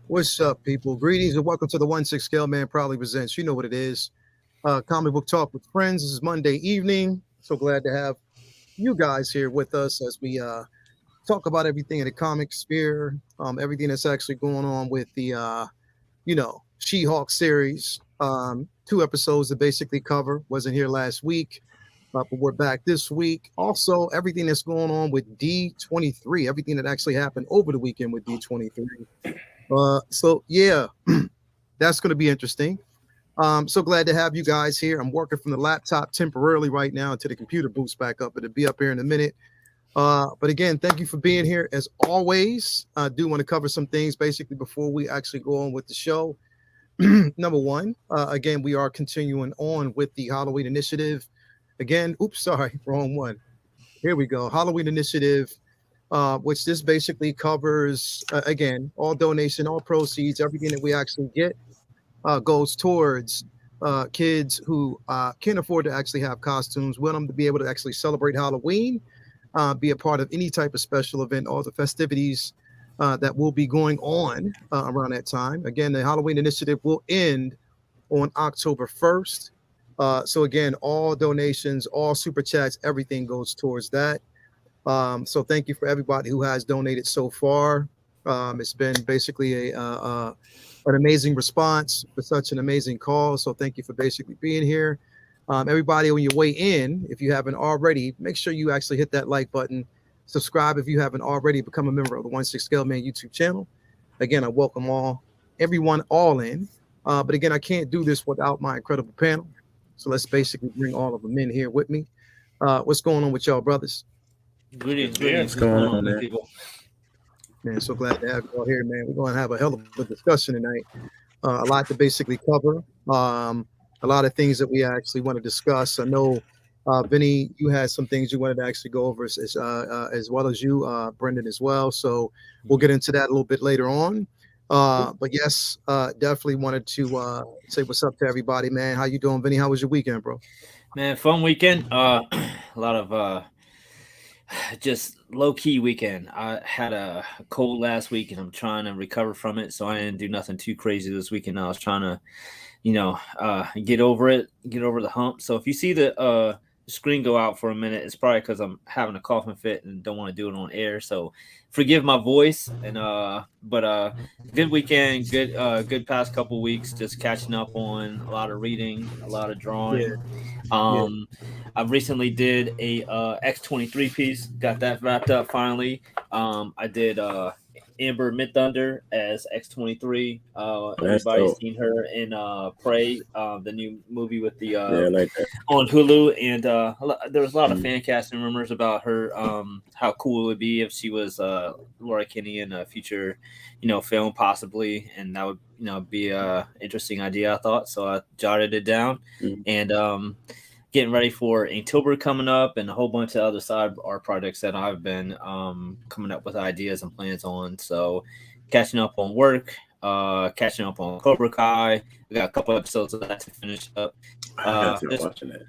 What's up, people? Greetings and welcome to the 1/6 Scale Man Proudly Presents. You know what it is. Comic Book Talk with Friends. This is Monday evening. So glad to have you guys here with us as we talk about everything in the comic sphere, everything that's actually going on with the, She-Hulk series. 2 episodes to basically cover. Wasn't here last week, but we're back this week. Also, everything that's going on with D23, everything that actually happened over the weekend with D23. So yeah, that's going to be interesting. So glad to have you guys here. I'm working from the laptop temporarily right now until the computer boots back up. It'll be up here in a minute. But again, thank you for being here. As always, I do want to cover some things basically before we actually go on with the show. Number one, again, we are continuing on with the Halloween initiative. Again, oops, sorry, wrong one. Here we go. Halloween initiative. Which this basically covers, again, all donation, all proceeds, everything that we actually get goes towards kids who can't afford to actually have costumes, want them to be able to actually celebrate Halloween, be a part of any type of special event, all the festivities that will be going on around that time. Again, the Halloween initiative will end on October 1st. So again, all donations, all super chats, everything goes towards that. So thank you for everybody who has donated so far. It's been basically an amazing response for such an amazing cause. So thank you for basically being here. Everybody on your way in, if you haven't already, make sure you actually hit that like button. Subscribe if you haven't already. Become a member of the 1/6 Scale Man YouTube channel. Again, I welcome everyone all in. But again, I can't do this without my incredible panel. So let's basically bring all of them in here with me. What's going on with y'all, brothers? Greetings. What's going on, man? People? Man, so glad to have you all here, man. We're going to have a hell of a discussion tonight. A lot to basically cover. A lot of things that we actually want to discuss. I know, Vinny, you had some things you wanted to actually go over as well as you, Brendan, as well. So we'll get into that a little bit later on. But yes, definitely wanted to say what's up to everybody, man. How you doing, Vinny? How was your weekend, bro? Man, fun weekend. A lot of just low-key weekend. I had a cold last week and I'm trying to recover from it, so I didn't do nothing too crazy this weekend. I was trying to get over it, get over the hump. So if you see the screen go out for a minute, it's probably because I'm having a coughing fit and don't want to do it on air. So forgive my voice. And but good weekend, good past couple weeks, just catching up on a lot of reading, a lot of drawing. I recently did a X23 piece, got that wrapped up finally. I did Amber Midthunder as X23. Everybody's seen her in Prey, the new movie with the like on Hulu, and there was a lot of fan casting rumors about her, how cool it would be if she was Laura Kinney in a future, film possibly, and that would be a interesting idea, I thought. So I jotted it down, and getting ready for Inktober coming up and a whole bunch of other side art projects that I've been coming up with ideas and plans on. So catching up on work, catching up on Cobra Kai. We got a couple episodes of that to finish up. just watching it.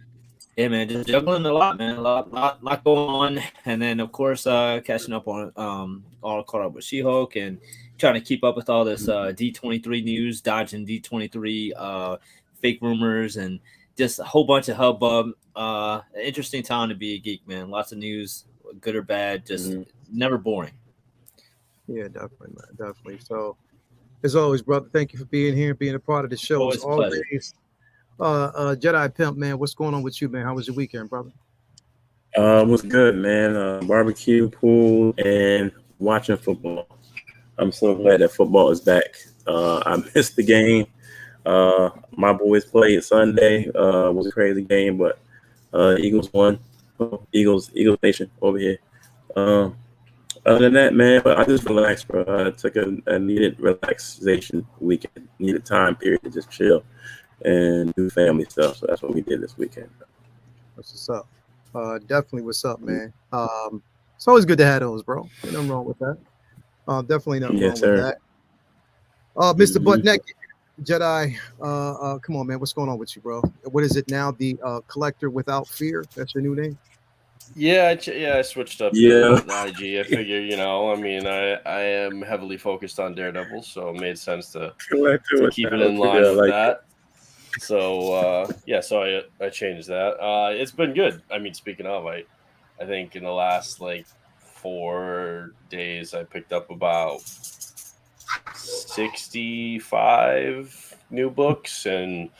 Yeah, man, just juggling a lot, man. A lot going on. And then, of course, catching up on all caught up with She-Hulk and trying to keep up with all this D23 news, dodging D23 fake rumors, and just a whole bunch of hubbub. Interesting time to be a geek, man. Lots of news, good or bad, just never boring. Yeah, definitely, man. Definitely. So As always, brother, thank you for being here, being a part of the show. Always As a pleasure. always, Jedi Pimp, man, what's going on with you, man? How was your weekend, brother? What's good, man? Barbecue, pool, and watching football. I'm so glad that football is back. I missed the game. My boys played Sunday. It was a crazy game, but Eagles won. Eagles Nation over here. Other than that, man, I just relaxed, bro. I took a needed relaxation weekend, needed time period to just chill and do family stuff. So that's what we did this weekend. That's what's up. Definitely what's up, man. It's always good to have those, bro. Ain't nothing wrong with that. Definitely nothing wrong with that. Mr. Butt Naked, Jedi, come on, man. What's going on with you, bro? What is it now? The Collector Without Fear? That's your new name? Yeah, I switched up to IG. I figure, I am heavily focused on Daredevil, so it made sense to keep it in line with that. So so I changed that. It's been good. I mean, speaking of, I think in the last 4 days I picked up about 65 new books, and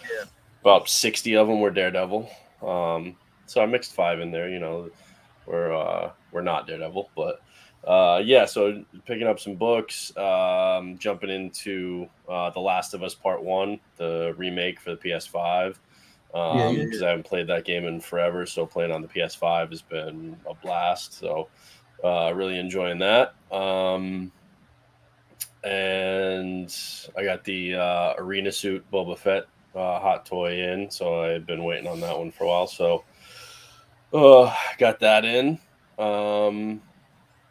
about 60 of them were Daredevil. So I mixed 5 in there. We're not Daredevil, but so picking up some books, jumping into The Last of Us Part 1, the remake for the PS5, because I haven't played that game in forever, so playing on the PS5 has been a blast. So really enjoying that. And I got the arena suit Boba Fett hot toy in, so I've been waiting on that one for a while. So got that in. I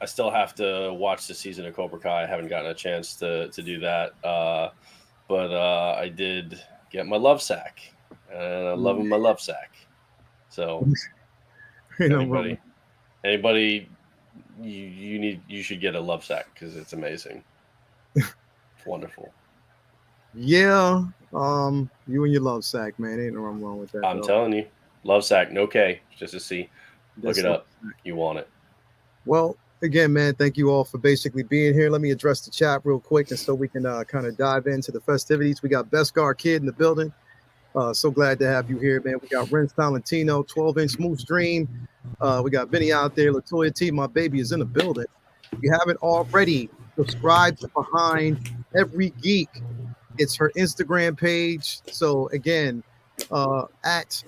still have to watch the season of Cobra Kai. I haven't gotten a chance to do that. But I did get my love sack, and I'm loving my love sack. So anybody you should get a love sack because it's amazing. It's wonderful. Yeah. You and your love sack, man. Ain't nothing wrong with that. I'm telling you. Love sack, no K, just a C. Look it up. You want it. Well, again, man, thank you all for basically being here. Let me address the chat real quick, and so we can kind of dive into the festivities. We got Beskar Kid in the building. So glad to have you here, man. We got Renz Talentino, 12-inch Moose Dream. We got Vinny out there. Latoya T, my baby, is in the building. If you haven't already, subscribe to Behind Every Geek. It's her Instagram page. So again, at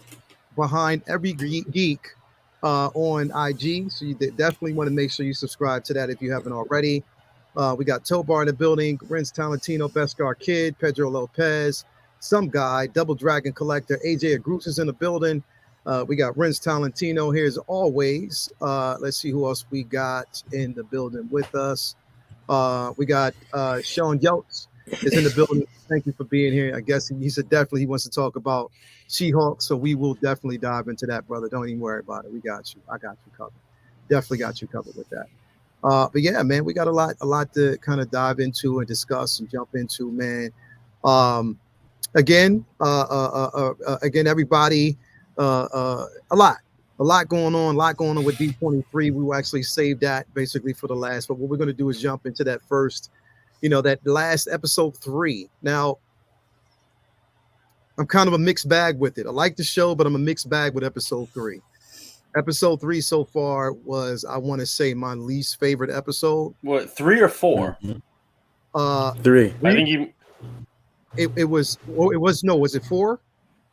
Behind Every Geek on IG. So you definitely want to make sure you subscribe to that if you haven't already. We got Tobar in the building, Renz Talentino, Beskar Kid, Pedro Lopez, some guy, Double Dragon Collector, AJ Agruz is in the building. We got Renz Talentino here as always. Let's see who else we got in the building with us. We got Sean Yeltz is in the building. Thank you for being here. I guess he said definitely he wants to talk about She-Hulk, so we will definitely dive into that, brother. Don't even worry about it. We got you. I got you covered. Definitely got you covered with that. But yeah, man, we got a lot to kind of dive into and discuss and jump into, man. Again, everybody, a lot going on with D23. We will actually save that basically for the last, but what we're going to do is jump into that first, that last episode 3. Now, I'm kind of a mixed bag with it. I like the show, but I'm a mixed bag with episode 3. Episode 3 so far was, I want to say, my least favorite episode. What, 3 or 4? 3. I think you. Was it 4?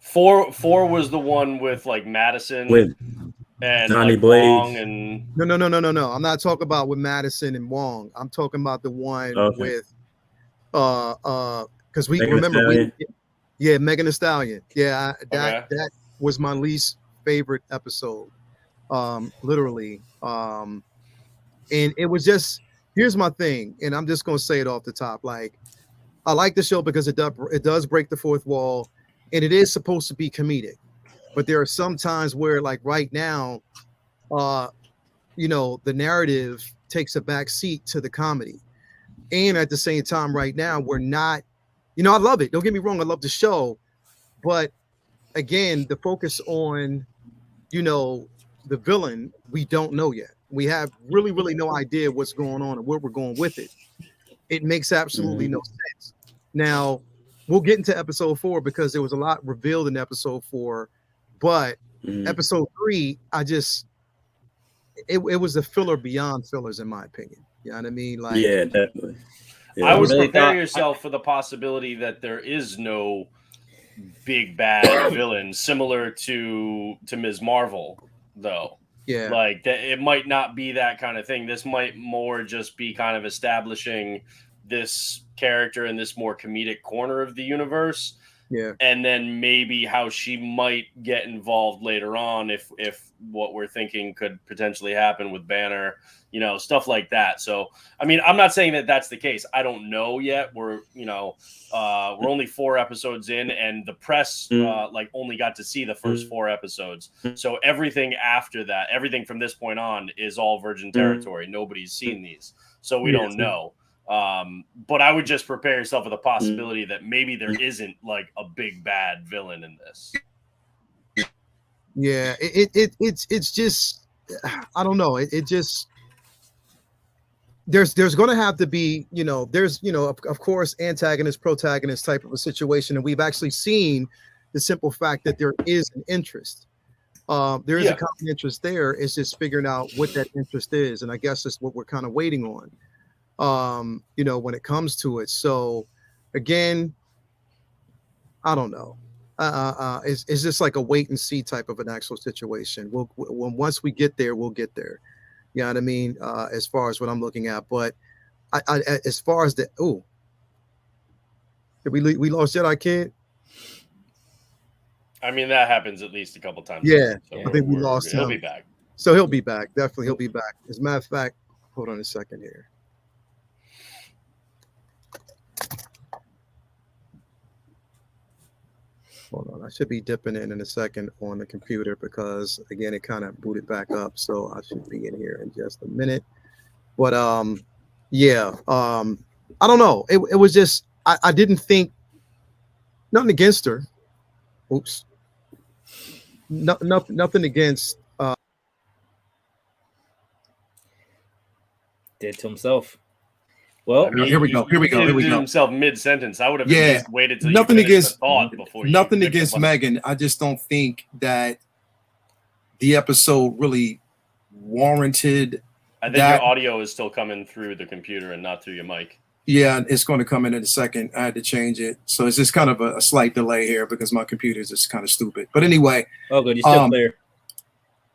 4 was the one with Madison with and Johnny Wong Blaze. and No. I'm not talking about with Madison and Wong. I'm talking about the one with because we Megan remember Megan Thee Stallion. Yeah, that was my least favorite episode. Literally. And it was just, here's my thing, and I'm just gonna say it off the top. I like the show because it does break the fourth wall, and it is supposed to be comedic. But there are some times where, right now, the narrative takes a back seat to the comedy. And at the same time, right now, we're not, I love it. Don't get me wrong. I love the show. But again, the focus on, the villain, we don't know yet. We have really, really no idea what's going on and where we're going with it. It makes absolutely no sense. Now, we'll get into episode 4 because there was a lot revealed in episode 4, but episode 3, it was a filler beyond fillers, in my opinion. You know what I mean? Like, yeah, definitely. Yeah. I would really prepare thought- yourself for the possibility that there is no big bad villain similar to Ms. Marvel, though. yeah, Like that, it might not be that kind of thing. This might more just be kind of establishing this character in this more comedic corner of the universe, yeah, and then maybe how she might get involved later on if what we're thinking could potentially happen with Banner, you know, stuff like that. So, I mean, I'm not saying that that's the case. I don't know yet. We're only 4 episodes in, and the press like only got to see the first 4 episodes. So everything after that, everything from this point on is all virgin territory. Nobody's seen these, so we don't know. But I would just prepare yourself for the possibility that maybe there isn't like a big bad villain in this. yeah. It's just, I don't know. It just, there's going to have to be, of course, antagonist, protagonist type of a situation, and we've actually seen the simple fact that there is an interest. There is a common interest there. It's just figuring out what that interest is, and I guess that's what we're kind of waiting on. When it comes to it. So again, I don't know. It's just like a wait and see type of an actual situation. Once we get there, we'll get there. You know what I mean? As far as what I'm looking at, but as far as did we lost Jedi Kid? I mean, that happens at least a couple times. Yeah, so I think we lost him. He'll be back. So he'll be back. Definitely, he'll be back. As a matter of fact, hold on a second here. Hold on, I should be dipping in a second on the computer because again, it kind of booted back up. So I should be in here in just a minute. But I don't know. It was just I didn't think nothing against her. Oops. Nothing against. Did to himself. Well, I mean, here we go. Here we go. Here we go. Himself mid-sentence. I would have Yeah. at least waited till Nothing you finished against- the thought before. Nothing against Megan. I just don't think that the episode really warranted. I think that- your audio is still coming through the computer and not through your mic. Yeah, it's going to come in a second. I had to change it, so it's just kind of a slight delay here because my computer is just kind of stupid. But anyway, oh, good. You're still clear.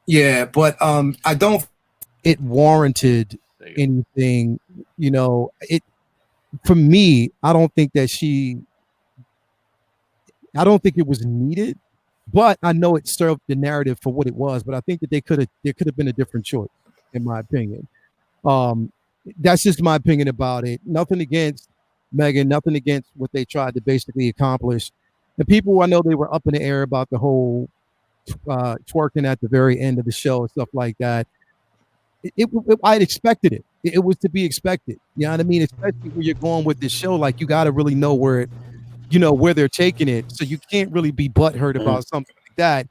yeah, but I don't. It warranted anything, it for me. I don't think it was needed, but I know it served the narrative for what it was. But I think that there could have been a different choice, in my opinion. That's just my opinion about it. Nothing against Megan, nothing against what they tried to basically accomplish. The people, I know they were up in the air about the whole twerking at the very end of the show and stuff like that. I'd expected it. It was to be expected. You know what I mean? Especially when you're going with this show, like you got to really know where they're taking it. So you can't really be butthurt about something like that.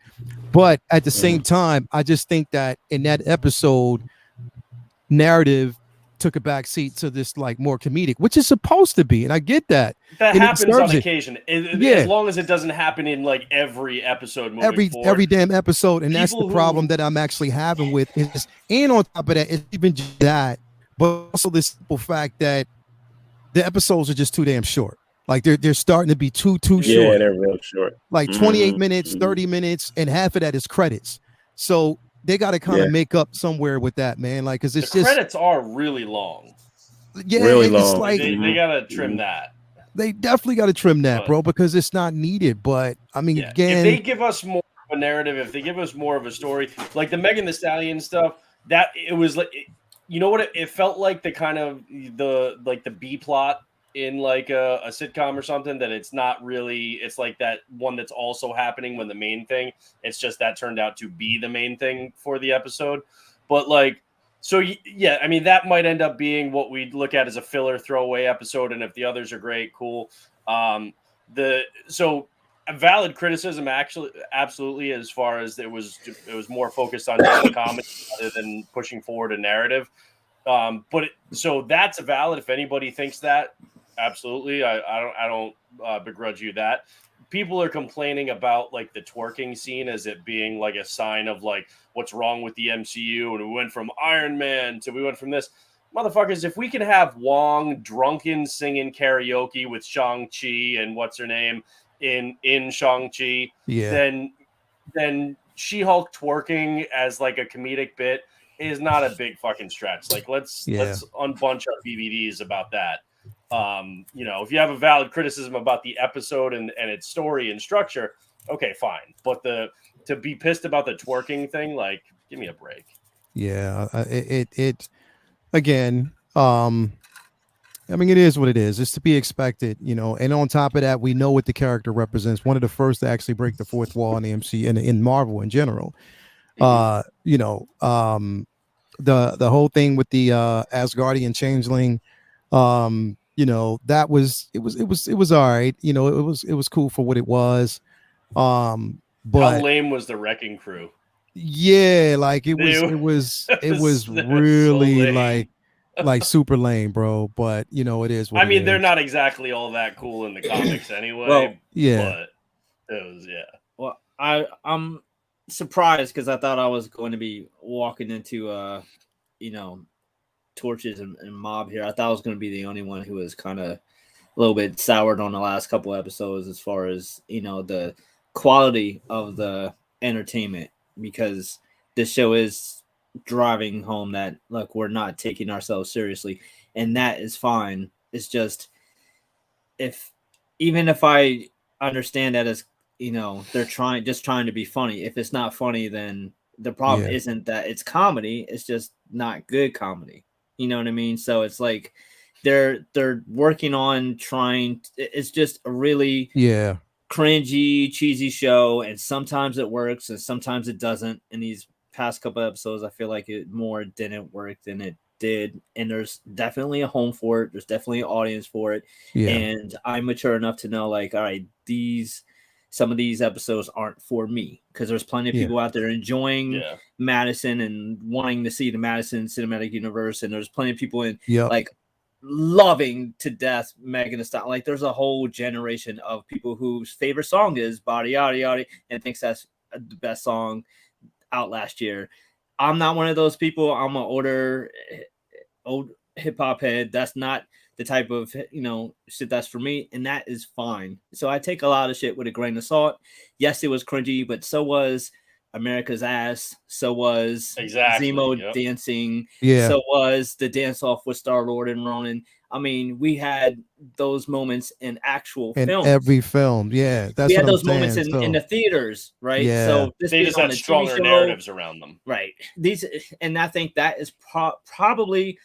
But at the same time, I just think that in that episode, narrative took a back seat to this like more comedic, which is supposed to be, and I get that. That And it happens on serves it. occasion. Yeah. As long as it doesn't happen in like every episode moving forward. Every damn episode, and that's the People problem that I'm actually having with is, and on top of that, it's even just that, but also this simple fact that the episodes are just too damn short. Like they're starting to be too short. Yeah, they're real short. Like 28 minutes, 30 minutes, and half of that is credits. So they got to kind of make up somewhere with that, man. Like, because it's the just credits are really long. yeah, really it's long. like They gotta trim that. they definitely got to trim that, But- bro, because it's not needed. But I mean, Yeah. again, If they give us more of a narrative, if they give us more of a story, like the Megan Thee Stallion stuff, that it was like, you know what? It felt like the kind of the B plot in like a sitcom or something, that it's not really, it's like that one that's also happening when the main thing, it's just that turned out to be the main thing for the episode. But like, so yeah, I mean, that might end up being what we look at as a filler throwaway episode. And if the others are great, cool. So a valid criticism, actually, absolutely, as far as it was more focused on just the comedy rather than pushing forward a narrative. So that's valid. If anybody thinks that, absolutely. I don't begrudge you that. People are complaining about like the twerking scene as it being like a sign of like what's wrong with the MCU, and we went from Iron Man to we went from this. Motherfuckers, if we can have Wong drunken singing karaoke with Shang-Chi and what's her name in Shang-Chi, then She-Hulk twerking as like a comedic bit is not a big fucking stretch. Like let's unbunch our BBDs about that. If you have a valid criticism about the episode and its story and structure, okay, fine. But to be pissed about the twerking thing, like, give me a break. Yeah, it again. I mean, it is what it is. It's to be expected, And on top of that, we know what the character represents. One of the first to actually break the fourth wall in the MC and in Marvel in general. The whole thing with the Asgardian changeling. That was it was all right. It was cool for what it was. But how lame was the Wrecking Crew? Yeah, like it was really so like super lame, bro. But it is what I mean, it they're is. not exactly all that cool in the comics anyway. Well, yeah. But it was Well, I'm surprised because I thought I was going to be walking into torches and mob here. I thought I was going to be the only one who was kind of a little bit soured on the last couple episodes as far as the quality of the entertainment, because this show is driving home that look, we're not taking ourselves seriously, and that is fine. It's just even if I understand that as they're trying to be funny, if it's not funny, then the problem isn't that it's comedy, it's just not good comedy. You know what I mean? So it's like they're working on trying. It's just a really cringy, cheesy show, and sometimes it works and sometimes it doesn't. In these past couple episodes, I feel like it more didn't work than it did, and there's definitely a home for it. There's definitely an audience for it, and I'm mature enough to know, like, all right, some of these episodes aren't for me, because there's plenty of people out there enjoying Madison and wanting to see the Madison Cinematic Universe, and there's plenty of people in like loving to death Megan Thee Stallion. Like, there's a whole generation of people whose favorite song is Body Yaddy Yaddy and thinks that's the best song out last year. I'm not one of those people. I'm an old hip hop head. That's not the type of shit that's for me, and that is fine. So I take a lot of shit with a grain of salt. Yes, it was cringy, but so was America's Ass. So was Zemo dancing. So was the dance off with Star-Lord and Ronan. I mean, we had those moments in actual films. Every film, that's we had what those I'm saying, moments in the theaters, right? Yeah. So they just had stronger narratives around them, right? And I think that is probably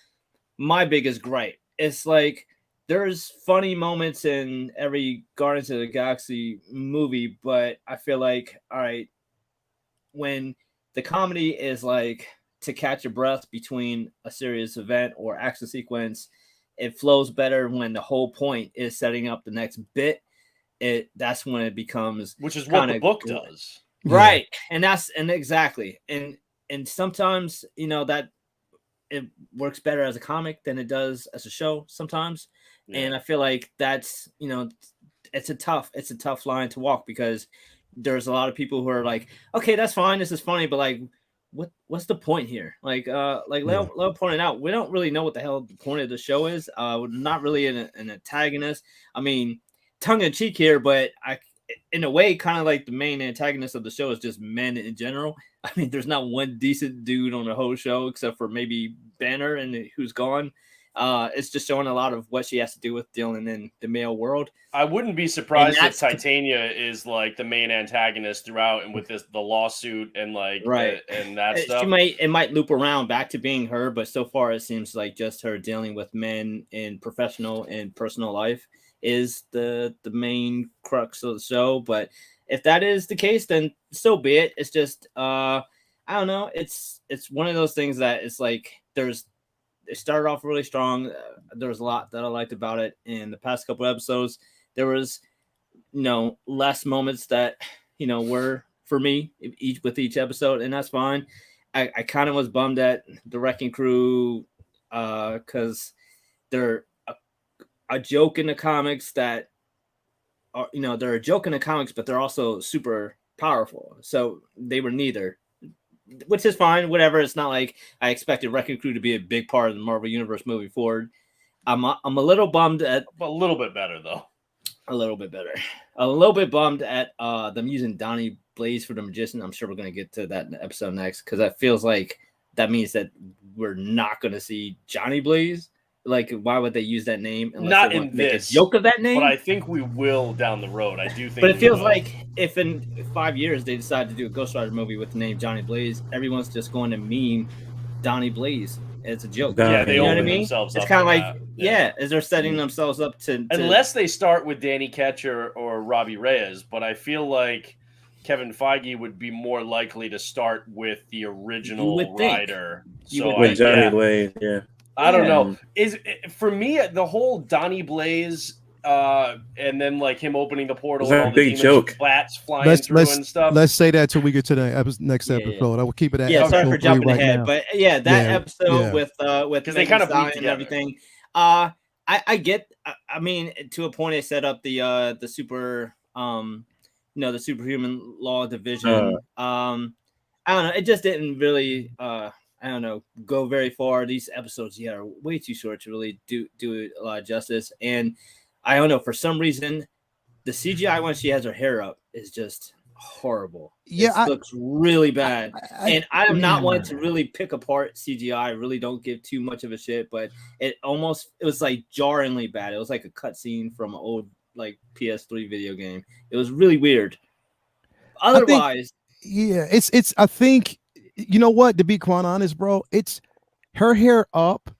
my biggest gripe. It's like there's funny moments in every Guardians of the Galaxy movie, but I feel like, all right, when the comedy is like to catch a breath between a serious event or action sequence, it flows better when the whole point is setting up the next bit. That's when it becomes, which is what the book does, right? And exactly, and sometimes that it works better as a comic than it does as a show sometimes. And I feel like that's it's a tough line to walk, because there's a lot of people who are like, okay, that's fine, this is funny, but like, what's the point here? Like Leo pointed out, we don't really know what the hell the point of the show is. We're not really an antagonist. I mean, tongue in cheek here, but in a way, kind of like the main antagonist of the show is just men in general. I mean, there's not one decent dude on the whole show except for maybe Banner, and who's gone. It's just showing a lot of what she has to do with dealing in the male world. I wouldn't be surprised if Titania is like the main antagonist throughout, and with the lawsuit and like and that stuff. It might loop around back to being her, but so far it seems like just her dealing with men in professional and personal life is the main crux of the show. But if that is the case, then so be it. It's just I don't know. It's one of those things that it's like it started off really strong. There was a lot that I liked about it. In the past couple episodes, there was less moments that were for me with each episode, and that's fine. I kind of was bummed at the Wrecking Crew because they're a joke in the comics that are, they're a joke in the comics, but they're also super powerful. So they were neither, which is fine. Whatever. It's not like I expected Wrecking Crew to be a big part of the Marvel Universe moving forward. I'm a little bummed at a little bit better though. A little bit better. A little bit bummed at them using Donnie Blaze for the Magician. I'm sure we're gonna get to that episode next because that feels like that means that we're not gonna see Johnny Blaze. Like, why would they use that name? Not in this joke of that name, but I think we will down the road. I do think. But it feels like if in 5 years they decide to do a Ghost Rider movie with the name Johnny Blaze, everyone's just going to meme Donnie Blaze as a joke. Yeah, they open open themselves up. It's kind of like, is they're setting themselves up to unless they start with Danny Ketch or Robbie Reyes. But I feel like Kevin Feige would be more likely to start with the original writer. So with Johnny Blaze, I don't know. Is for me the whole Donnie Blaze, and then like him opening the portal, and all the big joke, bats flying through and stuff. Let's say that till we get to the next episode. I will keep it at. Sorry for jumping ahead, now. But that episode with because they kind of bleed and everything. I get. I mean, to a point, they set up the super the superhuman law division. I don't know. It just didn't really. I don't know, go very far. These episodes, are way too short to really do a lot of justice. And I don't know, for some reason, the CGI when she has her hair up is just horrible. It looks really bad. And I am not one to really pick apart CGI. I really don't give too much of a shit, but it was like jarringly bad. It was like a cutscene from an old like PS3 video game. It was really weird. Otherwise, I think. You know what? To be quite honest, bro, it's her hair up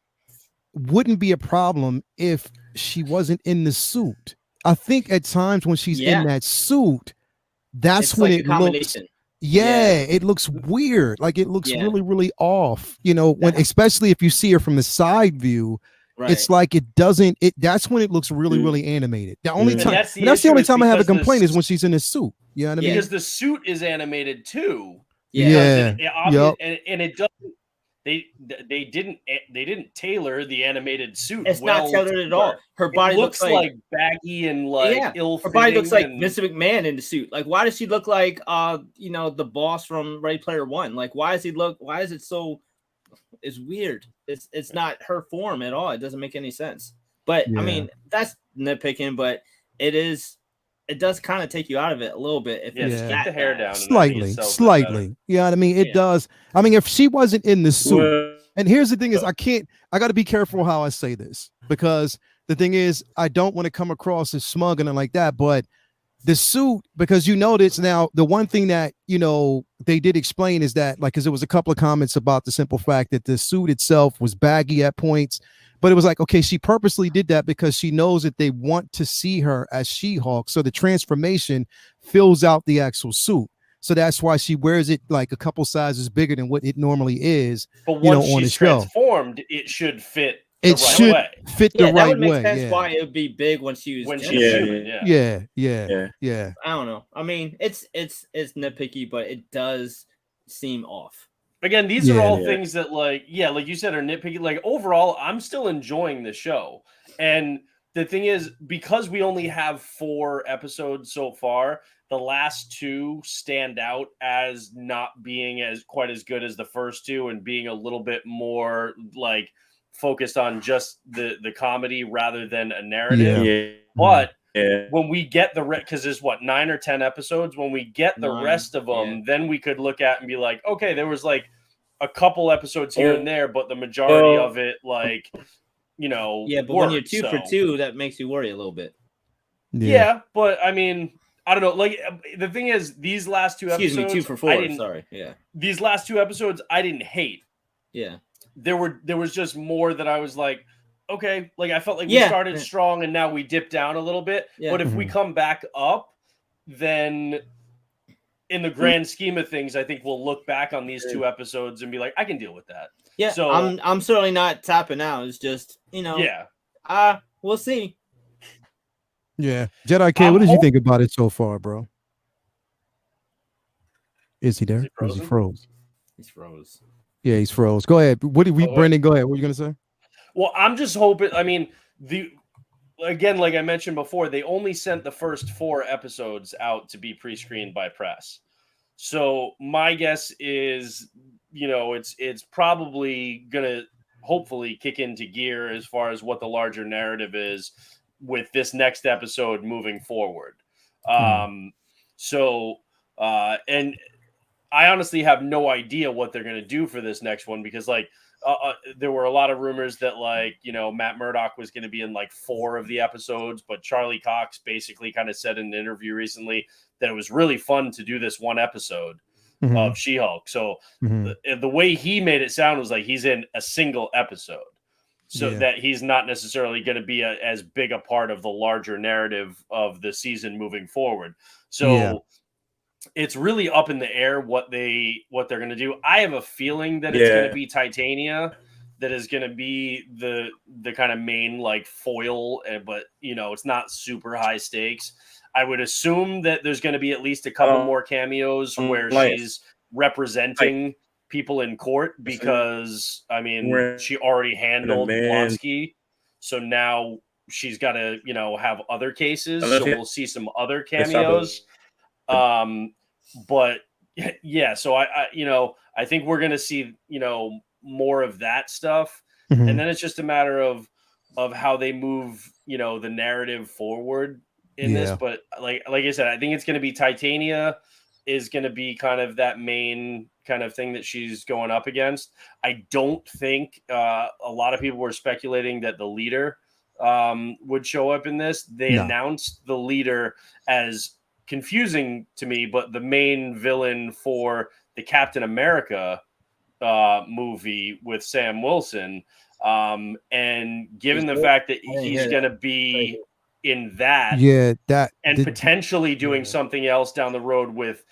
wouldn't be a problem if she wasn't in the suit. I think at times when she's in that suit, that's when it looks. It looks weird. Like it looks really, really off. When especially if you see her from the side view. Right. It's like it doesn't. That's when it looks really, really animated. The only time that's the only time I have a complaint is when she's in a suit. You know what I mean? Because the suit is animated too. And it doesn't. They didn't tailor the animated suit. It's not tailored at all. Her body looks like baggy and like ill. Her body looks like Mr. McMahon in the suit. Like, why does she look like the boss from Ready Player One? Like, why does it so? It's weird. It's not her form at all. It doesn't make any sense. But I mean, that's nitpicking. But it does kind of take you out of it a little bit if it's keep the hair down slightly. You know what I mean? It does. I mean, if she wasn't in the suit, and here's the thing is, I got to be careful how I say this because the thing is, I don't want to come across as smug and like that, but the suit, because this now, the one thing that, they did explain is that because there was a couple of comments about the simple fact that the suit itself was baggy at points. But it was like, okay, she purposely did that because she knows that they want to see her as She-Hulk. So the transformation fills out the actual suit. So that's why she wears it like a couple sizes bigger than what it normally is. But once she's transformed, it should fit the right way. Fit the right way. That would make sense why it would be big when she was human. Yeah. I don't know. I mean, it's nitpicky, but it does seem off. Again, these are all things that, like you said, are nitpicky. Like, overall, I'm still enjoying the show. And the thing is, because we only have 4 episodes so far, the last 2 stand out as not being quite as good as the first 2 and being a little bit more, like, focused on just the comedy rather than a narrative. But when we get because there's 9 or 10 episodes, when we get the rest of them, then we could look at and be like, okay, there was like a couple episodes here and there, but the majority of it, like, but when you're 2 for 2, that makes you worry a little bit. But I mean, I don't know. Like, the thing is, these last 2 episodes, 2 for 4. Sorry, these last 2 episodes, I didn't hate. There was just more that I was like, okay, like I felt like we started strong and now we dipped down a little bit. But if we come back up, then in the grand scheme of things, I think we'll look back on these 2 episodes and be like, I can deal with that. Yeah, so I'm certainly not tapping out. It's just, we'll see. Yeah, Jedi K, what did you think about it so far, bro? Is he there? Or is he froze? He's froze. Yeah, he's froze. Go ahead. Brendan, go ahead. What are you gonna say? Well, I'm just hoping. I mean, again, like I mentioned before, they only sent the first 4 episodes out to be pre-screened by press. So my guess is, it's probably gonna hopefully kick into gear as far as what the larger narrative is with this next episode moving forward. And I honestly have no idea what they're gonna do for this next one, because there were a lot of rumors that Matt Murdock was going to be in 4 of the episodes, but Charlie Cox basically kind of said in an interview recently that it was really fun to do this one episode of She-Hulk. So the way he made it sound was like he's in a single episode, so that he's not necessarily going to be as big a part of the larger narrative of the season moving forward. So it's really up in the air what they're going to do. I have a feeling that it's going to be Titania that is going to be the kind of main foil, but it's not super high stakes. I would assume that there's going to be at least a couple more cameos where she's representing people in court, because she already handled Blonsky, so now she's got to have other cases. So we'll see some other cameos. But yeah, so I think we're going to see, more of that stuff. And then it's just a matter of how they move, the narrative forward in this. But like I said, I think it's going to be Titania is going to be kind of that main kind of thing that she's going up against. I don't think a lot of people were speculating that the leader would show up in this. They announced the leader as confusing to me, but the main villain for the Captain America movie with Sam Wilson, and given the fact that he's going to be in that, and potentially doing something else down the road with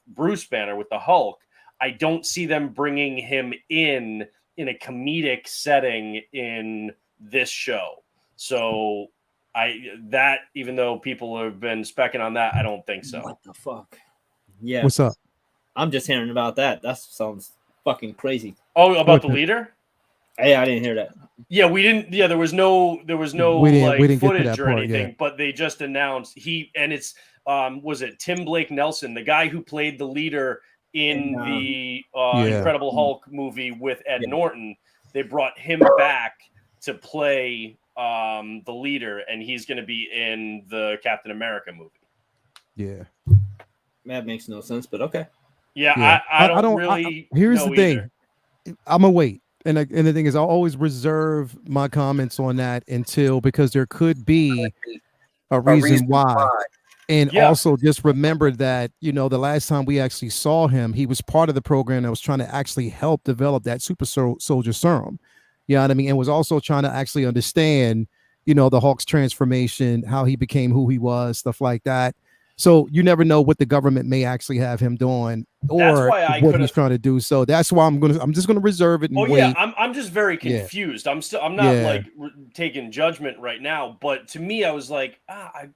Bruce Banner, with the Hulk, I don't see them bringing him in a comedic setting in this show. So even though people have been specking on that, I don't think so. What the fuck? Yeah. What's up? I'm just hearing about that. That sounds fucking crazy. Oh, about the leader? Hey, I didn't hear that. Yeah, we didn't. Yeah, there was no we didn't footage or anything, but they just announced it's was it Tim Blake Nelson, the guy who played the leader in the Incredible Hulk movie with Ed Norton. They brought him back to play the leader, and he's going to be in the Captain America movie. Yeah, that makes no sense, but okay. Yeah. I don't really. Here's know the thing. either. I'm gonna wait, and the thing is, I'll always reserve my comments on that because there could be a reason why. And also just remember that, the last time we actually saw him, he was part of the program that was trying to actually help develop that super soldier serum. You know what I mean? And was also trying to actually understand, the Hulk's transformation, how he became who he was, stuff like that. So you never know what the government may actually have him doing, or what he's trying to do. So that's why I'm just gonna reserve it and wait. Yeah, I'm just very confused. I'm not taking judgment right now, but to me, I was like, I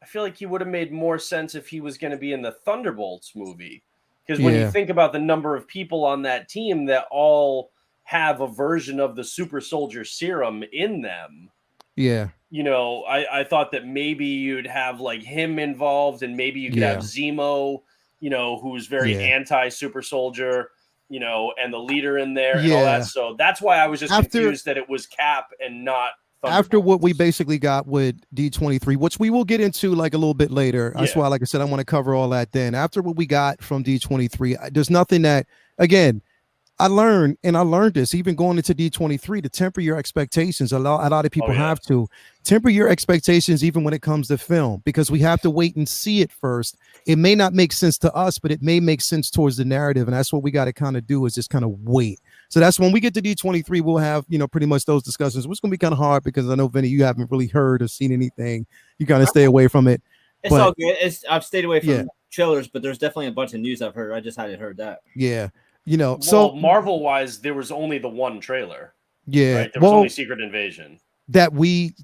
feel like he would have made more sense if he was going to be in the Thunderbolts movie, because when you think about the number of people on that team that all have a version of the super soldier serum in them. Yeah. I thought that maybe you'd have him involved, and maybe you could have Zemo, who's very anti super soldier, and the leader in there and all that. So that's why I was just confused that it was Cap and not after what we basically got with D23, which we will get into a little bit later. That's why, like I said, I want to cover all that then. After what we got from D23, there's nothing that, again, I learned this even going into D23 to temper your expectations. A lot of people have to temper your expectations even when it comes to film, because we have to wait and see it first. It may not make sense to us, but it may make sense towards the narrative, and that's what we got to kind of do, is just kind of wait. So that's when we get to D23, we'll have pretty much those discussions, which is going to be kind of hard because I know, Vinny, you haven't really heard or seen anything. You kind of stay away from it. It's all good. I've stayed away from trailers, but there's definitely a bunch of news I've heard. I just hadn't heard that. Yeah. So Marvel wise, there was only the one trailer. Yeah. Right? There was only Secret Invasion that we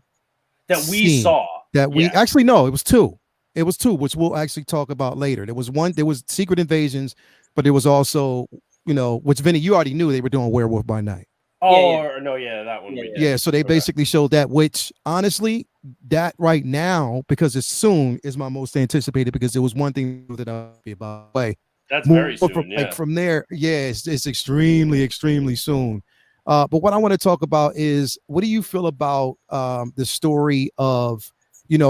saw. Actually, no, it was two. It was two, which we'll actually talk about later. There was Secret Invasions, but there was also, which Vinny, you already knew they were doing Werewolf by Night. Oh, no, that one we did. Yeah, so they Okay. basically showed that, which honestly, that right now, because it's soon, is my most anticipated, because it was one thing that I'll be about. Way That's more very soon, from, yeah. from there, it's extremely, extremely soon. But what I want to talk about is, what do you feel about the story of,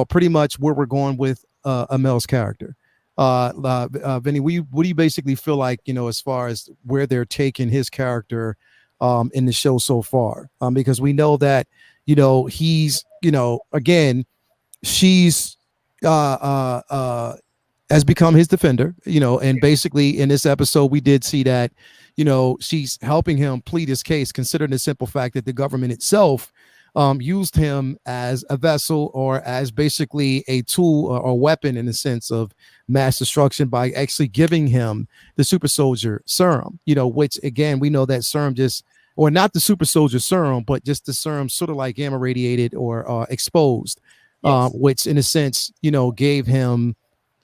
pretty much where we're going with Emil's character? Vinny, what do you basically feel like, as far as where they're taking his character in the show so far? Because we know that, he's, again, she's has become his defender, and basically in this episode, we did see that, she's helping him plead his case, considering the simple fact that the government itself used him as a vessel, or as basically a tool or weapon, in the sense of mass destruction, by actually giving him the super soldier serum, which again, we know that serum just, or not the super soldier serum, but just the serum sort of like gamma radiated or exposed, which in a sense, gave him,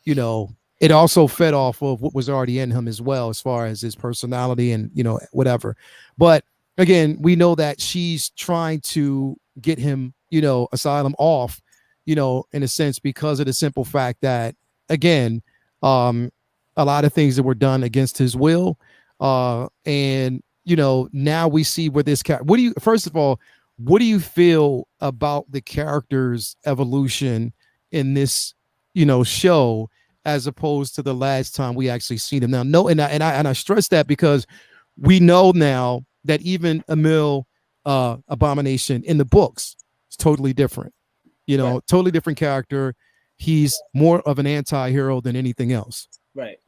it also fed off of what was already in him as well, as far as his personality and, whatever. But again, we know that she's trying to get him, asylum off, in a sense, because of the simple fact that, again, a lot of things that were done against his will. And, now we see where this first of all, what do you feel about the character's evolution in this, show, as opposed to the last time we actually seen him? Now, no, and I stress that because we know now that even Emil Abomination in the books is totally different. Totally different character. He's more of an anti-hero than anything else. Right.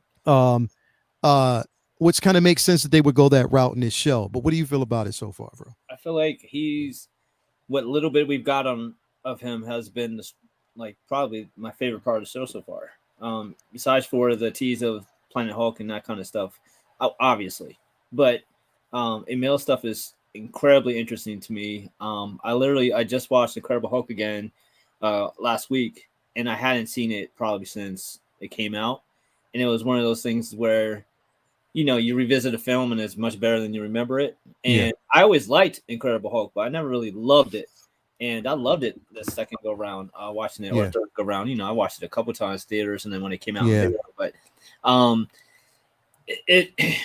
Which kind of makes sense that they would go that route in this show. But what do you feel about it so far, bro? I feel like he's, what little bit we've got of him has been like probably my favorite part of the show so far. Besides for the tease of Planet Hulk and that kind of stuff, obviously. But Emil stuff is incredibly interesting to me. I just watched Incredible Hulk again last week, and I hadn't seen it probably since it came out. And it was one of those things where, you revisit a film and it's much better than you remember it. And I always liked Incredible Hulk, but I never really loved it. And I loved it the second go round, watching it, or third go round. I watched it a couple times theaters, and then when it came out, but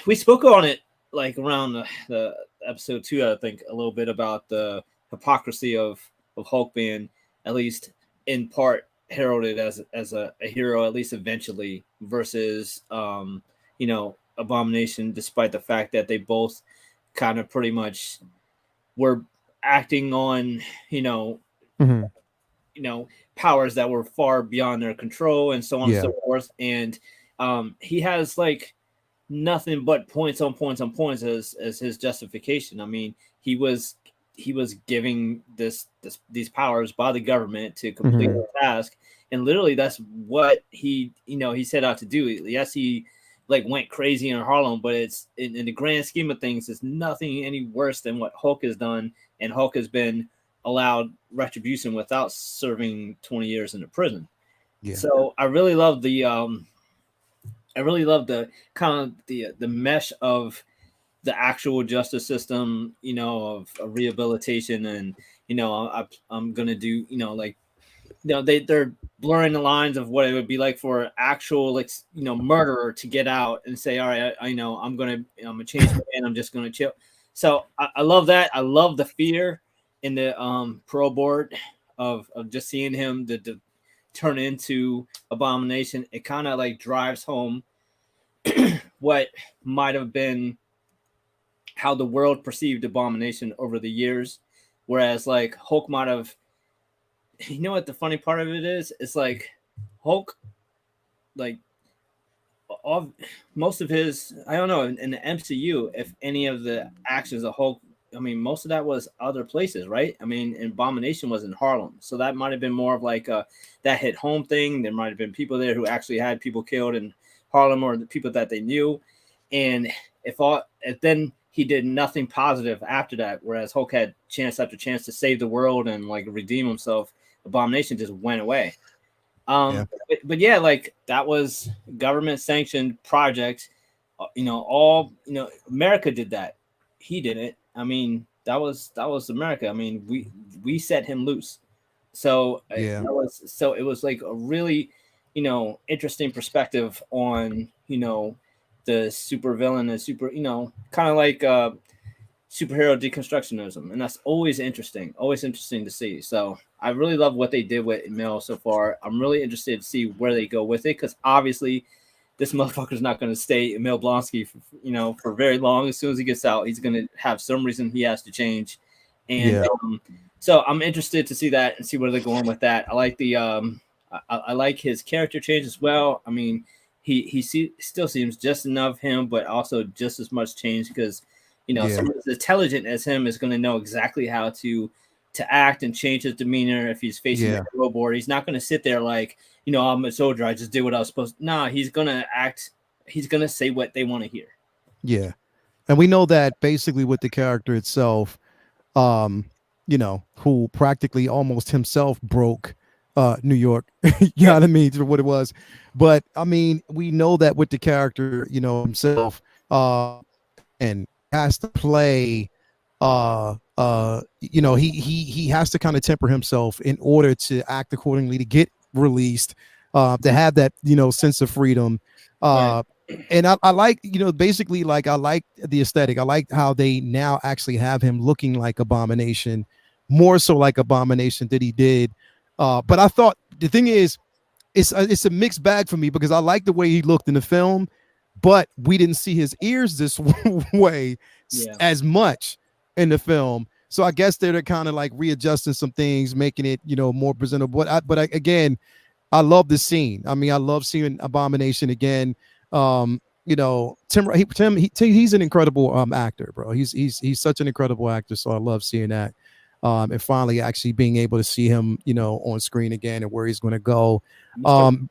we spoke on it like around the episode 2, I think, a little bit about the hypocrisy of Hulk being, at least in part, heralded as a hero, at least eventually, versus Abomination, despite the fact that they both kind of pretty much were acting on powers that were far beyond their control, and so on and so forth. And he has like nothing but points on points on points as his justification. I mean, he was giving these powers by the government to complete the task, and literally that's what he set out to do. Yes, he like went crazy in Harlem, but it's in the grand scheme of things, it's nothing any worse than what Hulk has done. And Hulk has been allowed retribution without serving 20 years in the prison. So I really love the kind of the mesh of the actual justice system, of rehabilitation, and I'm gonna do, they're blurring the lines of what it would be like for an actual murderer to get out and say, all right, I'm gonna change my man, I'm just gonna chill. So I love that. I love the fear in the parole board of just seeing him to turn into Abomination. It kind of like drives home what might have been how the world perceived Abomination over the years. Whereas like Hulk might have, what the funny part of it is? It's like Hulk, like most of his, I don't know, in the MCU, if any of the actions of Hulk, I mean, most of that was other places, right? I mean, Abomination was in Harlem, so that might have been more of like that hit home thing. There might have been people there who actually had people killed in Harlem, or the people that they knew. And if then he did nothing positive after that, whereas Hulk had chance after chance to save the world and like redeem himself, Abomination just went away. But yeah, like that was government sanctioned project. America did that. He didn't. I mean, that was America. I mean, we set him loose. So Yeah. it was like a really, interesting perspective on, the super villain and super, kind of like superhero deconstructionism, and that's always interesting to see. So I really love what they did with Emil so far. I'm really interested to see where they go with it, because obviously this motherfucker's not going to stay Emil Blonsky for very long. As soon as he gets out, he's going to have some reason he has to change, and so I'm interested to see that and see where they're going with that. I like the I like his character change as well. I mean, he still seems just enough him, but also just as much change, because someone as intelligent as him is going to know exactly how to act and change his demeanor if he's facing the hero board. He's not going to sit there like, I'm a soldier, I just did what I was supposed to. Nah, he's going to act. He's going to say what they want to hear. Yeah. And we know that basically with the character itself, who practically almost himself broke New York, you know what I mean, for what it was. But I mean, we know that with the character, himself, and has to play, he has to kind of temper himself in order to act accordingly, to get released, to have that, sense of freedom. And I like, basically, like, I like the aesthetic. I like how they now actually have him looking like Abomination, more so like Abomination that he did. But I thought the thing is, it's a mixed bag for me, because I like the way he looked in the film, but we didn't see his ears this way as much in the film. So I guess they're kind of like readjusting some things, making it, more presentable. Again, I love the scene. I mean, I love seeing Abomination again. Tim, he's an incredible actor, bro. He's such an incredible actor. So I love seeing that. And finally actually being able to see him, on screen again, and where he's going to go. Mr.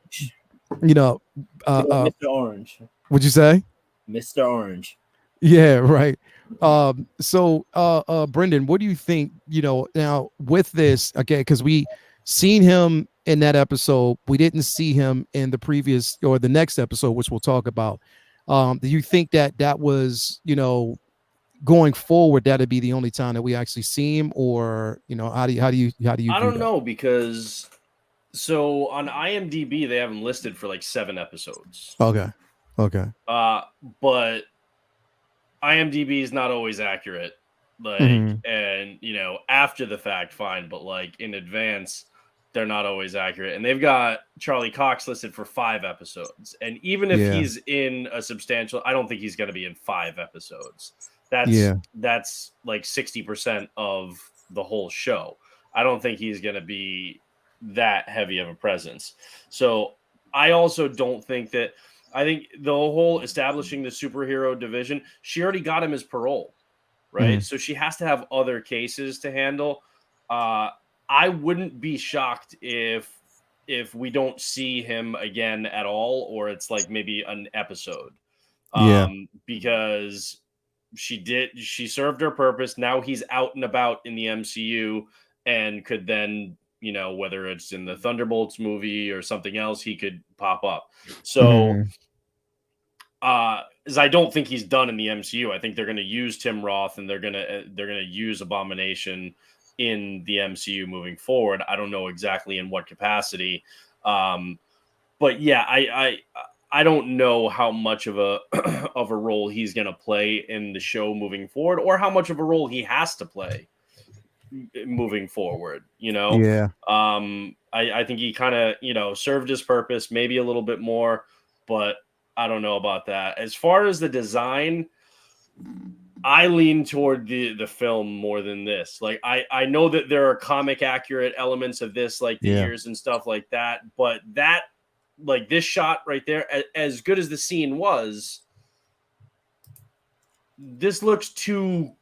Orange. What'd you say? Mr. Orange. Yeah, right. So Brendan, what do you think, now with this, okay, because we seen him in that episode, we didn't see him in the previous or the next episode, which we'll talk about. Do you think that was, going forward, that'd be the only time that we actually see him, or how do you I don't know, because so on IMDb they have him listed for like 7 episodes. Okay. But IMDb is not always accurate, like, and after the fact, fine, but like in advance, they're not always accurate. And they've got Charlie Cox listed for 5 episodes, and even if he's in a substantial, I don't think he's going to be in 5 episodes. That's like 60% of the whole show. I don't think he's going to be that heavy of a presence. So I also don't think that. I think the whole establishing the superhero division, she already got him his parole, right? So she has to have other cases to handle. I wouldn't be shocked if we don't see him again at all, or it's like maybe an episode. Because she served her purpose. Now he's out and about in the MCU and could then, whether it's in the Thunderbolts movie or something else, he could pop up. So, as I don't think he's done in the MCU. I think they're going to use Tim Roth, and they're going to use Abomination in the MCU moving forward. I don't know exactly in what capacity, but yeah, I don't know how much of a of a role he's going to play in the show moving forward, or how much of a role he has to play moving forward. I think he kind of served his purpose, maybe a little bit more, but I don't know about that. As far as the design, I lean toward the film more than this. Like, I know that there are comic accurate elements of this, like the ears and stuff like that, but that, like, this shot right there, as good as the scene was, this doesn't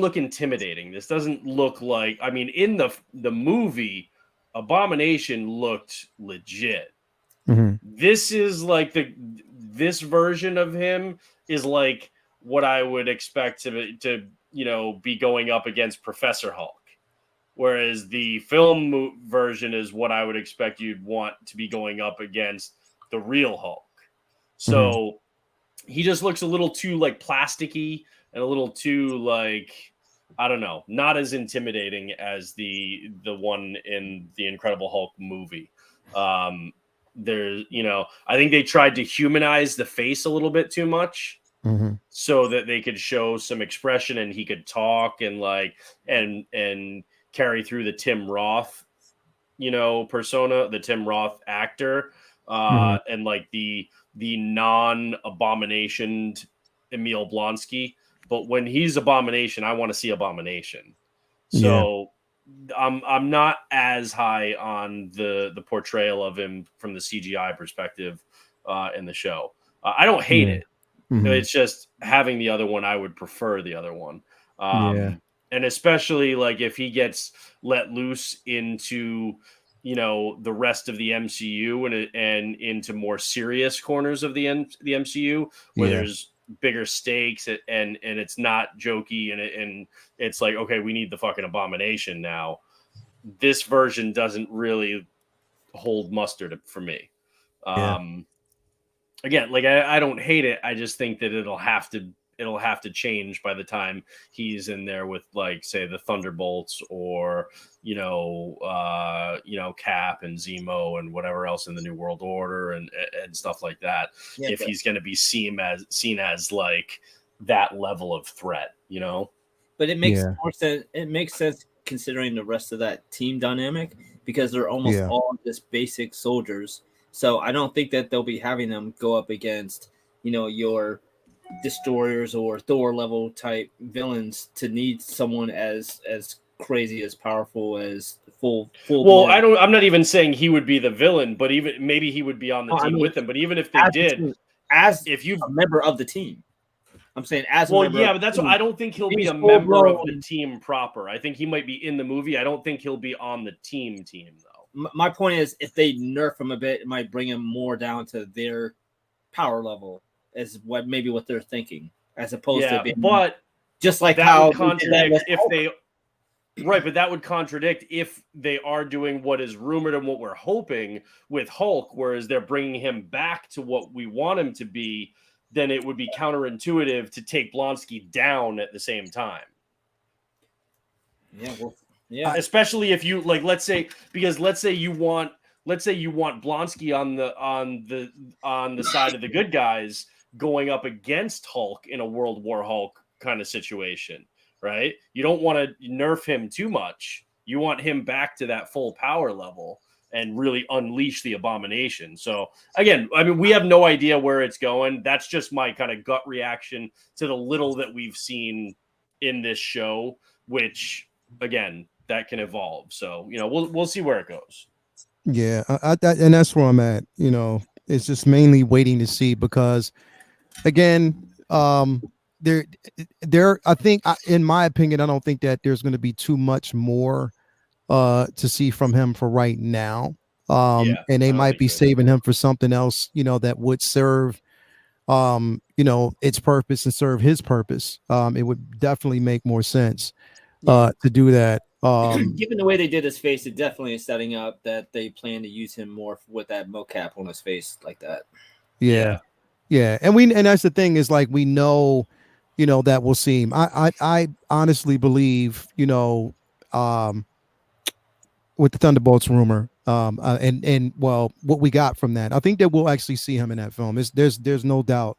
look intimidating. This doesn't look like, I mean, in the movie, Abomination looked legit. This is like this version of him is like what I would expect to be going up against Professor Hulk, whereas the film version is what I would expect you'd want to be going up against the real Hulk. So he just looks a little too like plasticky and a little too like I don't know, not as intimidating as the one in the Incredible Hulk movie. There's, I think they tried to humanize the face a little bit too much, so that they could show some expression and he could talk and and carry through the Tim Roth, persona, the Tim Roth actor, and like the non-Abomination Emil Blonsky. But when he's Abomination, I want to see Abomination. So I'm not as high on the portrayal of him from the CGI perspective in the show. I don't hate it. It's just having the other one, I would prefer the other one. And especially like if he gets let loose into, the rest of the MCU and into more serious corners of the MCU where there's bigger stakes and it's not jokey and it's like, okay, we need the fucking Abomination now. This version doesn't really hold mustard for me. Again, like I don't hate it. I just think that it'll have to change by the time he's in there with, like, say, the Thunderbolts or Cap and Zemo and whatever else in the New World Order and stuff like that. If he's going to be seen as like that level of threat, But it makes more sense. It makes sense considering the rest of that team dynamic because they're almost all just basic soldiers. So I don't think that they'll be having them go up against, your destroyers or Thor level type villains to need someone as crazy, as powerful as full. Well, I'm not even saying he would be the villain, but even maybe he would be on the team with them. But even if they did, if you a member of the team, I'm saying as well, but that's what I don't think he'll be a member of the team proper. I think he might be in the movie. I don't think he'll be on the team though. My point is, if they nerf him a bit, it might bring him more down to their power level, is what they're thinking, as opposed to being. But just like that how would contradict if they, right? But that would contradict if they are doing what is rumored and what we're hoping with Hulk, whereas they're bringing him back to what we want him to be. Then it would be counterintuitive to take Blonsky down at the same time. Yeah, especially if you let's say you want Blonsky on the side of the good guys going up against Hulk in a World War Hulk kind of situation, right? You don't want to nerf him too much. You want him back to that full power level and really unleash the Abomination. So again, I mean, we have no idea where it's going. That's just my kind of gut reaction to the little that we've seen in this show, which again, that can evolve. So, we'll see where it goes. Yeah. And that's where I'm at, it's just mainly waiting to see, because again, I think in my opinion, I don't think that there's going to be too much more to see from him for right now. And they might be saving him for something else, that would serve, its purpose and serve his purpose. It would definitely make more sense to do that. Given the way they did his face, it definitely is setting up that they plan to use him more with that mocap on his face like that. Yeah. And that's the thing, is like, we know, that we'll see him. I honestly believe, with the Thunderbolts rumor, and what we got from that, I think that we'll actually see him in that film. There's no doubt.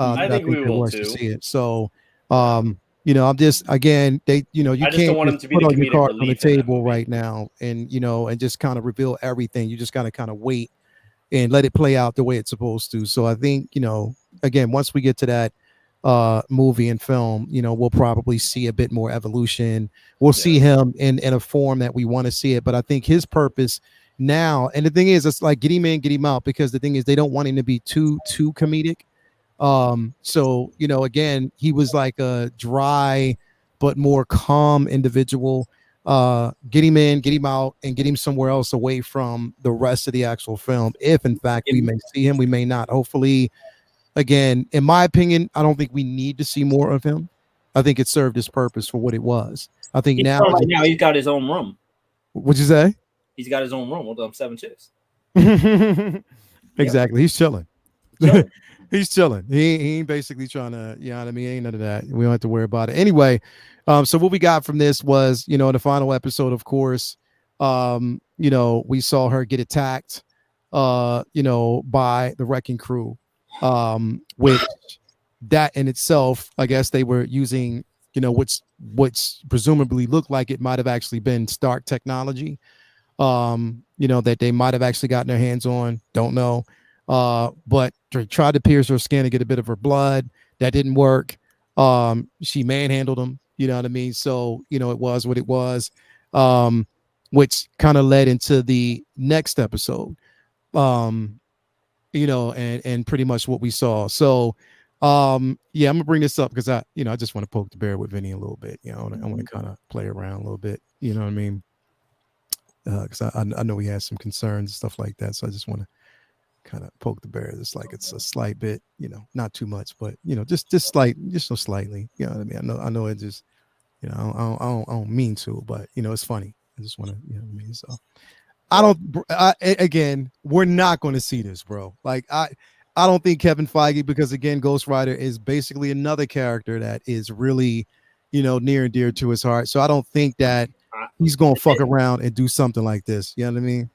I think we will too. To see it. So, I'm just, again, you I just can't don't want him to be put the all your comedic cards on the relief in that table movie. right now, and and just kind of reveal everything. You just gotta kind of wait and let it play out the way it's supposed to. So I think, again, once we get to that movie and film, we'll probably see a bit more evolution. We'll see him in a form that we want to see it. But I think his purpose now, and the thing is, it's like, get him in, get him out, because the thing is, they don't want him to be too comedic. So again, he was like a dry but more calm individual. Get him in, get him out, and get him somewhere else away from the rest of the actual film. If in fact we may see him, we may not. Hopefully, again, in my opinion, I don't think we need to see more of him. I think it served its purpose for what it was. I think now he's got his own room. What'd you say? He's got his own room with them 7 chicks. Exactly. He's chilling. He's chilling. He ain't basically trying to, you know what I mean? Ain't none of that. We don't have to worry about it. Anyway, so what we got from this was, you know, in the final episode, of course, you know, we saw her get attacked, you know, by the wrecking crew. Which that in itself, I guess they were using, you know, what's presumably looked like it might have actually been Stark technology. You know, that they might have actually gotten their hands on. Don't know. But they tried to pierce her skin and get a bit of her blood. That didn't work. She manhandled him, you know what I mean? So, you know, it was what it was. Which kind of led into the next episode. You know, and pretty much what we saw. So yeah, I'm gonna bring this up because I just want to poke the bear with Vinny a little bit. You know, I want to kind of play around a little bit, you know what I mean? Because I know he has some concerns and stuff like that. So I just want to kind of poke the bear. It's like it's a slight bit, you know, not too much, but you know, just so slightly. You know what I mean? I know it just, you know, I don't mean to, but you know, it's funny. I just want to, you know what I mean? So again, we're not going to see this, bro. Like I don't think Kevin Feige, because again, Ghost Rider is basically another character that is really, you know, near and dear to his heart. So I don't think that he's going to fuck around and do something like this. You know what I mean?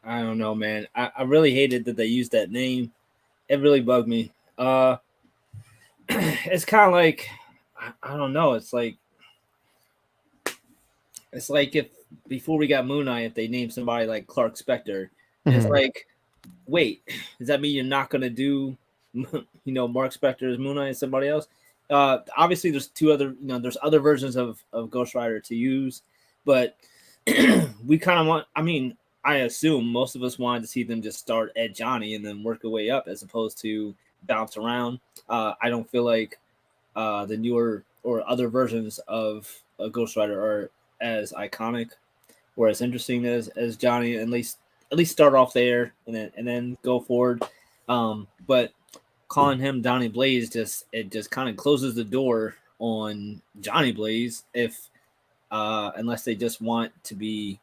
I don't know, man. I really hated that they used that name. It really bugged me. It's kind of like, I don't know. It's like if before we got Moon Knight, if they named somebody like Clark Spector, it's like, wait, does that mean you're not going to do, you know, Mark Spector's Moon Knight and somebody else? Obviously, there's there's other versions of Ghost Rider to use, but we kind of want, I mean, I assume most of us wanted to see them just start at Johnny and then work their way up as opposed to bounce around. I don't feel like the newer or other versions of Ghost Rider are as iconic or as interesting as Johnny. At least start off there and then go forward. But calling him Johnny Blaze just kind of closes the door on Johnny Blaze if unless they just want to be.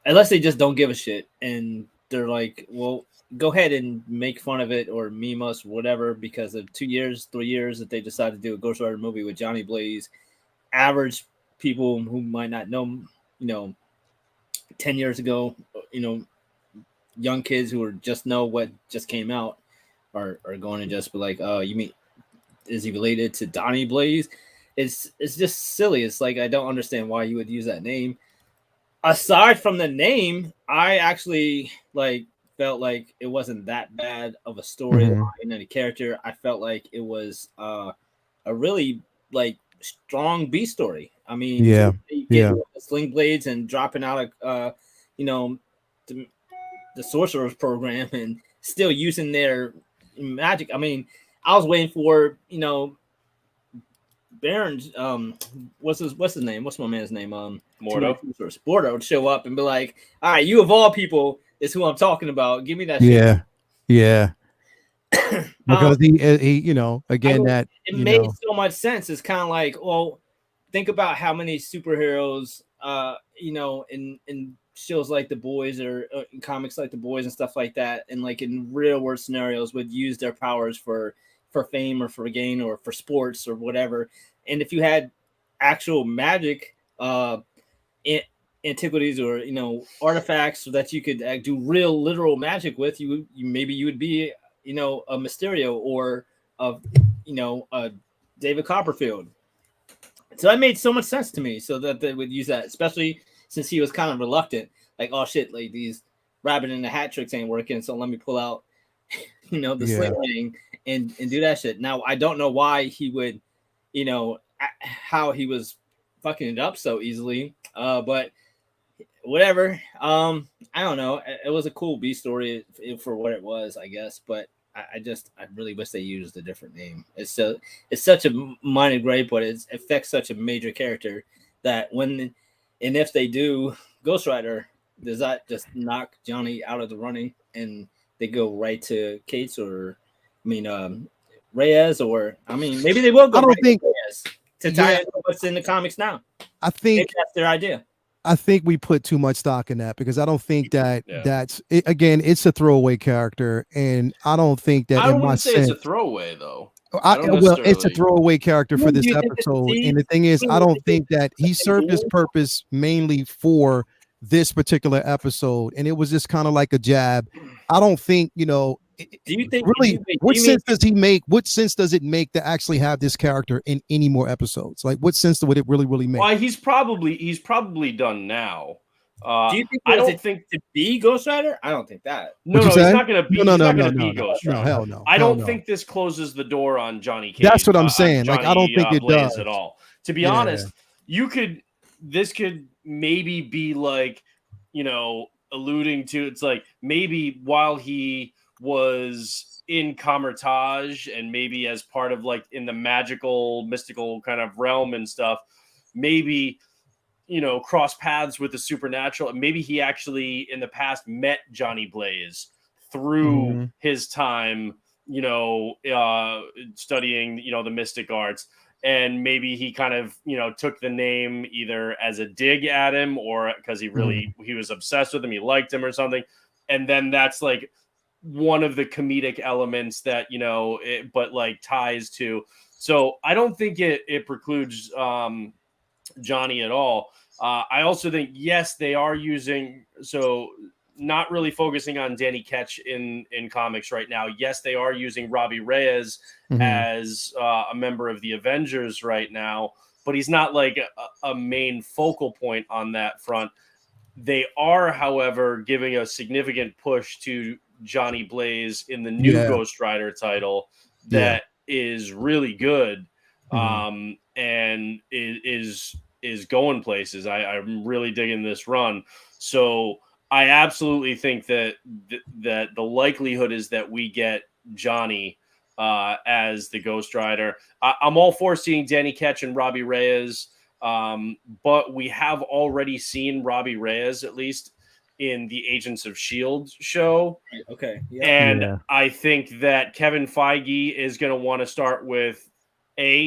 Unless they just don't give a shit and they're like, well, go ahead and make fun of it or meme us, whatever, because of 2 years, 3 years that they decided to do a Ghost Rider movie with Johnny Blaze. Average people who might not know, you know, 10 years ago, you know, young kids who are just know what just came out are going to just be like, oh, you mean, is he related to Donnie Blaze? It's just silly. It's like, I don't understand why you would use that name. Aside from the name, I actually felt like it wasn't that bad of a storyline and a character. I felt like it was a really strong B story. I mean, getting the sling blades and dropping out you know, the sorcerer's program and still using their magic. I mean, I was waiting for, you know, Baron's what's his name? What's my man's name? Mordo to show up and be like, all right, you of all people is who I'm talking about. Give me that shit. Yeah. Because he you know, again, that it made so much sense. It's kind of like, well, think about how many superheroes you know, in shows like The Boys or in comics like The Boys and stuff like that, and like in real world scenarios would use their powers for fame or for gain or for sports or whatever. And if you had actual magic antiquities or, you know, artifacts so that you could do real literal magic with, you maybe you would be, you know, a Mysterio or you know, David Copperfield. So that made so much sense to me, so that they would use that, especially since he was kind of reluctant, like, oh shit, like these rabbit in the hat tricks ain't working, so let me pull out, you know, the sling ring and do that shit. Now I don't know why he would, you know, how he was fucking it up so easily, but whatever. I don't know. It was a cool B story for what it was, I guess, but I really wish they used a different name. It's such a minor gripe, but it affects such a major character that when and if they do Ghost Rider, does that just knock Johnny out of the running and they go right to Cates or, I mean, Reyes, or I mean, maybe they will go. I don't think Reyes to tie into what's in the comics now. I think maybe that's their idea. I think we put too much stock in that because I don't think that Yeah. that's it, again, it's a throwaway character, and I don't think that I in my wouldn't say it's sense. a throwaway though. I don't Well, it's a necessarily. throwaway character for Do this you think it's episode, see, and the thing is, I don't think that he served his Cool. purpose mainly for this particular episode, and it was just kind of like a jab. I don't think Do you think really. do What you mean sense does he make? What sense does it make to actually have this character in any more episodes? Like, what sense would it really make? Why he's probably done now. do you think I was don't it think to be Ghost Rider? I don't think that. no, What'd you he's say? not going to be. No, He's no, not no, going to no, be no, Ghost no, Rider. hell no. I hell don't no. think this closes the door on Johnny Cage. That's what I'm on saying. Like, I don't Johnny, think it Blaze does. at all. To be Yeah. honest, this could maybe be like, alluding to, it's like maybe while he was in Camertage and maybe as part of like in the magical, mystical kind of realm and stuff, maybe cross paths with the supernatural, and maybe he actually in the past met Johnny Blaze through his time, studying, the mystic arts, and maybe he kind of, took the name either as a dig at him or because he was obsessed with him, he liked him or something, and then that's like one of the comedic elements that but like ties to. So I don't think it precludes Johnny at all. I also think, yes, they are using, not really focusing on Danny Ketch in comics right now. Yes, they are using Robbie Reyes as a member of the Avengers right now, but he's not like a main focal point on that front. They are, however, giving a significant push to Johnny Blaze in the new Ghost Rider title that is really good, and is going places. I'm really digging this run. So I absolutely think that that the likelihood is that we get Johnny as the Ghost Rider. I'm all for seeing Danny Ketch and Robbie Reyes, but we have already seen Robbie Reyes, at least in the Agents of S.H.I.E.L.D. show. Okay. Yeah. And I think that Kevin Feige is going to want to start with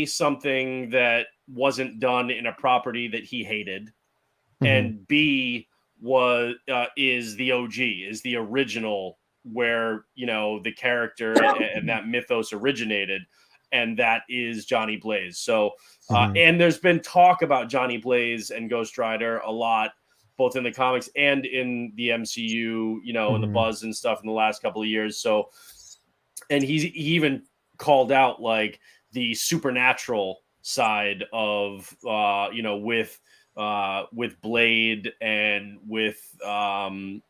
something that wasn't done in a property that he hated, and B is the OG, is the original, where the character and that mythos originated, and that is Johnny Blaze. So and there's been talk about Johnny Blaze and Ghost Rider a lot, both in the comics and in the MCU, and the buzz and stuff in the last couple of years. So, and he even called out like the supernatural side of with Blade and with Black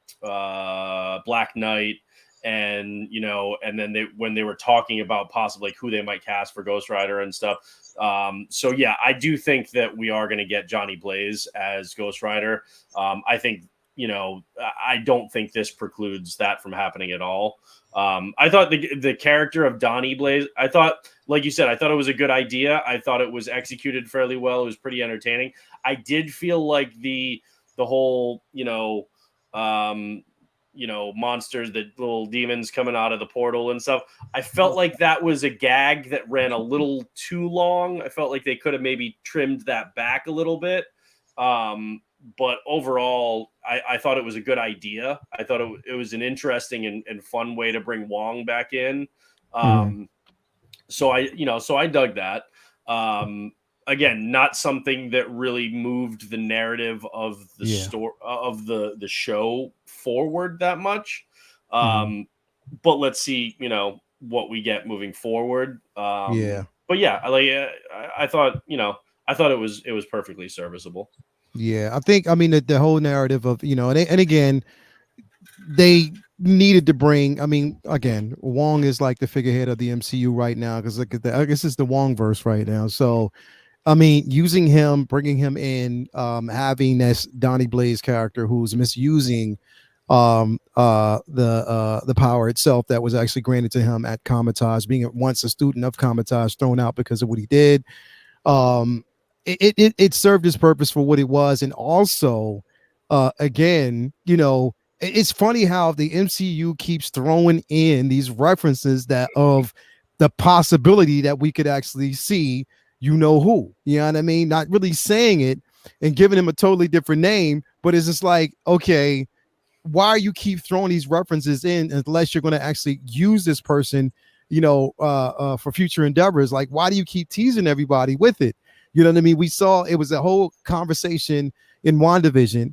Knight, and and then when they were talking about possibly like who they might cast for Ghost Rider and stuff. So yeah, I do think that we are going to get Johnny Blaze as Ghost Rider. I think I don't think this precludes that from happening at all. I thought the character of Donnie Blaze, I thought, like you said, I thought it was a good idea. I thought it was executed fairly well. It was pretty entertaining. I did feel like the whole, monsters, the little demons coming out of the portal and stuff, I felt like that was a gag that ran a little too long. I felt like they could have maybe trimmed that back a little bit. But overall, I thought it was a good idea. I thought it was an interesting and fun way to bring Wong back in. So I dug that. Again, not something that really moved the narrative of the story of the show forward that much. But let's see, what we get moving forward. But yeah, I thought it was perfectly serviceable. Yeah, I think, the whole narrative of, and again, they needed to bring, again, Wong is like the figurehead of the MCU right now, because look at I guess it's the Wong verse right now. So, using him, bringing him in, having this Donnie Blaze character who's misusing the power itself that was actually granted to him at Comitage, being once a student of Comitage, thrown out because of what he did. It served its purpose for what it was. And also, again, it's funny how the MCU keeps throwing in these references that of the possibility that we could actually see, who, you know what I mean? Not really saying it, and giving him a totally different name. But it's just like, okay, why are you keep throwing these references in unless you're going to actually use this person, for future endeavors? Like, why do you keep teasing everybody with it? You know what I mean? We saw it was a whole conversation in WandaVision,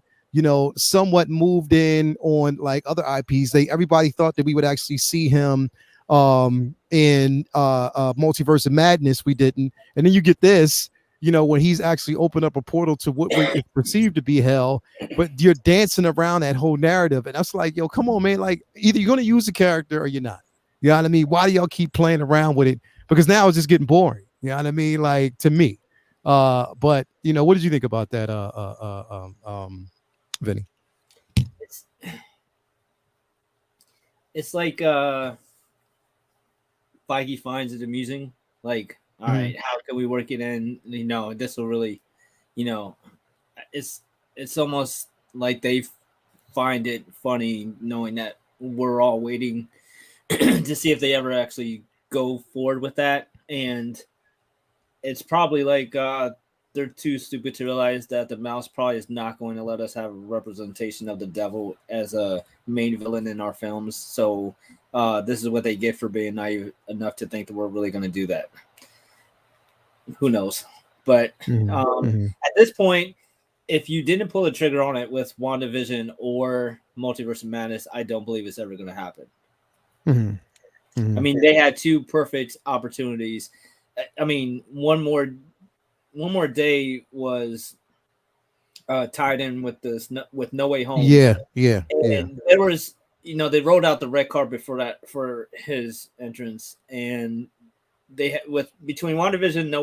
somewhat moved in on like other IPs. Everybody thought that we would actually see him in Multiverse of Madness. We didn't. And then you get this, when he's actually opened up a portal to what is perceived to be hell, but you're dancing around that whole narrative. And that's like, yo, come on, man. Like, either you're going to use the character or you're not. You know what I mean? Why do y'all keep playing around with it? Because now it's just getting boring. You know what I mean? Like, to me. But what did you think about that, Vinny? It's like Feige finds it amusing. Like, all right, how can we work it in? This will really, it's almost like they find it funny knowing that we're all waiting to see if they ever actually go forward with that. And it's probably like they're too stupid to realize that the mouse probably is not going to let us have a representation of the devil as a main villain in our films. So this is what they get for being naive enough to think that we're really going to do that. Who knows? But at this point, if you didn't pull the trigger on it with WandaVision or Multiverse of Madness, I don't believe it's ever going to happen. I mean, they had two perfect opportunities. I mean, one more day was tied in with No Way Home. Yeah. And there was, they rolled out the red carpet for his entrance, and they had between WandaVision, No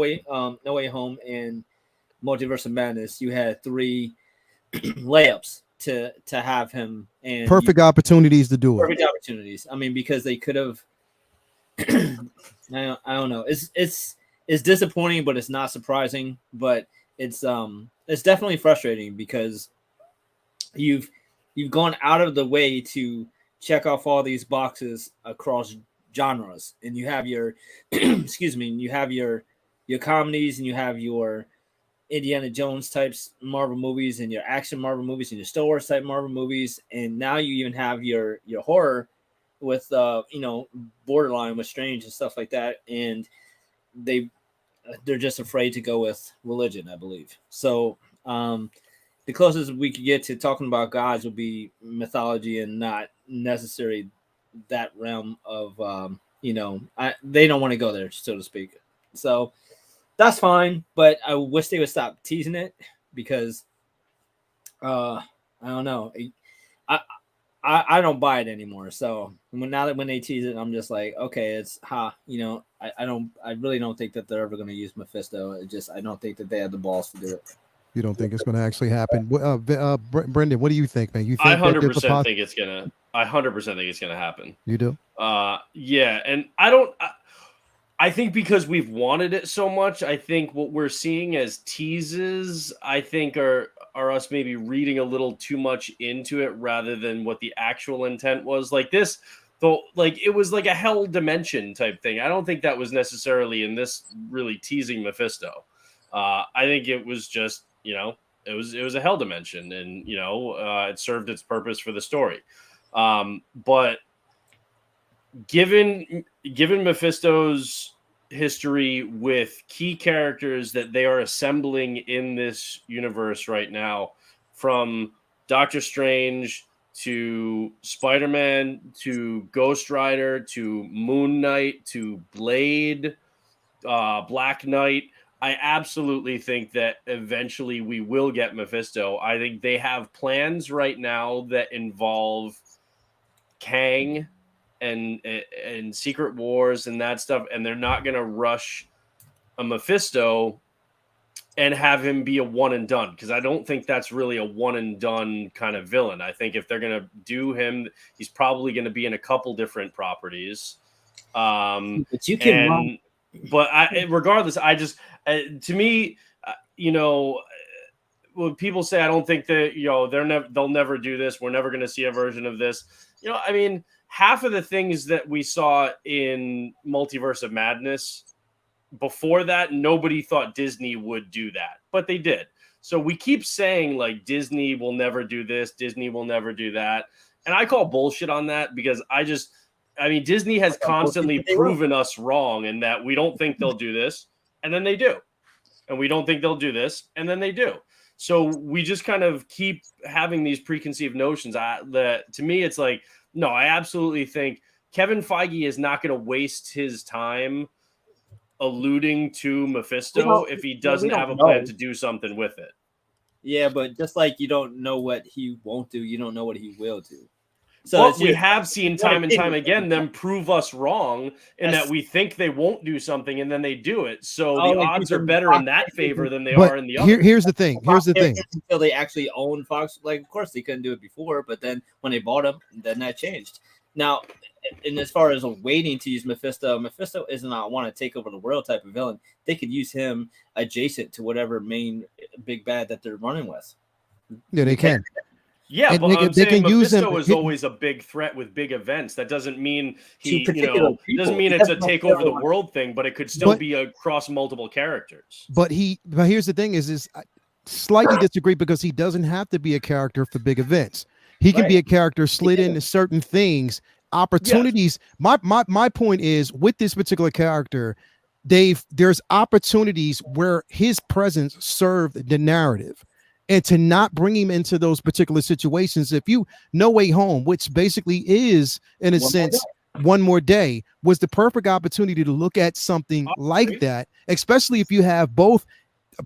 Way Home, and Multiverse of Madness, you had 3 layups to have him, and perfect opportunities to do it. Perfect opportunities. I mean, because they could have. I don't know. It's disappointing, but it's not surprising. But it's definitely frustrating because you've gone out of the way to check off all these boxes across genres, and you have your you have your comedies, and you have your Indiana Jones types Marvel movies, and your action Marvel movies, and your Star Wars type Marvel movies, and now you even have your horror with Borderline with Strange and stuff like that, and they're just afraid to go with religion, I believe. So the closest we could get to talking about gods would be mythology, and not necessarily that realm of they don't want to go there, so to speak. So that's fine, but I wish they would stop teasing it, because I don't know. I don't buy it anymore. So when they tease it, I'm just like, okay, it's I really don't think that they're ever going to use Mephisto. I don't think that they have the balls to do it. You don't think it's going to actually happen? Brendan, what do you think, man? You think I 100% think it's gonna. I 100% think it's gonna happen. You do? Yeah, and I don't. I think because we've wanted it so much, I think what we're seeing as teases, I think are us maybe reading a little too much into it rather than what the actual intent was. Like this, though, like it was like a hell dimension type thing. I don't think that was necessarily in this really teasing Mephisto. I think it was just, it was a hell dimension, and it served its purpose for the story. But given Mephisto's history with key characters that they are assembling in this universe right now, from Doctor Strange to Spider-Man to Ghost Rider to Moon Knight to Blade, Black Knight, I absolutely think that eventually we will get Mephisto. I think they have plans right now that involve Kang and Secret Wars and that stuff, and they're not going to rush a Mephisto and have him be a one and done, because I don't think that's really a one and done kind of villain. I think if they're going to do him, he's probably going to be in a couple different properties. But you can regardless, I just to me, when people say I don't think that they'll never do this, we're never going to see a version of this. I mean, half of the things that we saw in Multiverse of Madness before that, nobody thought Disney would do that, but they did. So we keep saying like Disney will never do this, Disney will never do that. And I call bullshit on that because I mean, Disney has constantly proven us wrong in that we don't think they'll do this, and then they do. And we don't think they'll do this, and then they do. So we just kind of keep having these preconceived notions. To me, it's like, no, I absolutely think Kevin Feige is not going to waste his time alluding to Mephisto if he doesn't have a plan to do something with it. Yeah, but just like you don't know what he won't do, you don't know what he will do. So we have seen time and time again them prove us wrong in that we think they won't do something and then they do it. So the odds are better in that favor than they are in the other. Here's the thing. Until they actually own Fox, like of course they couldn't do it before, but then when they bought him, then that changed. Now, and as far as waiting to use Mephisto is not want to take over the world type of villain. They could use him adjacent to whatever main big bad that they're running with. Yeah, they can. Yeah, and but they can use him. Mephisto is always a big threat with big events. That doesn't mean doesn't mean it's a take over the world thing, but it could still be across multiple characters. But here's the thing: is I slightly disagree because he doesn't have to be a character for big events. He can be a character slid into certain things, opportunities. Yes. My point is with this particular character, there's opportunities where his presence served the narrative. And to not bring him into those particular situations, if you No Way Home, which basically is, in a sense, One More Day, was the perfect opportunity to look at something like that, especially if you have both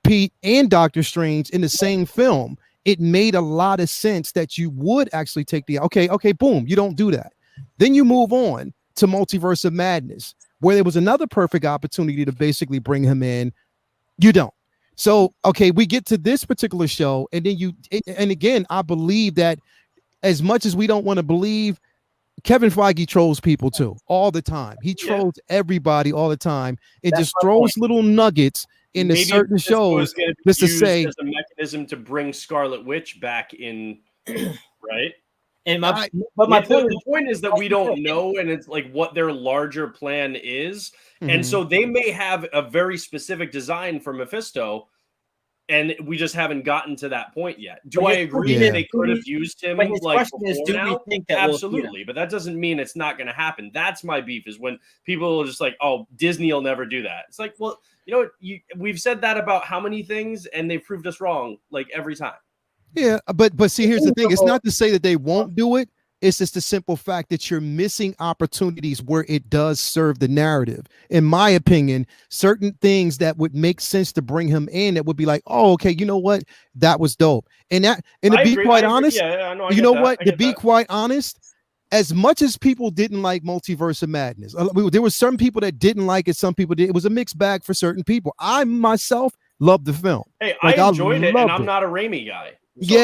Pete and Doctor Strange in the same film. It made a lot of sense that you would actually take okay, boom, you don't do that. Then you move on to Multiverse of Madness, where there was another perfect opportunity to basically bring him in. You don't. So, okay, we get to this particular show, and then and again, I believe that as much as we don't want to believe, Kevin Feige trolls people too, all the time. He trolls everybody all the time and just throws little nuggets into certain shows just to say as a mechanism to bring Scarlet Witch back in, right? And the point is that we don't know, and it's like what their larger plan is. Mm-hmm. And so they may have a very specific design for Mephisto, and we just haven't gotten to that point yet. Do I agree that they could have used him like before now? Absolutely, but that doesn't mean it's not going to happen. That's my beef, is when people are just like, oh, Disney will never do that. It's like, well, you know what? We've said that about how many things, and they've proved us wrong like every time. Yeah, but see, here's the thing. It's not to say that they won't do it. It's just the simple fact that you're missing opportunities where it does serve the narrative. In my opinion, certain things that would make sense to bring him in, that would be like, oh, okay, you know what? That was dope. And to be quite honest, quite honest, as much as people didn't like Multiverse of Madness, there were some people that didn't like it. Some people did. It was a mixed bag for certain people. I myself loved the film. Hey, I enjoyed it, and I'm not a Raimi guy. So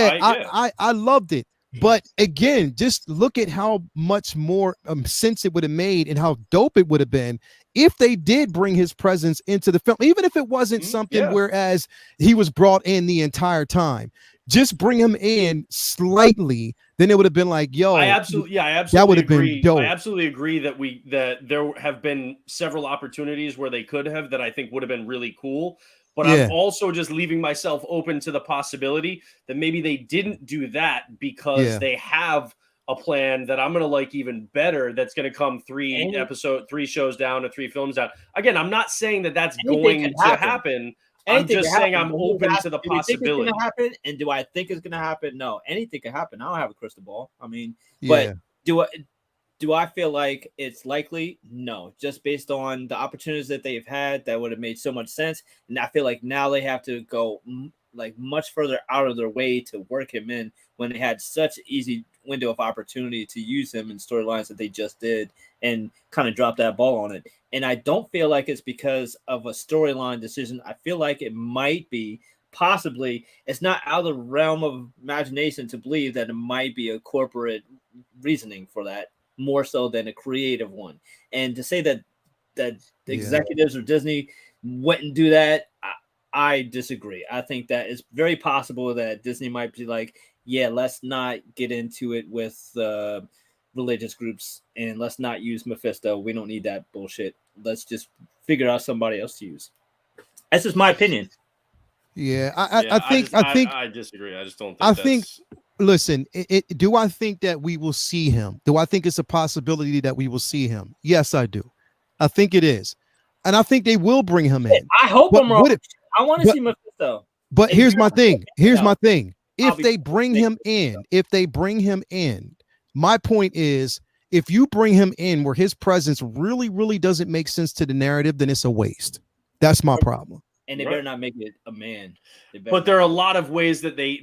I loved it. But again, just look at how much more sense it would have made and how dope it would have been if they did bring his presence into the film, even if it wasn't something whereas he was brought in the entire time. Just bring him in slightly, then it would have been like, yo, I absolutely that would have been dope. I absolutely agree that there have been several opportunities where they could have that I think would have been really cool. But I'm also just leaving myself open to the possibility that maybe they didn't do that because they have a plan that I'm going to like even better. That's going to come 3 shows down or 3 films down. Again, I'm not saying that that's going to happen. I'm just saying I'm open to the possibility. Happen, and do I think it's going to happen? No, anything can happen. I don't have a crystal ball. I mean, but do I feel like it's likely? No, just based on the opportunities that they've had, that would have made so much sense. And I feel like now they have to go like much further out of their way to work him in when they had such an easy window of opportunity to use him in storylines that they just did and kind of drop that ball on it. And I don't feel like it's because of a storyline decision. I feel like it might be possibly, it's not out of the realm of imagination to believe that it might be a corporate reasoning for that, more so than a creative one. And to say that the executives of Disney wouldn't do that, I disagree. I think that it's very possible that Disney might be like, yeah, let's not get into it with religious groups, and let's not use Mephisto. We don't need that bullshit. Let's just figure out somebody else to use. That's just my opinion. Yeah, I disagree. I just don't think I that's. think. Listen, do I think that we will see him? Do I think it's a possibility that we will see him? Yes, I do. I think it is, and I think they will bring him in. I hope But I'm wrong. what if? I want to But see Mephisto. but And here's you're my not thing. Here's my out. thing. I'll If be they bring him in, my point is, if you bring him in where his presence really, really doesn't make sense to the narrative, then it's a waste. That's my problem. And they Right. better not make it a man. But there are a lot of ways that they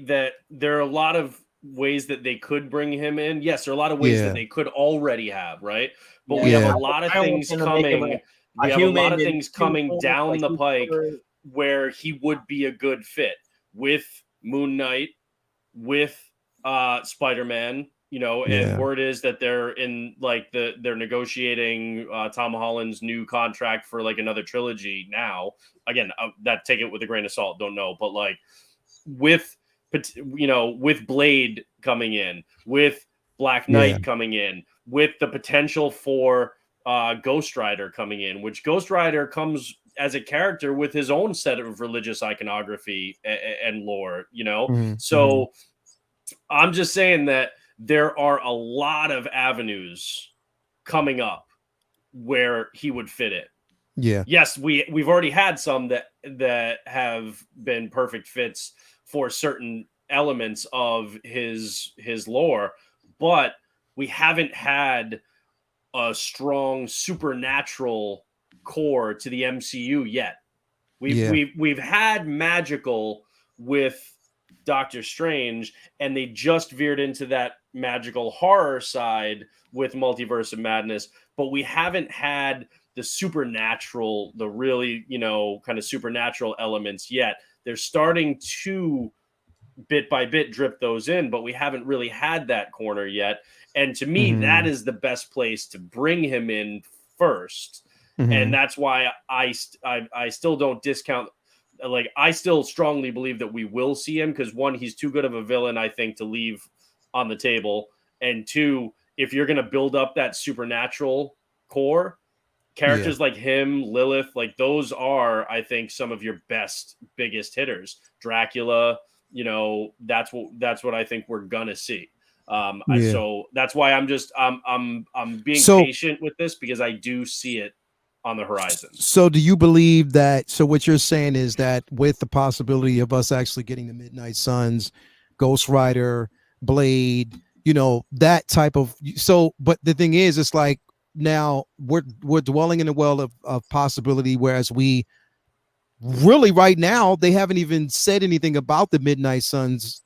could bring him in. Yes, there are a lot of ways Yeah. that they could already have, right? But Yeah. we have Yeah. a lot of I want things them to make him coming. a We have a lot human of in things coming two down forms, the like pike super- where he would be a good fit with Moon Knight, with Spider-Man, you know, Yeah. and word is that they're in like they're negotiating Tom Holland's new contract for like another trilogy now. Again, that take it with a grain of salt, don't know, but like with with Blade coming in, with Black Knight coming in, with the potential for Ghost Rider coming in, which Ghost Rider comes as a character with his own set of religious iconography and lore, you know. Mhm, So I'm just saying that there are a lot of avenues coming up where he would fit in. Yeah. Yes, we've already had some that have been perfect fits for certain elements of his lore, but we haven't had a strong supernatural core to the MCU yet. We've had magical with Doctor Strange, and they just veered into that magical horror side with Multiverse of Madness, but we haven't had the supernatural, the really, kind of supernatural elements yet. They're starting to bit by bit drip those in, but we haven't really had that corner yet. And to me, that is the best place to bring him in first. And that's why I still don't discount. Like, I still strongly believe that we will see him because, one, he's too good of a villain, I think, to leave on the table. And two, if you're going to build up that supernatural core, characters like him, Lilith, like those are, I think, some of your best, biggest hitters. Dracula, that's what I think we're gonna see. So that's why I'm being patient with this because I do see it on the horizon. So do you believe that? So what you're saying is that with the possibility of us actually getting the Midnight Suns, Ghost Rider, Blade, that type of. So, but the thing is, it's like now we're dwelling in a well of possibility, whereas we really right now they haven't even said anything about the Midnight Suns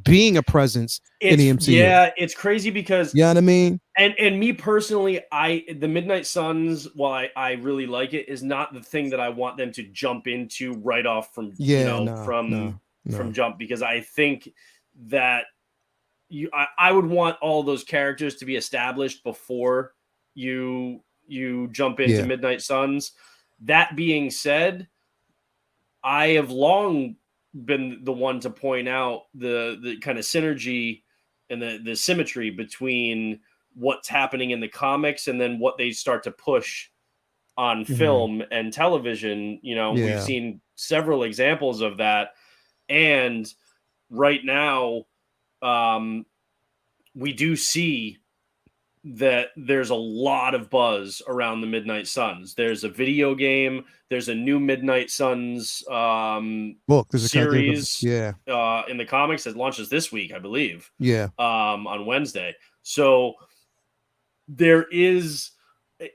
being a presence in the MCU. Yeah, it's crazy because you know what I mean. And me personally, the Midnight Suns, while I really like it, is not the thing that I want them to jump into right off from from jump, because I think that I would want all those characters to be established before you jump into Midnight Suns. That being said, I have long been the one to point out the kind of synergy and the symmetry between what's happening in the comics and then what they start to push on film and television. We've seen several examples of that. And right now, we do see that there's a lot of buzz around the Midnight Suns. There's a video game. There's a new Midnight Suns book. There's series in the comics that launches this week, I believe. Yeah. On Wednesday. So there is,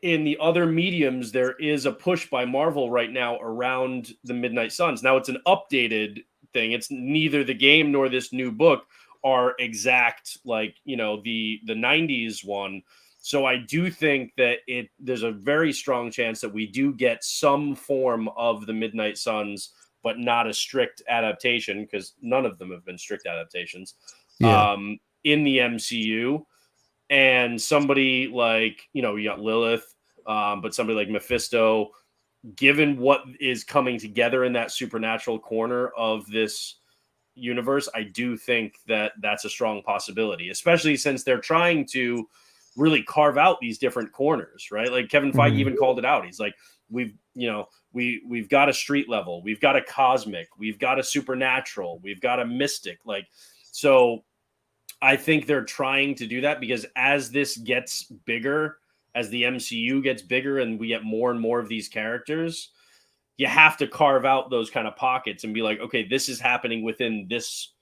in the other mediums, there is a push by Marvel right now around the Midnight Suns. Now it's an updated thing. It's neither the game nor this new book are exact like the 90s one. So I do think that there's a very strong chance that we do get some form of the Midnight Suns, but not a strict adaptation, because none of them have been strict adaptations in the MCU. And somebody like you got Lilith, but somebody like Mephisto, given what is coming together in that supernatural corner of this universe, I do think that that's a strong possibility, especially since they're trying to really carve out these different corners, right? Like Kevin Feige even called it out. He's like, we've got a street level, we've got a cosmic, we've got a supernatural, we've got a mystic. Like, so I think they're trying to do that because as this gets bigger, as the MCU gets bigger and we get more and more of these characters, you have to carve out those kind of pockets and be like, okay, this is happening within this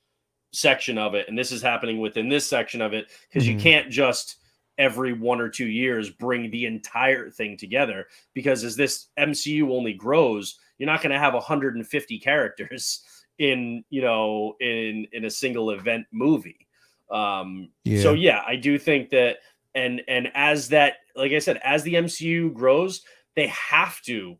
section of it, and this is happening within this section of it, because you can't just every 1 or 2 years bring the entire thing together, because as this MCU only grows, you're not going to have 150 characters in a single event movie. So yeah, I do think that, and as that, like I said, as the MCU grows, they have to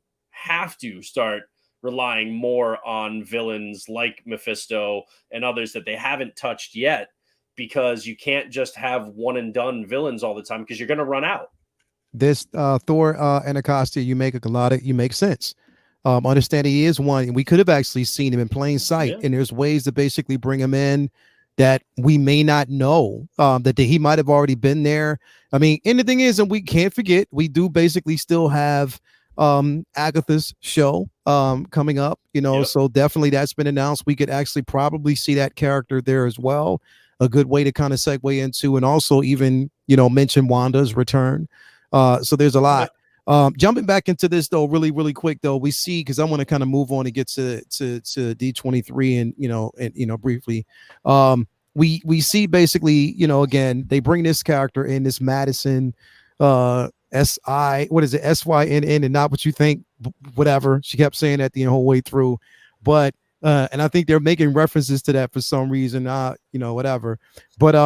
start relying more on villains like Mephisto and others that they haven't touched yet, because you can't just have one and done villains all the time, because you're going to run out. This Thor Anacostia, you make sense. Understand he is one, and we could have actually seen him in plain sight, and there's ways to basically bring him in that we may not know, that he might have already been there. I mean, and the thing is, and we can't forget, we do basically still have Agatha's show coming up, so definitely that's been announced. We could actually probably see that character there as well. A good way to kind of segue into, and also even mention Wanda's return. So there's a lot. Jumping back into this though, really quick though, we see, because I want to kind of move on and get to D23 and briefly, we see basically, again, they bring this character in, this Madison SYNN, and not what you think, whatever she kept saying that the whole way through, but and I think they're making references to that for some reason, whatever, but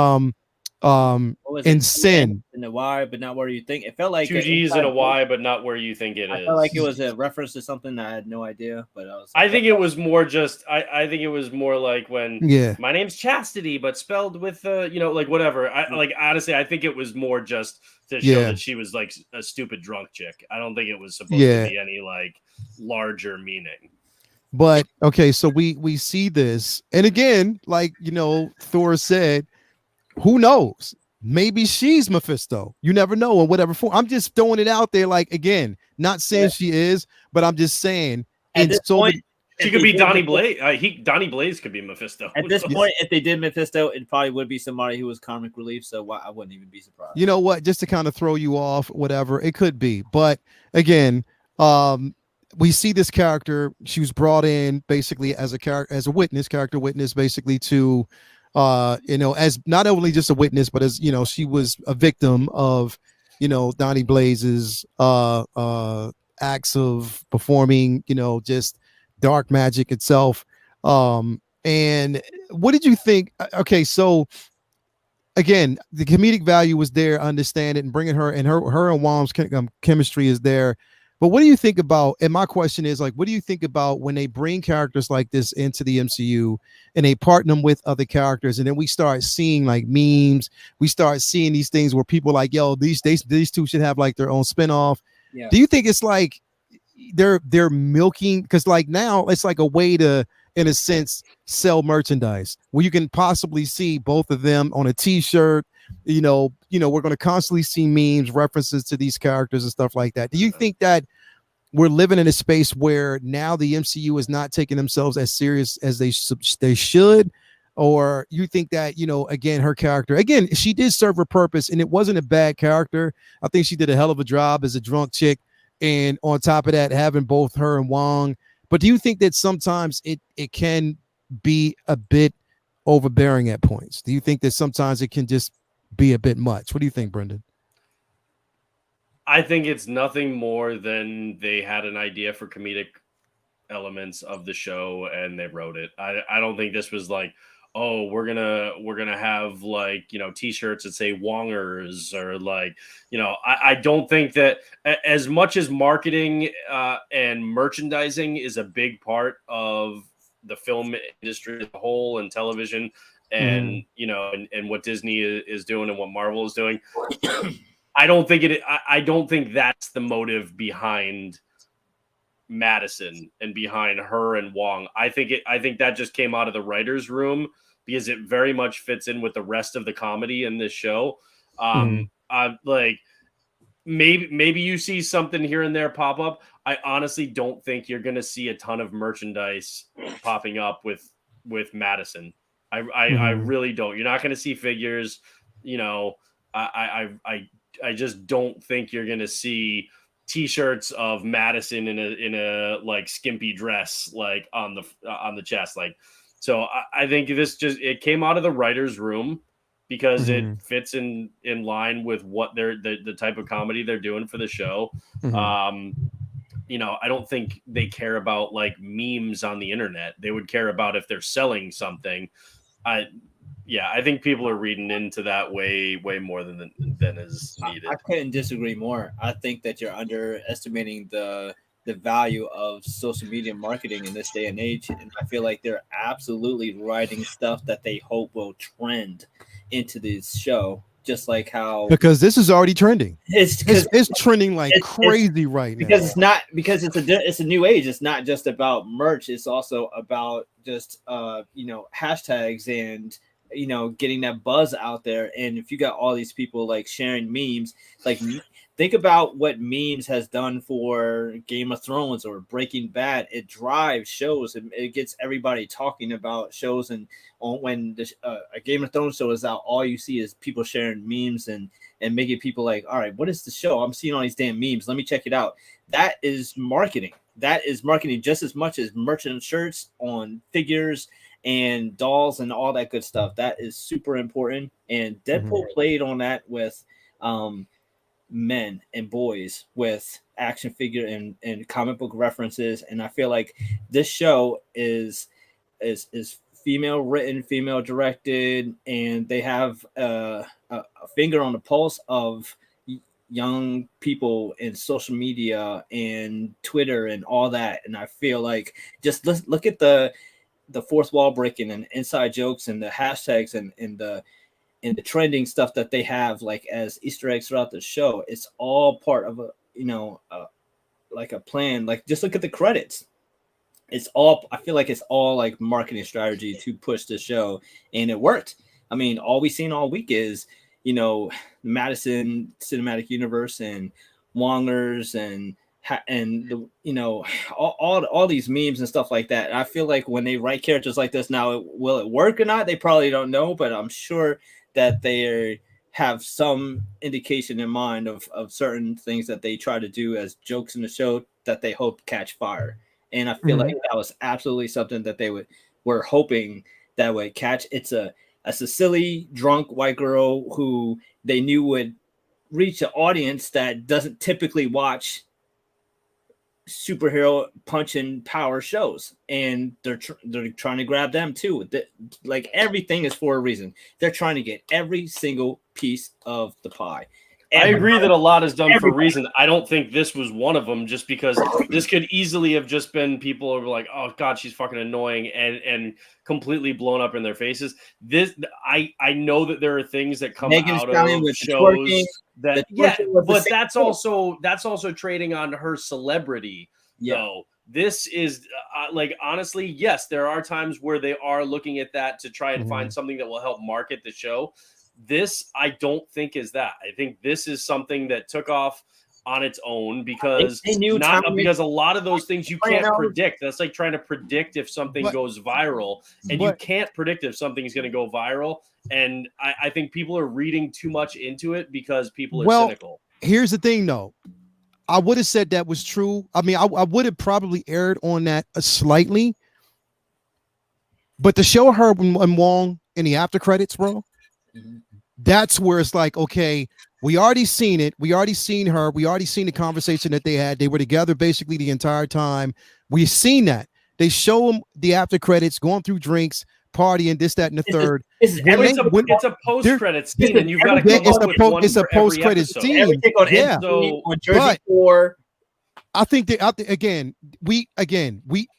and sin and the Y, but not where you think. It felt like 2 G's and a Y, but not where you think it is. I felt like it was a reference to something that I had no idea, but I think it was more just. I think it was more like when my name's Chastity, but spelled with like whatever. Like honestly, I think it was more just to show that she was like a stupid drunk chick. I don't think it was supposed to be any like larger meaning. But okay, so we see this, and again, like Thor said, who knows? Maybe she's Mephisto. You never know in whatever form. I'm just throwing it out there. Like, again, not saying she is, but I'm just saying. At this point, she could be Donnie Blaze. Donnie Blaze could be Mephisto. At this point, if they did Mephisto, it probably would be somebody who was comic relief. So I wouldn't even be surprised. You know what? Just to kind of throw you off, whatever it could be. But again, we see this character. She was brought in basically as a character, as a character witness, basically to. As not only just a witness, but as she was a victim of Donnie Blaze's acts of performing just dark magic itself. And what did you think? Okay, so again, the comedic value was there, understand it, and bringing her and her and Wong's chemistry is there. But what do you think about, and my question is, like, what do you think about when they bring characters like this into the MCU and they partner them with other characters, and then we start seeing like memes, we start seeing these things where people like, yo, these two should have like their own spinoff. Do you think it's like they're milking, because like now it's like a way to, in a sense, sell merchandise where you can possibly see both of them on a t-shirt? We're going to constantly see memes, references to these characters and stuff like that. Do you think that we're living in a space where now the MCU is not taking themselves as serious as they should? Or you think that, again, her character, again, she did serve her purpose and it wasn't a bad character. I think she did a hell of a job as a drunk chick. And on top of that, having both her and Wong. But do you think that sometimes it can be a bit overbearing at points? Do you think that sometimes it can just be a bit much? What do you think, Brendan? I think it's nothing more than they had an idea for comedic elements of the show and they wrote it. I don't think this was like, oh, we're gonna have like t-shirts that say Wongers, or like I don't think that, as much as marketing and merchandising is a big part of the film industry as a whole and television, and and what Disney is doing and what Marvel is doing, I don't think that's the motive behind Madison and behind her and Wong. I think that just came out of the writer's room because it very much fits in with the rest of the comedy in this show. like maybe you see something here and there pop up. I honestly don't think you're going to see a ton of merchandise popping up with Madison. I really don't. You're not going to see figures. You know, I just don't think you're going to see T-shirts of Madison in a like skimpy dress like on the chest. Like, so I think it came out of the writer's room because it fits in line with what the type of comedy they're doing for the show. You know, I don't think they care about like memes on the internet. They would care about if they're selling something. I think people are reading into that way more than is needed. I couldn't disagree more. I think that you're underestimating the value of social media marketing in this day and age, and I feel like they're absolutely writing stuff that they hope will trend into this show. Just like how, because this is already trending. It's trending like crazy right now. Because it's a new age. It's not just about merch. It's also about just hashtags and getting that buzz out there. And if you got all these people like sharing memes, like think about what memes has done for Game of Thrones or Breaking Bad. It drives shows and it gets everybody talking about shows. And when a Game of Thrones show is out, all you see is people sharing memes and making people like, all right, what is the show? I'm seeing all these damn memes. Let me check it out. That is marketing. That is marketing just as much as merchant shirts on figures and dolls and all that good stuff. That is super important. And Deadpool played on that with men and boys with action figure and comic book references. And I feel like this show is female written, female directed, and they have a finger on the pulse of young people in social media and Twitter and all that. And I feel like just look at the fourth wall breaking and inside jokes and the hashtags and the trending stuff that they have like as Easter eggs throughout the show. It's all part of like a plan. Like just look at the credits. I feel like it's all like marketing strategy to push the show, and it worked. I mean, all we've seen all week is Madison Cinematic Universe and Wongers and all these memes and stuff like that. And I feel like when they write characters like this now, will it work or not? They probably don't know, but I'm sure that they have some indication in mind of certain things that they try to do as jokes in the show that they hope catch fire. And I feel like that was absolutely something that they were hoping that would catch. It's a silly, drunk white girl who they knew would reach an audience that doesn't typically watch superhero punch and power shows, and they're trying to grab them too. Like everything is for a reason. They're trying to get every single piece of the pie. I agree that a lot is done for a reason. I don't think this was one of them, just because this could easily have just been people who were like, oh God, she's fucking annoying, and completely blown up in their faces. I know that there are things that come out of shows that, but that's also trading on her celebrity. Though this is like, honestly, yes, there are times where they are looking at that to try and find something that will help market the show. This, I don't think, is that. I think this is something that took off on its own because because a lot of those things you can't predict. That's like trying to predict if something goes viral, and you can't predict if something's going to go viral. And I think people are reading too much into it because people are cynical. Here's the thing, though. I would have said that was true. I mean, I would have probably erred on that slightly. But to show her and Wong in the after credits, bro, that's where it's like, okay, we already seen it. We already seen her. We already seen the conversation that they had. They were together basically the entire time. We've seen that. They show them the after credits, going through drinks, partying, this, that, and the third. It's a post-credit scene, and you've got to come up with one for every post-credit episode. scene. Everything on on Jersey 4. I think that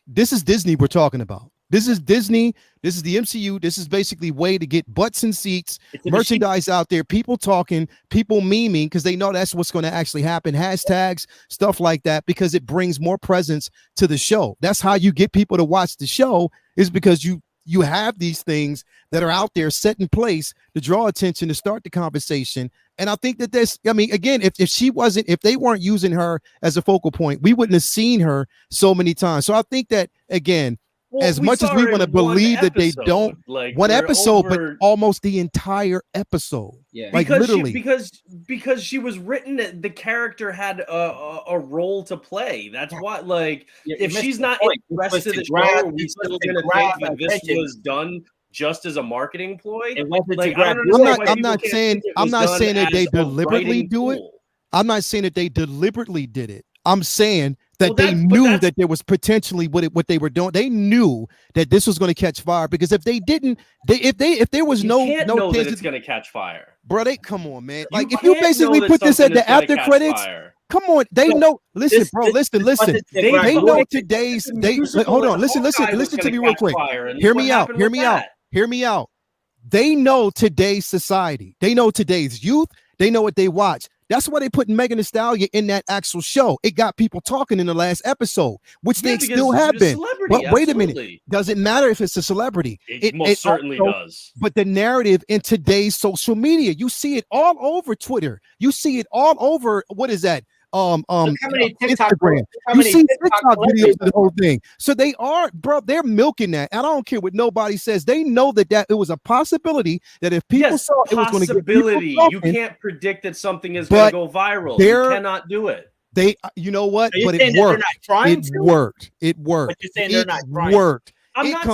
this is Disney we're talking about. This is Disney. This is the MCU. This is basically a way to get butts and seats, merchandise out there, people talking, people memeing, because they know that's what's going to actually happen. Hashtags, stuff like that, because it brings more presence to the show. That's how you get people to watch the show, is because you you have these things that are out there set in place to draw attention, to start the conversation. And I think that this, I mean, again, if they weren't using her as a focal point, we wouldn't have seen her so many times. So I think that, again, as much as we want to believe that they don't, like one episode, but almost the entire episode. Yeah, like because literally, because she was written, the character had a role to play. That's why, like, if she's not in the rest of the show, we still gonna think that this was done just as a marketing ploy. Like, I'm not saying that they deliberately do it. I'm not saying that they deliberately did it. I'm saying that they knew that there was potentially what they were doing. They knew that this was going to catch fire, because if they didn't, if there was no know that it's going to catch fire, bro, come on, man. Like, if you basically put this at the after credits, come on, they know. Listen, bro, listen. They know today's. Hold on, listen to me real quick. Hear me out. They know today's society. They know today's youth. They know what they watch. That's why they put Megan Thee Stallion in that actual show. It got people talking in the last episode, which they still have been. But wait a minute. Doesn't matter if it's a celebrity. It most certainly does. But the narrative in today's social media, you see it all over Twitter. You see it all over, what is that? Instagram. You see TikTok videos of the whole thing. So they are, bro, they're milking that. And I don't care what nobody says. They know that it was a possibility that if people saw it was going to get people talking, you can't predict that something is going to go viral. You cannot do it. You know what? But it worked. It worked. But you're saying they're not trying. It worked. I'm not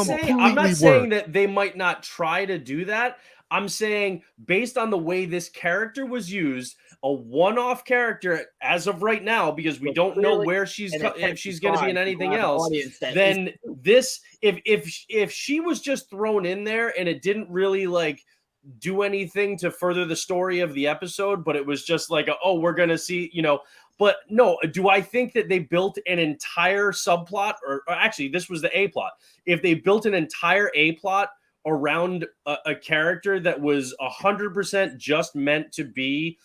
saying that they might not try to do that. I'm saying, based on the way this character was used, a one-off character as of right now, because we don't know where if she's going to be in anything else, then this, if she was just thrown in there and it didn't really like do anything to further the story of the episode, but it was just like, we're going to see, but no, do I think that they built an entire subplot, or actually this was the A plot? If they built an entire A plot around a character that was 100% just meant to be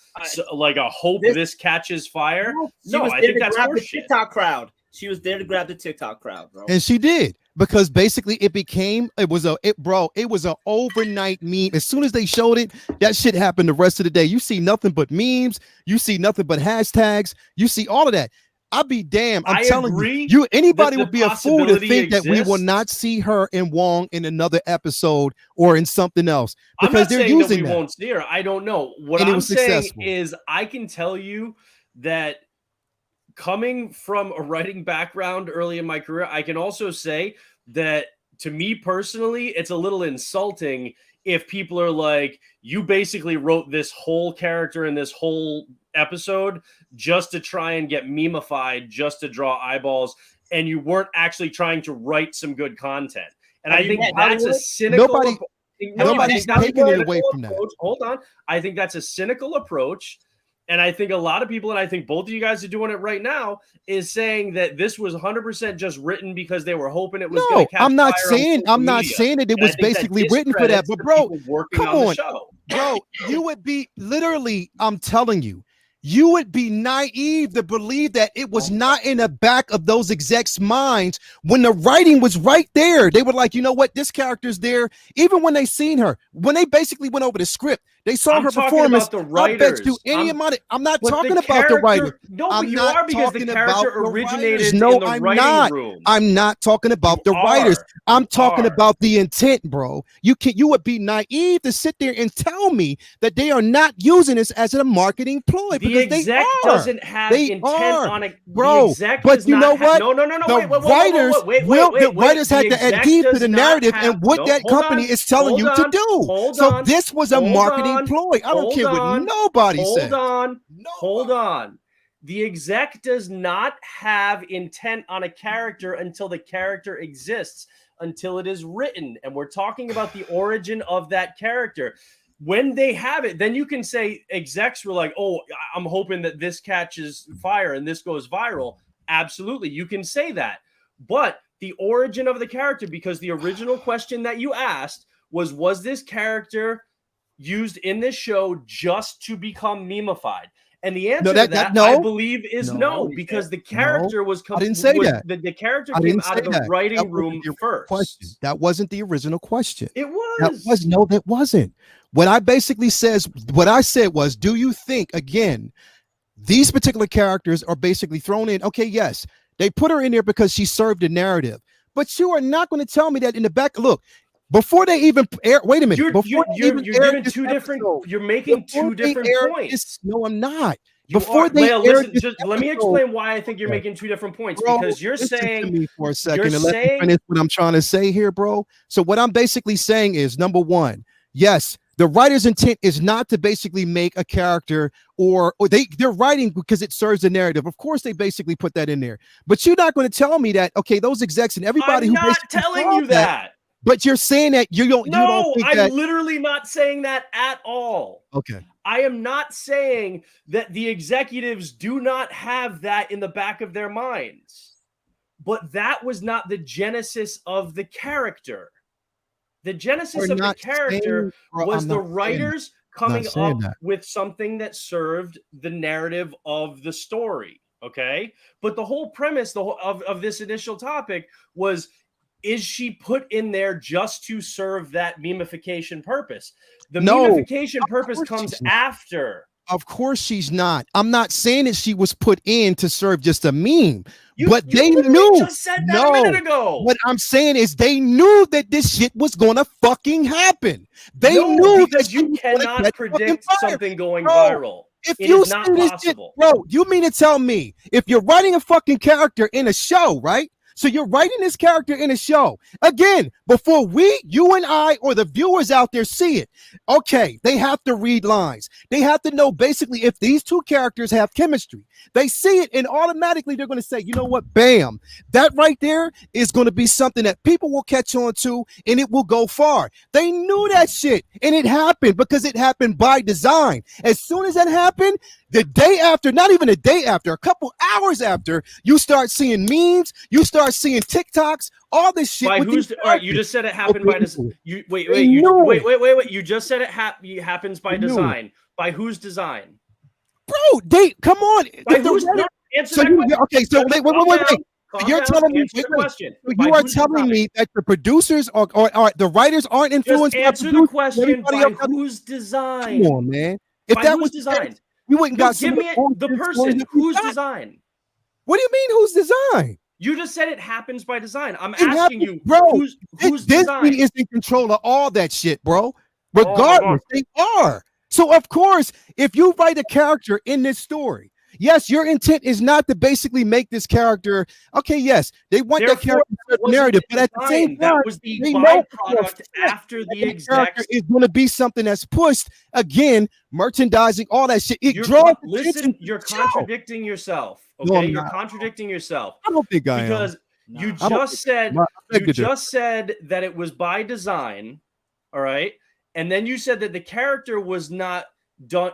like a hope this catches fire. No, I think that's horseshit. TikTok crowd. She was there to grab the TikTok crowd, bro. And she did, because basically it was an overnight meme. As soon as they showed it, that shit happened the rest of the day. You see nothing but memes. You see nothing but hashtags. You see all of that. I'll be damned. I'm telling you, anybody would be a fool to think that we will not see her in Wong in another episode or in something else, because they're using that. We won't see her. I don't know. What I'm saying is, I can tell you that, coming from a writing background early in my career, I can also say that, to me personally, it's a little insulting if people are like, you basically wrote this whole character in this whole episode just to try and get memeified, just to draw eyeballs, and you weren't actually trying to write some good content. And I think that's a cynical. Nobody's taking it away from that. Hold on. I think that's a cynical approach. And I think a lot of people, and I think both of you guys are doing it right now, is saying that this was 100% just written because they were hoping it was going to catch fire. I'm not saying that it was basically written for that. But bro, come on, bro, you would be literally, I'm telling you, you would be naive to believe that it was not in the back of those execs' minds when the writing was right there. They were like, you know what, this character's there. Even when they seen her, when they basically went over the script, they saw her performance. I bet you any amount of, I'm not talking about the writer. No, but you are, because the character originated in the writing room. I'm not talking about the writers. I'm talking about the intent, bro. You would be naive to sit there and tell me that they are not using this as a marketing ploy. The exec doesn't have intent on it, bro. But you know what? No. The writers had to adhere to the narrative and what that company is telling you to do. So this was a marketing ploy. I don't care what nobody says. Hold on. The exec does not have intent on a character until the character exists, until it is written. And we're talking about the origin of that character. When they have it, then you can say execs were like, I'm hoping that this catches fire and this goes viral. Absolutely. You can say that. But the origin of the character, because the original question that you asked was this character used in this show just to become memeified? And the answer to that, I believe, is no, because the character was. I didn't say that. The character came out of the writing room first. Question. That wasn't the original question. It was. That wasn't. What I said was, do you think, again, these particular characters are basically thrown in? Okay, yes, they put her in there because she served the narrative, but you are not going to tell me that in the back. Look. Before they even air, wait a minute. You're giving two different. You're making two different points. No, I'm not. Let me explain why I think you're making two different points. Bro, because you're saying to me for a second and let me finish what I'm trying to say here, bro. So what I'm basically saying is, number one, yes, the writer's intent is not to basically make a character or they're writing because it serves the narrative. Of course, they basically put that in there, but you're not going to tell me that. Okay, those execs and everybody I'm not telling you that. But you're saying that you don't. No, you don't think I'm literally not saying that at all. Okay. I am not saying that the executives do not have that in the back of their minds. But that was not the genesis of the character. The genesis of the character was the writers coming up with something that served the narrative of the story. Okay. But the whole premise of this initial topic was, is she put in there just to serve that memification purpose? The memification purpose comes after. Of course she's not. I'm not saying that she was put in to serve just a meme. But they knew. Just said that a minute ago. What I'm saying is they knew that this shit was gonna fucking happen. They knew because you cannot predict something going viral. If you see this shit, bro, you mean to tell me if you're writing a fucking character in a show, right? So you're writing this character in a show. Again, before you and I, or the viewers out there see it, okay, they have to read lines. They have to know basically if these two characters have chemistry. They see it and automatically they're going to say, you know what, bam, that right there is going to be something that people will catch on to and it will go far. They knew that shit and it happened because it happened by design. As soon as that happened, the day after, not even a day after, a couple hours after, you start seeing memes, you start seeing TikToks, all this shit. All right, you just said it happened by design. Wait. You just said it happens by design. By whose design? Bro, come on. Answer that question. Okay, so wait. You're telling me. You are telling me that the producers or the writers aren't influenced. Just answer the question. By whose design? Come on, man. If that was designed. You wouldn't give me the person whose design. What do you mean whose design? You just said it happens by design. I'm asking you, bro. Who's design? Disney is in control of all that shit, bro. Regardless, they are. So of course, if you write a character in this story, yes, your intent is not to basically make this character. Okay, yes, they want that character narrative, but at the same time, that was the byproduct after the execs is going to be something that's pushed again, merchandising, all that shit. You're contradicting yourself. Okay, no, you're contradicting yourself. I don't think I am. Because you just said that it was by design. All right, and then you said that the character was not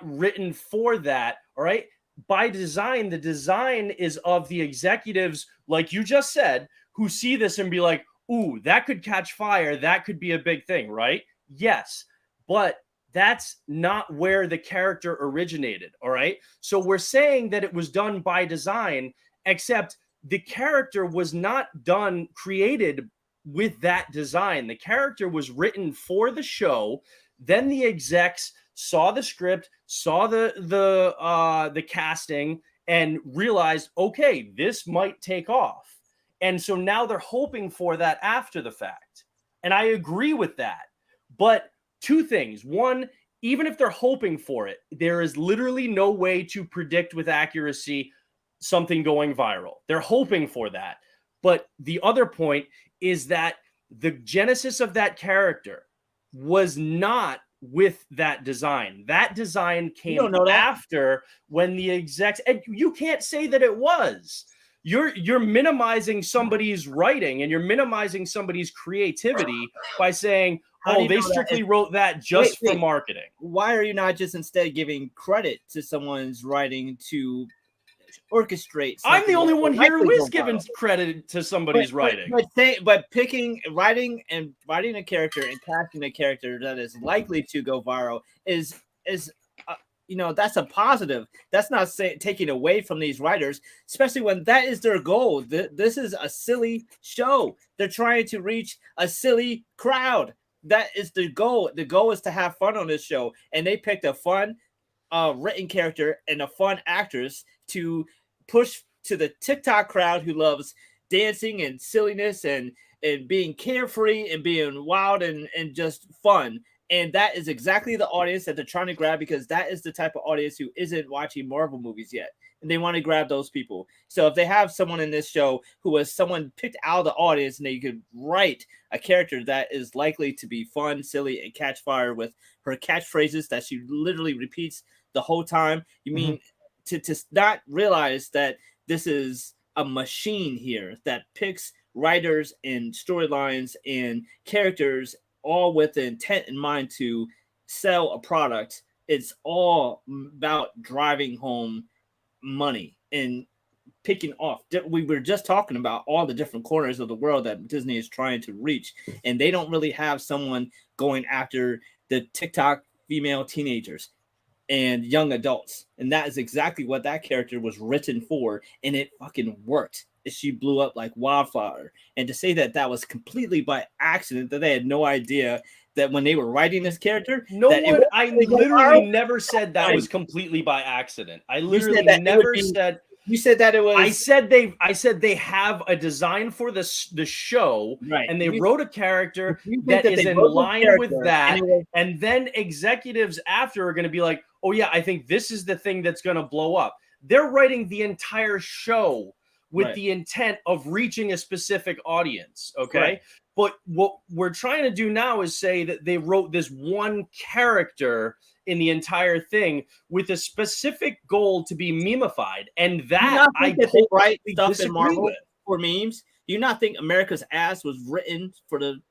written for that. All right. By design, the design is of the executives, like you just said, who see this and be like, ooh, that could catch fire. That could be a big thing, right? Yes, but that's not where the character originated, all right? So we're saying that it was done by design, except the character was not created with that design. The character was written for the show. Then the execs saw the script, saw the casting, and realized, okay, this might take off. And so now they're hoping for that after the fact. And I agree with that. But two things. One, even if they're hoping for it, there is literally no way to predict with accuracy something going viral. They're hoping for that. But the other point is that the genesis of that character was not with that design. That design came after, when the execs, and you can't say that it was. You're minimizing somebody's writing and you're minimizing somebody's creativity by saying, they strictly wrote that just for marketing. Why are you not just instead giving credit to someone's writing to orchestrate? I'm the only one here who is giving credit to somebody's writing. But writing a character and casting a character that is likely to go viral is that's a positive. That's not taking away from these writers, especially when that is their goal. This is a silly show. They're trying to reach a silly crowd. That is the goal. The goal is to have fun on this show, and they picked a fun written character and a fun actress to push to the TikTok crowd who loves dancing and silliness and being carefree and being wild and just fun. And that is exactly the audience that they're trying to grab, because that is the type of audience who isn't watching Marvel movies yet. And they want to grab those people. So if they have someone in this show who was someone picked out of the audience, and they could write a character that is likely to be fun, silly, and catch fire with her catchphrases that she literally repeats the whole time. You mean to not realize that this is a machine here that picks writers and storylines and characters all with the intent in mind to sell a product. It's all about driving home money and picking off. We were just talking about all the different corners of the world that Disney is trying to reach, and they don't really have someone going after the TikTok female teenagers and young adults. And that is exactly what that character was written for, and it fucking worked. She blew up like wildfire. And to say that that was completely by accident, that they had no idea that when they were writing this character, I literally never said that was completely by accident. I literally never said. You said that it was. I said they have a design for the show, right? And they wrote a character that is in line with that, and then executives after are going to be like, "Oh yeah, I think this is the thing that's going to blow up." They're writing the entire show with the intent of reaching a specific audience, okay? Right. But what we're trying to do now is say that they wrote this one character in the entire thing with a specific goal to be memeified, and that I they write stuff in Marvel with. For memes. Do you not think America's Ass was written for the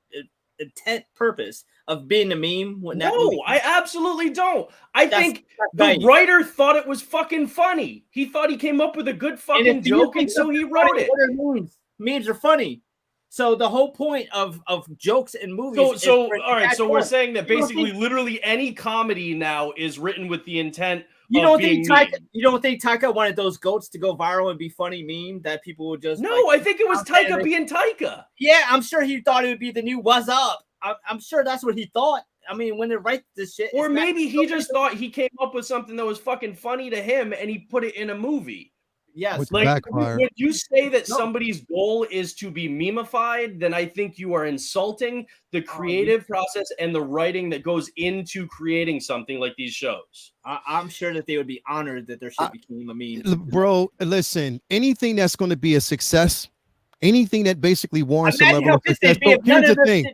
intent purpose of being a meme? No, I absolutely don't. I think the writer thought it was fucking funny. He thought he came up with a good fucking joke, and so he wrote it. What are memes? Memes are funny. So the whole point of jokes in movies. So all right. So we're saying that basically, literally any comedy now is written with the intent. You don't think Taika wanted those goats to go viral and be funny meme that people would just? No, I think it was Taika being Taika. Yeah, I'm sure he thought it would be the new "What's Up." I'm sure that's what he thought. I mean, when they write this shit, or maybe he just thought he came up with something that was fucking funny to him, and he put it in a movie. Yes, like when you say that somebody's goal is to be memeified, then I think you are insulting the creative process and the writing that goes into creating something like these shows. I'm sure that they would be honored that their shit became a meme. Bro, listen, anything that's going to be a success, anything that basically warrants a level of success. So here's the thing,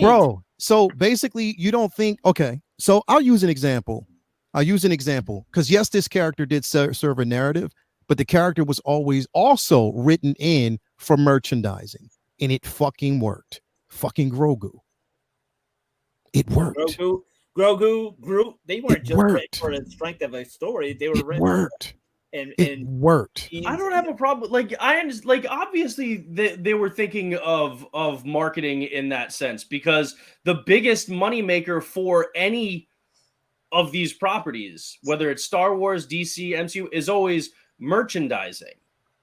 bro. So basically, you don't think, okay, so I'll use an example. Because yes, this character did serve a narrative, but the character was always also written in for merchandising, and it fucking worked. Fucking Grogu. It worked. Grogu, Groot, they weren't just written for the strength of a story. They were written. Worked. And worked. I don't have a problem. Like obviously they were thinking of marketing in that sense, because the biggest moneymaker for any of these properties, whether it's Star Wars, DC, MCU, is always merchandising.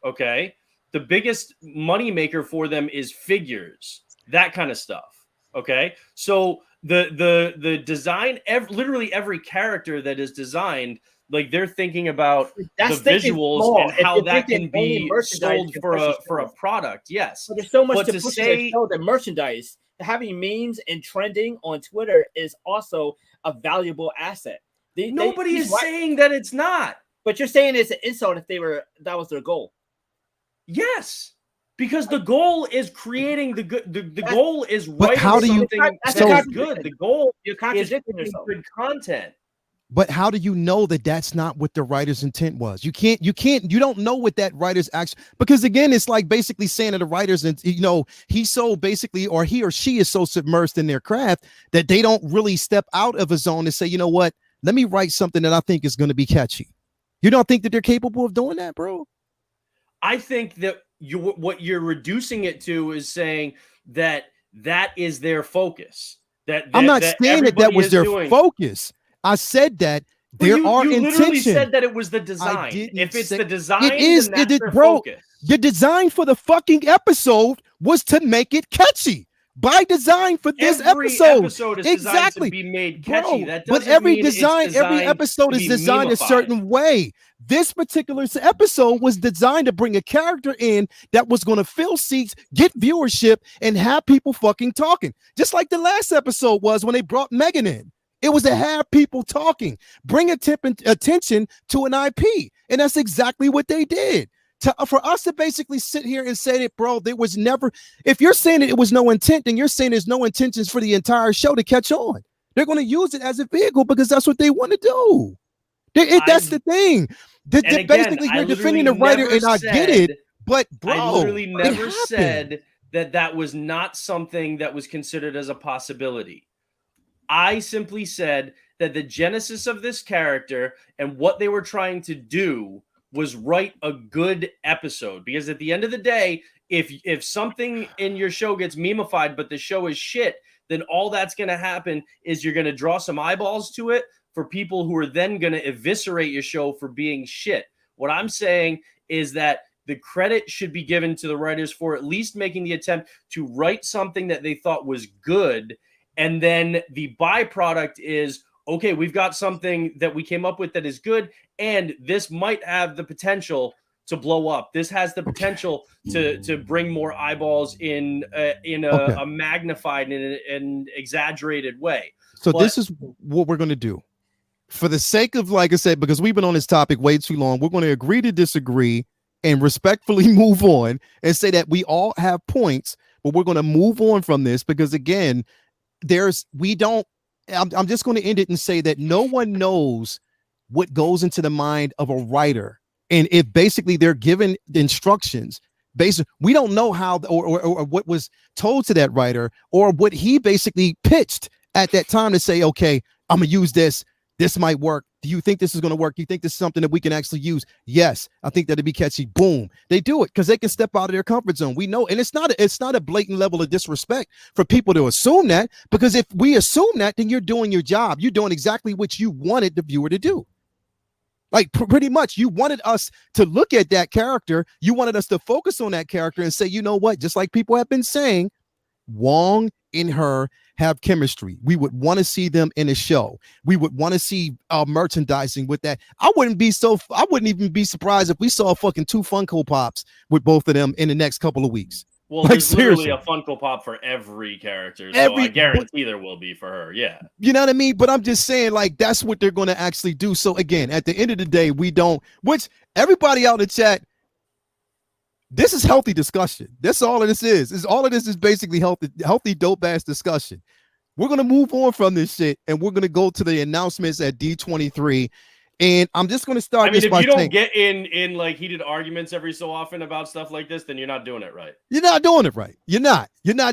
Okay, the biggest moneymaker for them is figures, that kind of stuff. Okay, so the design, literally every character that is designed, like they're thinking about the visuals and how that can be sold for a product. Yes, but there's so much to say that merchandise, having memes and trending on Twitter is also a valuable asset. Nobody is saying that it's not. But you're saying it's an insult if that was their goal. Yes, because the goal is creating the good. The goal is writing something that's good. The goal you're contradicting yourself. Good content. But how do you know that that's not what the writer's intent was? You don't know what that writer's actually, because again, it's like basically saying to the writers, and he's so basically, or he or she is so submersed in their craft that they don't really step out of a zone and say, you know what, let me write something that I think is going to be catchy. You don't think that they're capable of doing that, bro? I think that what you're reducing it to is saying that is their focus. That I'm not saying that was their focus. I said that There are you literally intentions. said that it was the design. If it's the design, it is, then that's their bro. focus. The design for the fucking episode was to make it catchy. By design for this every episode is exactly designed to be made catchy. Bro, That but doesn't every mean it's every episode is be designed a meme-ified. certain way. This particular episode was designed to bring a character in that was going to fill seats, get viewership, and have people fucking talking. Just like the last episode was when they brought Megan in. It was to have people talking, bring attention to an IP, and that's exactly what they did. For us to basically sit here and say that, bro, there was never, if you're saying that it was no intent, then you're saying there's no intentions for the entire show to catch on. They're going to use it as a vehicle because that's what they want to do. That's the thing. Basically, you're defending the writer, and I get it, but bro, I literally never said that was not something that was considered as a possibility. I simply said that the genesis of this character and what they were trying to do was write a good episode, because at the end of the day, if something in your show gets memeified but the show is shit, then all that's going to happen is you're going to draw some eyeballs to it for people who are then going to eviscerate your show for being shit. What I'm saying is that the credit should be given to the writers for at least making the attempt to write something that they thought was good, and then the byproduct is, okay, we've got something that we came up with that is good, and this might have the potential to blow up. This has the potential to bring more eyeballs in a magnified and exaggerated way. So this is what we're going to do. For the sake of, like I said, because we've been on this topic way too long, we're going to agree to disagree and respectfully move on and say that we all have points, but we're going to move on from this because, again, I'm just going to end it and say that no one knows what goes into the mind of a writer. And if basically they're given instructions, we don't know how or what was told to that writer or what he basically pitched at that time to say, okay, I'm going to use this. This might work. Do you think this is going to work? Do you think this is something that we can actually use? Yes, I think that'd be catchy. Boom. They do it because they can step out of their comfort zone. We know, and it's not a blatant level of disrespect for people to assume that, because if we assume that, then you're doing your job. You're doing exactly what you wanted the viewer to do. Like pretty much, you wanted us to look at that character. You wanted us to focus on that character and say, you know what? Just like people have been saying, Wong and her have chemistry. We would want to see them in a show. We would want to see merchandising with that. I wouldn't even be surprised if we saw fucking 2 Funko Pops with both of them in the next couple of weeks. Well, like, there's literally a Funko Pop for every character, so I guarantee there will be for her. Yeah, you know what I mean. But I'm just saying, like, that's what they're going to actually do. So again, at the end of the day, we don't. Which everybody out in the chat, this is healthy discussion. That's all of this is. All of this is basically healthy dope ass discussion. We're gonna move on from this shit, and we're gonna go to the announcements at D23. And I'm just gonna start. I mean, if you don't get in like heated arguments every so often about stuff like this, then you're not doing it right. You're not doing it right. You're not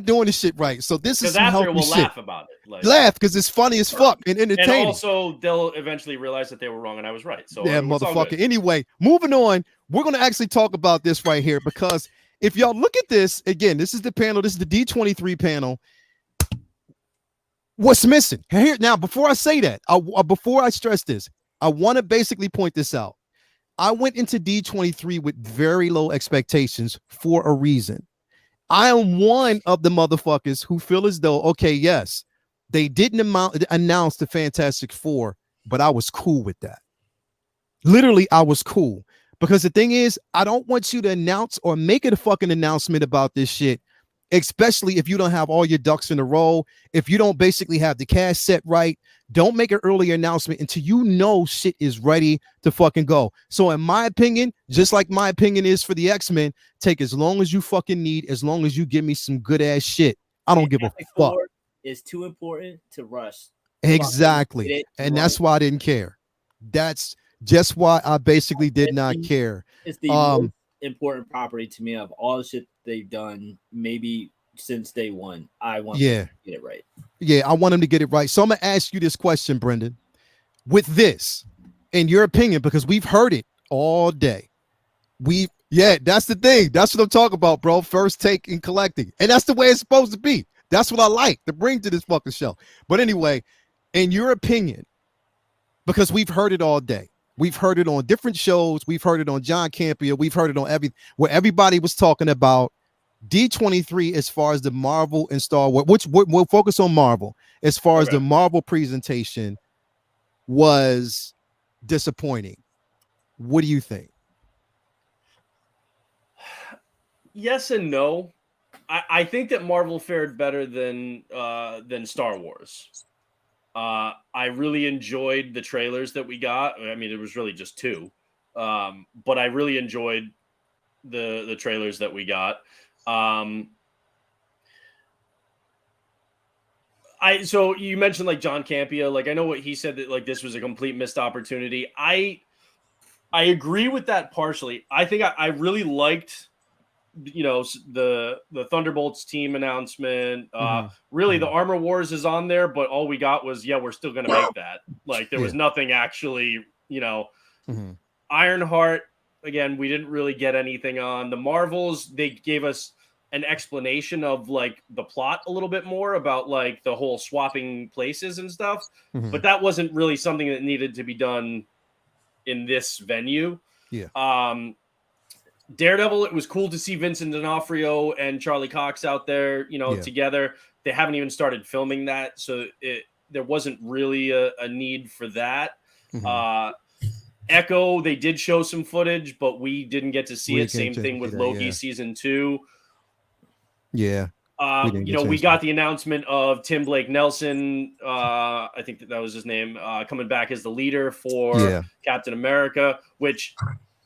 doing the shit right. So this is some after we'll shit. Laugh about it. Like, laugh because it's funny as fuck and entertaining. And also, they'll eventually realize that they were wrong and I was right. So yeah, motherfucker. Anyway, moving on. We're gonna actually talk about this right here, because if y'all look at this again, this is the panel. This is the D23 panel. What's missing here now? Before I say that, before I stress this, I want to basically point this out. I went into D23 with very low expectations for a reason. I am one of the motherfuckers who feel as though, okay, yes, they didn't announce the Fantastic Four, but I was cool with that. Literally, I was cool. Because the thing is, I don't want you to announce or make it a fucking announcement about this shit, especially if you don't have all your ducks in a row, if you don't basically have the cast set right. Don't make an early announcement until you know shit is ready to fucking go. So in my opinion, just like my opinion is for the X-Men, take as long as you fucking need, as long as you give me some good ass shit. I don't give a fuck. It's too important to rush. Exactly. And that's why I didn't care. That's just why I basically did not care. It's the most important property to me of all the shit they've done, maybe since day one. I want to get it right. Yeah, I want him to get it right. So I'm going to ask you this question, Brendan. With this, in your opinion, because we've heard it all day. That's the thing. That's what I'm talking about, bro. First take in collecting. And that's the way it's supposed to be. That's what I like to bring to this fucking show. But anyway, in your opinion, because we've heard it all day. We've heard it on different shows. We've heard it on John Campea. We've heard it on where everybody was talking about D23 as far as the Marvel and Star Wars, which we'll focus on Marvel, as far as the Marvel presentation was disappointing. What do you think? Yes and no. I think that Marvel fared better than Star Wars. I really enjoyed the trailers that we got. I mean, it was really just two, but I really enjoyed the trailers that we got. So you mentioned like John Campea, like I know what he said, that like this was a complete missed opportunity. I agree with that partially. I think I really liked, you know, the Thunderbolts team announcement. Really, the Armor Wars is on there, but all we got was, we're still going to make that. Like there was nothing actually, you know. Ironheart, again, we didn't really get anything on. The Marvels, they gave us an explanation of like the plot a little bit more about like the whole swapping places and stuff, but that wasn't really something that needed to be done in this venue. Daredevil, it was cool to see Vincent D'Onofrio and Charlie Cox out there, you know, together. They haven't even started filming that, so there wasn't really a need for that. Echo, they did show some footage, but we didn't get to see it. Same thing with Loki season 2. You know, we got the announcement of Tim Blake Nelson. I think that was his name, coming back as the leader for Captain America, which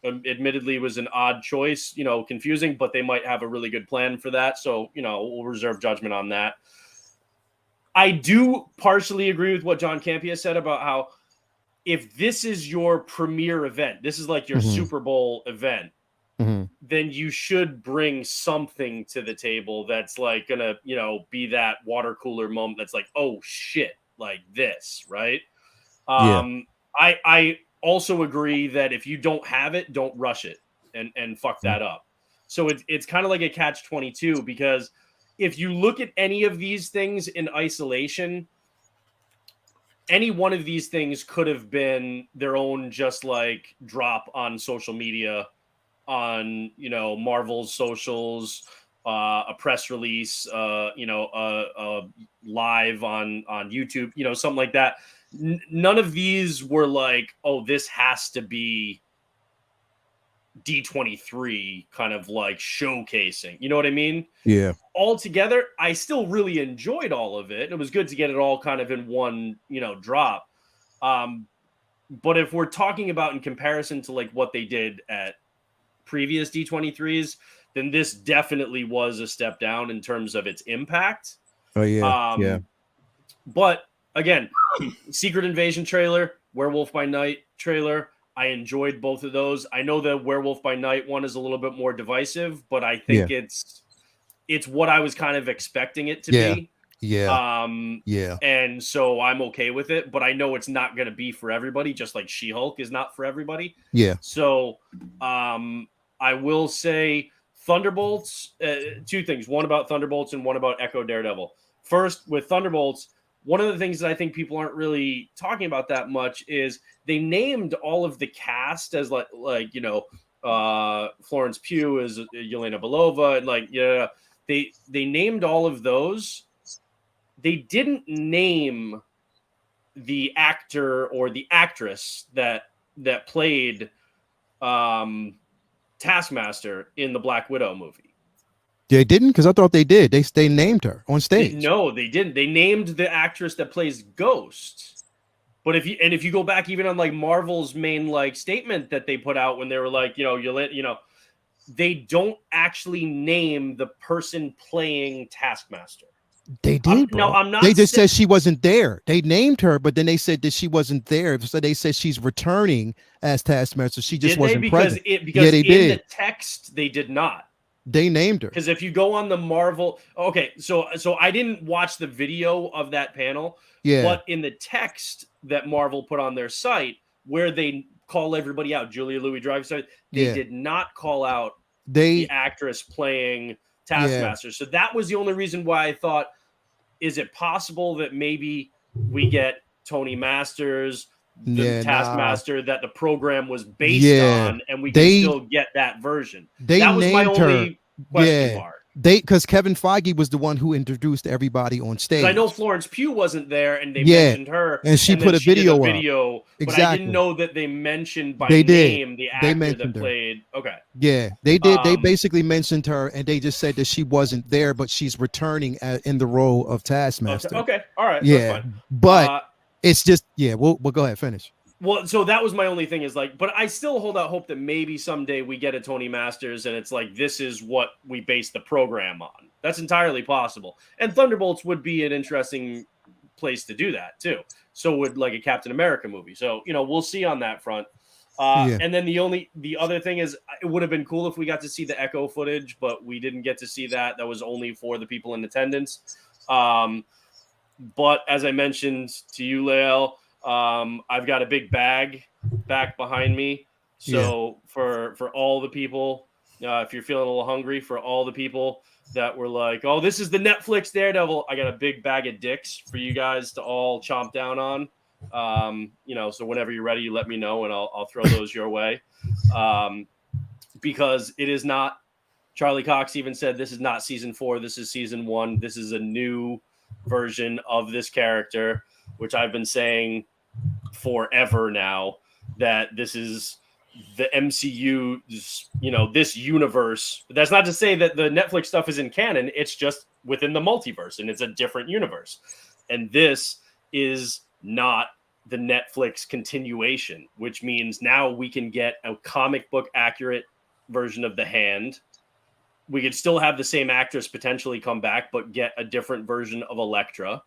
admittedly was an odd choice, you know, confusing, but they might have a really good plan for that. So, you know, we'll reserve judgment on that. I do partially agree with what John Campea said about how if this is your premier event, this is like your Super Bowl event, then you should bring something to the table that's like gonna, you know, be that water cooler moment that's like, oh shit, like this, right? I also agree that if you don't have it, don't rush it and fuck that up. So it's kind of like a catch-22, because if you look at any of these things in isolation, any one of these things could have been their own just like drop on social media, on, you know, Marvel's socials, a press release, you know, live on YouTube, you know, something like that. None of these were like, oh, this has to be D23 kind of like showcasing, you know what I mean? Altogether, I still really enjoyed all of it. It was good to get it all kind of in one, you know, drop. But if we're talking about in comparison to like what they did at previous D23s, then this definitely was a step down in terms of its impact. But again, Secret Invasion trailer, Werewolf by Night trailer, I enjoyed both of those. I know the Werewolf by Night one is a little bit more divisive, but I think it's what I was kind of expecting it to be. And so I'm okay with it, but I know it's not going to be for everybody, just like She-Hulk is not for everybody. So I will say Thunderbolts, two things, one about Thunderbolts and one about Echo Daredevil. First, with Thunderbolts, one of the things that I think people aren't really talking about that much is they named all of the cast as like you know, Florence Pugh as Yelena Belova, and like they named all of those. They didn't name the actor or the actress that played Taskmaster in the Black Widow movie. They didn't, because I thought they did. They named her on stage. No, they didn't. They named the actress that plays Ghost. But if you go back even on like Marvel's main like statement that they put out when they were like, you know, they don't actually name the person playing Taskmaster. They did. No, I'm not. They just said she wasn't there. They named her, but then they said that she wasn't there. So they said she's returning as Taskmaster. She just wasn't present. Because in the text they did not. They named her. Because if you go on the Marvel, okay, so I didn't watch the video of that panel, but in the text that Marvel put on their site, where they call everybody out, Julia Louis-Dreyfus, they did not call out the actress playing Taskmaster. So that was the only reason why I thought, is it possible that maybe we get Tony Masters, Yeah, Taskmaster that the program was based on, and we can still get that version. That was my only question mark. Because Kevin Feige was the one who introduced everybody on stage. I know Florence Pugh wasn't there, and they mentioned her, and she put a video up. But exactly. I didn't know that they mentioned by name the actor that played. Okay. Yeah, they did. They basically mentioned her, and they just said that she wasn't there, but she's returning in the role of Taskmaster. Okay. All right. Yeah, that's fine. But it's just we'll go ahead, finish. Well, so that was my only thing is like, but I still hold out hope that maybe someday we get a Tony Masters and it's like, this is what we base the program on. That's entirely possible. And Thunderbolts would be an interesting place to do that too. So would like a Captain America movie. So, we'll see on that front. And then the other thing is it would have been cool if we got to see the Echo footage, but we didn't get to see that. That was only for the people in attendance. But as I mentioned to you, Lael, I've got a big bag back behind me. So for all the people, if you're feeling a little hungry, for all the people that were like, oh, this is the Netflix Daredevil, I got a big bag of dicks for you guys to all chomp down on. So whenever you're ready, you let me know and I'll throw those your way. Because it is not, Charlie Cox even said, this is not season 4. This is season 1. This is a new version of this character, which I've been saying forever now, that this is the MCU, this universe. But that's not to say that the Netflix stuff is in canon. It's just within the multiverse and it's a different universe. And this is not the Netflix continuation, which means now we can get a comic book accurate version of the Hand. We could still have the same actress potentially come back, but get a different version of Elektra.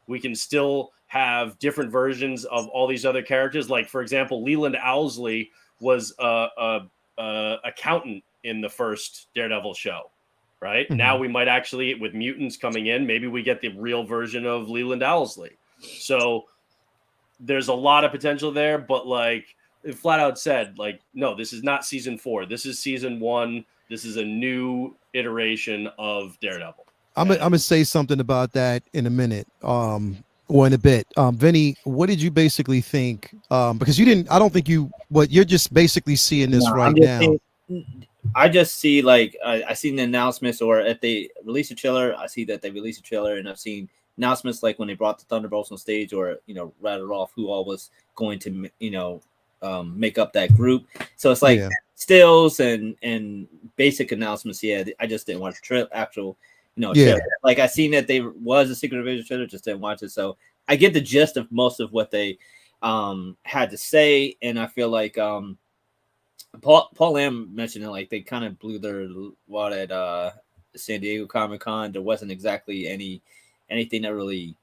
We can still have different versions of all these other characters. Like, for example, Leland Owlsley was a accountant in the first Daredevil show, right? Mm-hmm. Now we might actually, with mutants coming in, maybe we get the real version of Leland Owlsley. So there's a lot of potential there, but like it flat out said, like, no, this is not season 4. This is season 1. This is a new iteration of Daredevil. I'm gonna say something about that in a minute, or in a bit. Vinny, what did you basically think? Because you're just basically seeing this now. I just see I seen the announcements, or if they release a trailer, I see that they release a trailer, and I've seen announcements like when they brought the Thunderbolts on stage, or rattled off who all was going to make up that group. So it's like stills and basic announcements. Yeah, I just didn't watch the actual. Trailer. Like I seen that they was a Secret Invasion trailer, just didn't watch it. So I get the gist of most of what they had to say, and I feel like Paul Lamb mentioned it, like they kind of blew their wad at San Diego Comic-Con. There wasn't exactly anything that really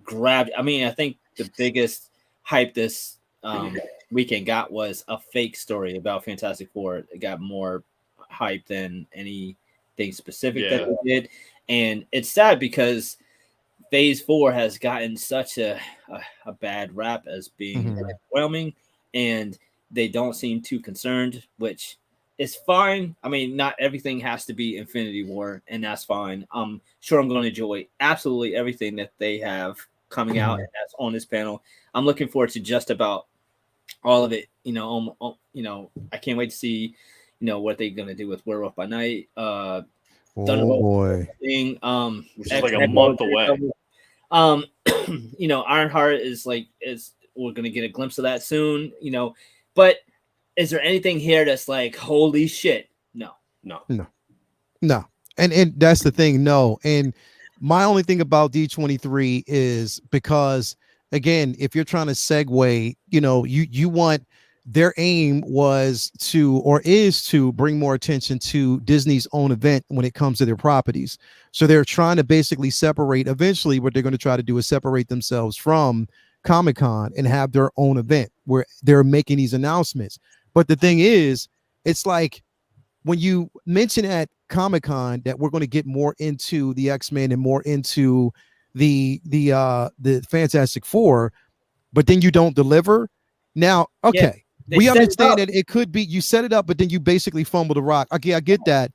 grabbed. I mean, I think the biggest hype this weekend got was a fake story about Fantastic Four. It got more hype than anything specific that they did. And it's sad because Phase 4 has gotten such a bad rap as being overwhelming, and they don't seem too concerned, which is fine. I mean, not everything has to be Infinity War, and that's fine. I'm sure I'm going to enjoy absolutely everything that they have coming out, and that's on this panel. I'm looking forward to just about all of it. I can't wait to see what they're going to do with Werewolf by Night. Thing, which is like a month away. Ironheart is we're gonna get a glimpse of that soon. But is there anything here that's like holy shit? No. And that's the thing. No. And my only thing about D23 is because again, if you're trying to segue, you want. Their aim was is to bring more attention to Disney's own event when it comes to their properties. So they're trying to basically separate. Eventually, what they're going to try to do is separate themselves from Comic-Con and have their own event where they're making these announcements. But the thing is, it's like when you mention at Comic-Con that we're going to get more into the X-Men and more into the Fantastic Four, but then you don't deliver. Now, okay. Yeah. We understand that it could be you set it up, but then you basically fumble the rock. Okay, I get that.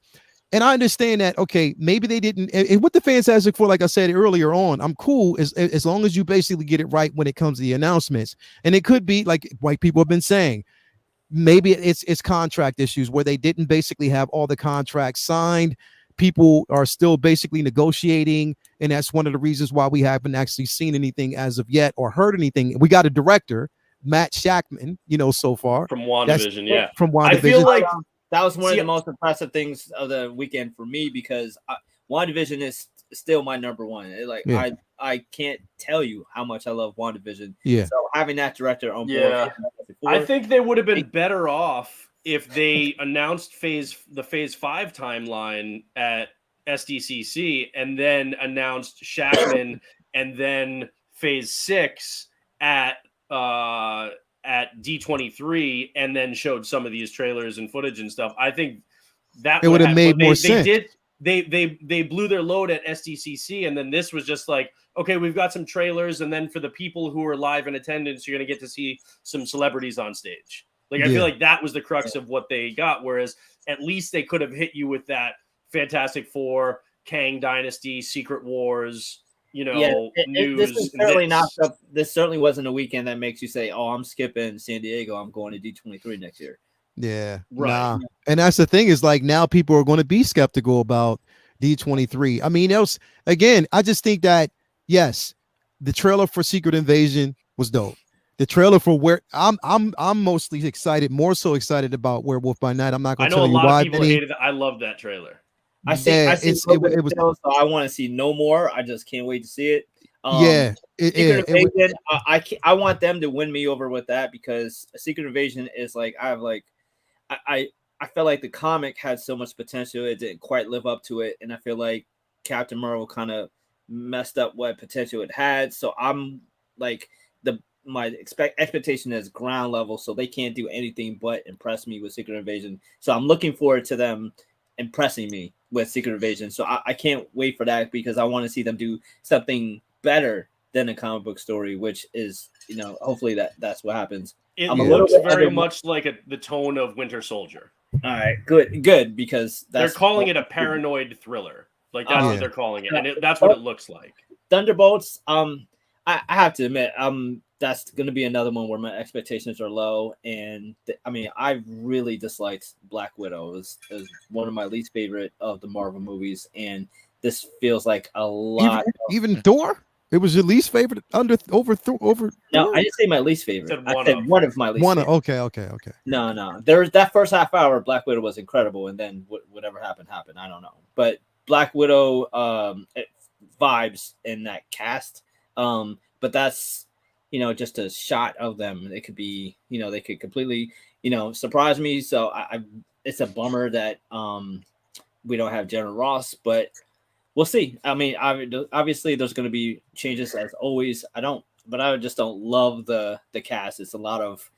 And I understand that, okay, maybe they didn't, and what the fans ask for, like I said earlier on, I'm cool as long as you basically get it right when it comes to the announcements. And it could be like white people have been saying, maybe it's contract issues where they didn't basically have all the contracts signed. People are still basically negotiating, and that's one of the reasons why we haven't actually seen anything as of yet or heard anything. We got a director, Matt Shackman, so far from WandaVision. Yeah, from WandaVision. I feel like that was one of the most impressive things of the weekend for me, because WandaVision is still my number one. I can't tell you how much I love WandaVision. Yeah. So having that director on board. Yeah. I think they would have been better off if they announced the phase 5 timeline at SDCC and then announced Shackman and then phase 6 at D23 and then showed some of these trailers and footage and stuff. I think that it would have made more sense. They blew their load at SDCC, and then this was just like, okay, we've got some trailers, and then for the people who are live in attendance, you're going to get to see some celebrities on stage. Like, I feel like that was the crux of what they got, whereas at least they could have hit you with that Fantastic Four, Kang Dynasty, Secret Wars, news. This certainly wasn't a weekend that makes you say, oh, I'm skipping San Diego, I'm going to D23 next year. Yeah, right. Nah. And that's the thing, is like, now people are going to be skeptical about D23. I mean, I just think that, yes, the trailer for Secret Invasion was dope. The trailer for where I'm mostly excited, more so excited about Werewolf by Night. I'm not going to tell you why. I know a lot of people hated that. I love that trailer. I want to see no more. I just can't wait to see it. Secret Invasion, I want them to win me over with that, because Secret Invasion is like, I felt like the comic had so much potential. It didn't quite live up to it. And I feel like Captain Marvel kind of messed up what potential it had. So I'm like, my expectation is ground level. So they can't do anything but impress me with Secret Invasion. So I'm looking forward to them impressing me with Secret Invasion. So I can't wait for that, because I want to see them do something better than a comic book story, which is, hopefully that's what happens. It looks very much like the tone of Winter Soldier. All right, good, because they're calling it a paranoid thriller. Like, that's what they're calling it, and that's what it looks like. Thunderbolts. I have to admit, that's going to be another one where my expectations are low, and I really disliked Black Widow. It was one of my least favorite of the Marvel movies, and this feels like a lot. Even Thor. It was your least favorite over. No, I didn't say my least favorite. I said one of my least. Okay. No. There's that first half hour. Black Widow was incredible, and then whatever happened. I don't know, but Black Widow vibes in that cast. But that's just a shot of them. It could be they could completely surprise me. So it's a bummer that we don't have General Ross, but we'll see. I mean, obviously there's going to be changes as always. I just don't love the cast. It's a lot of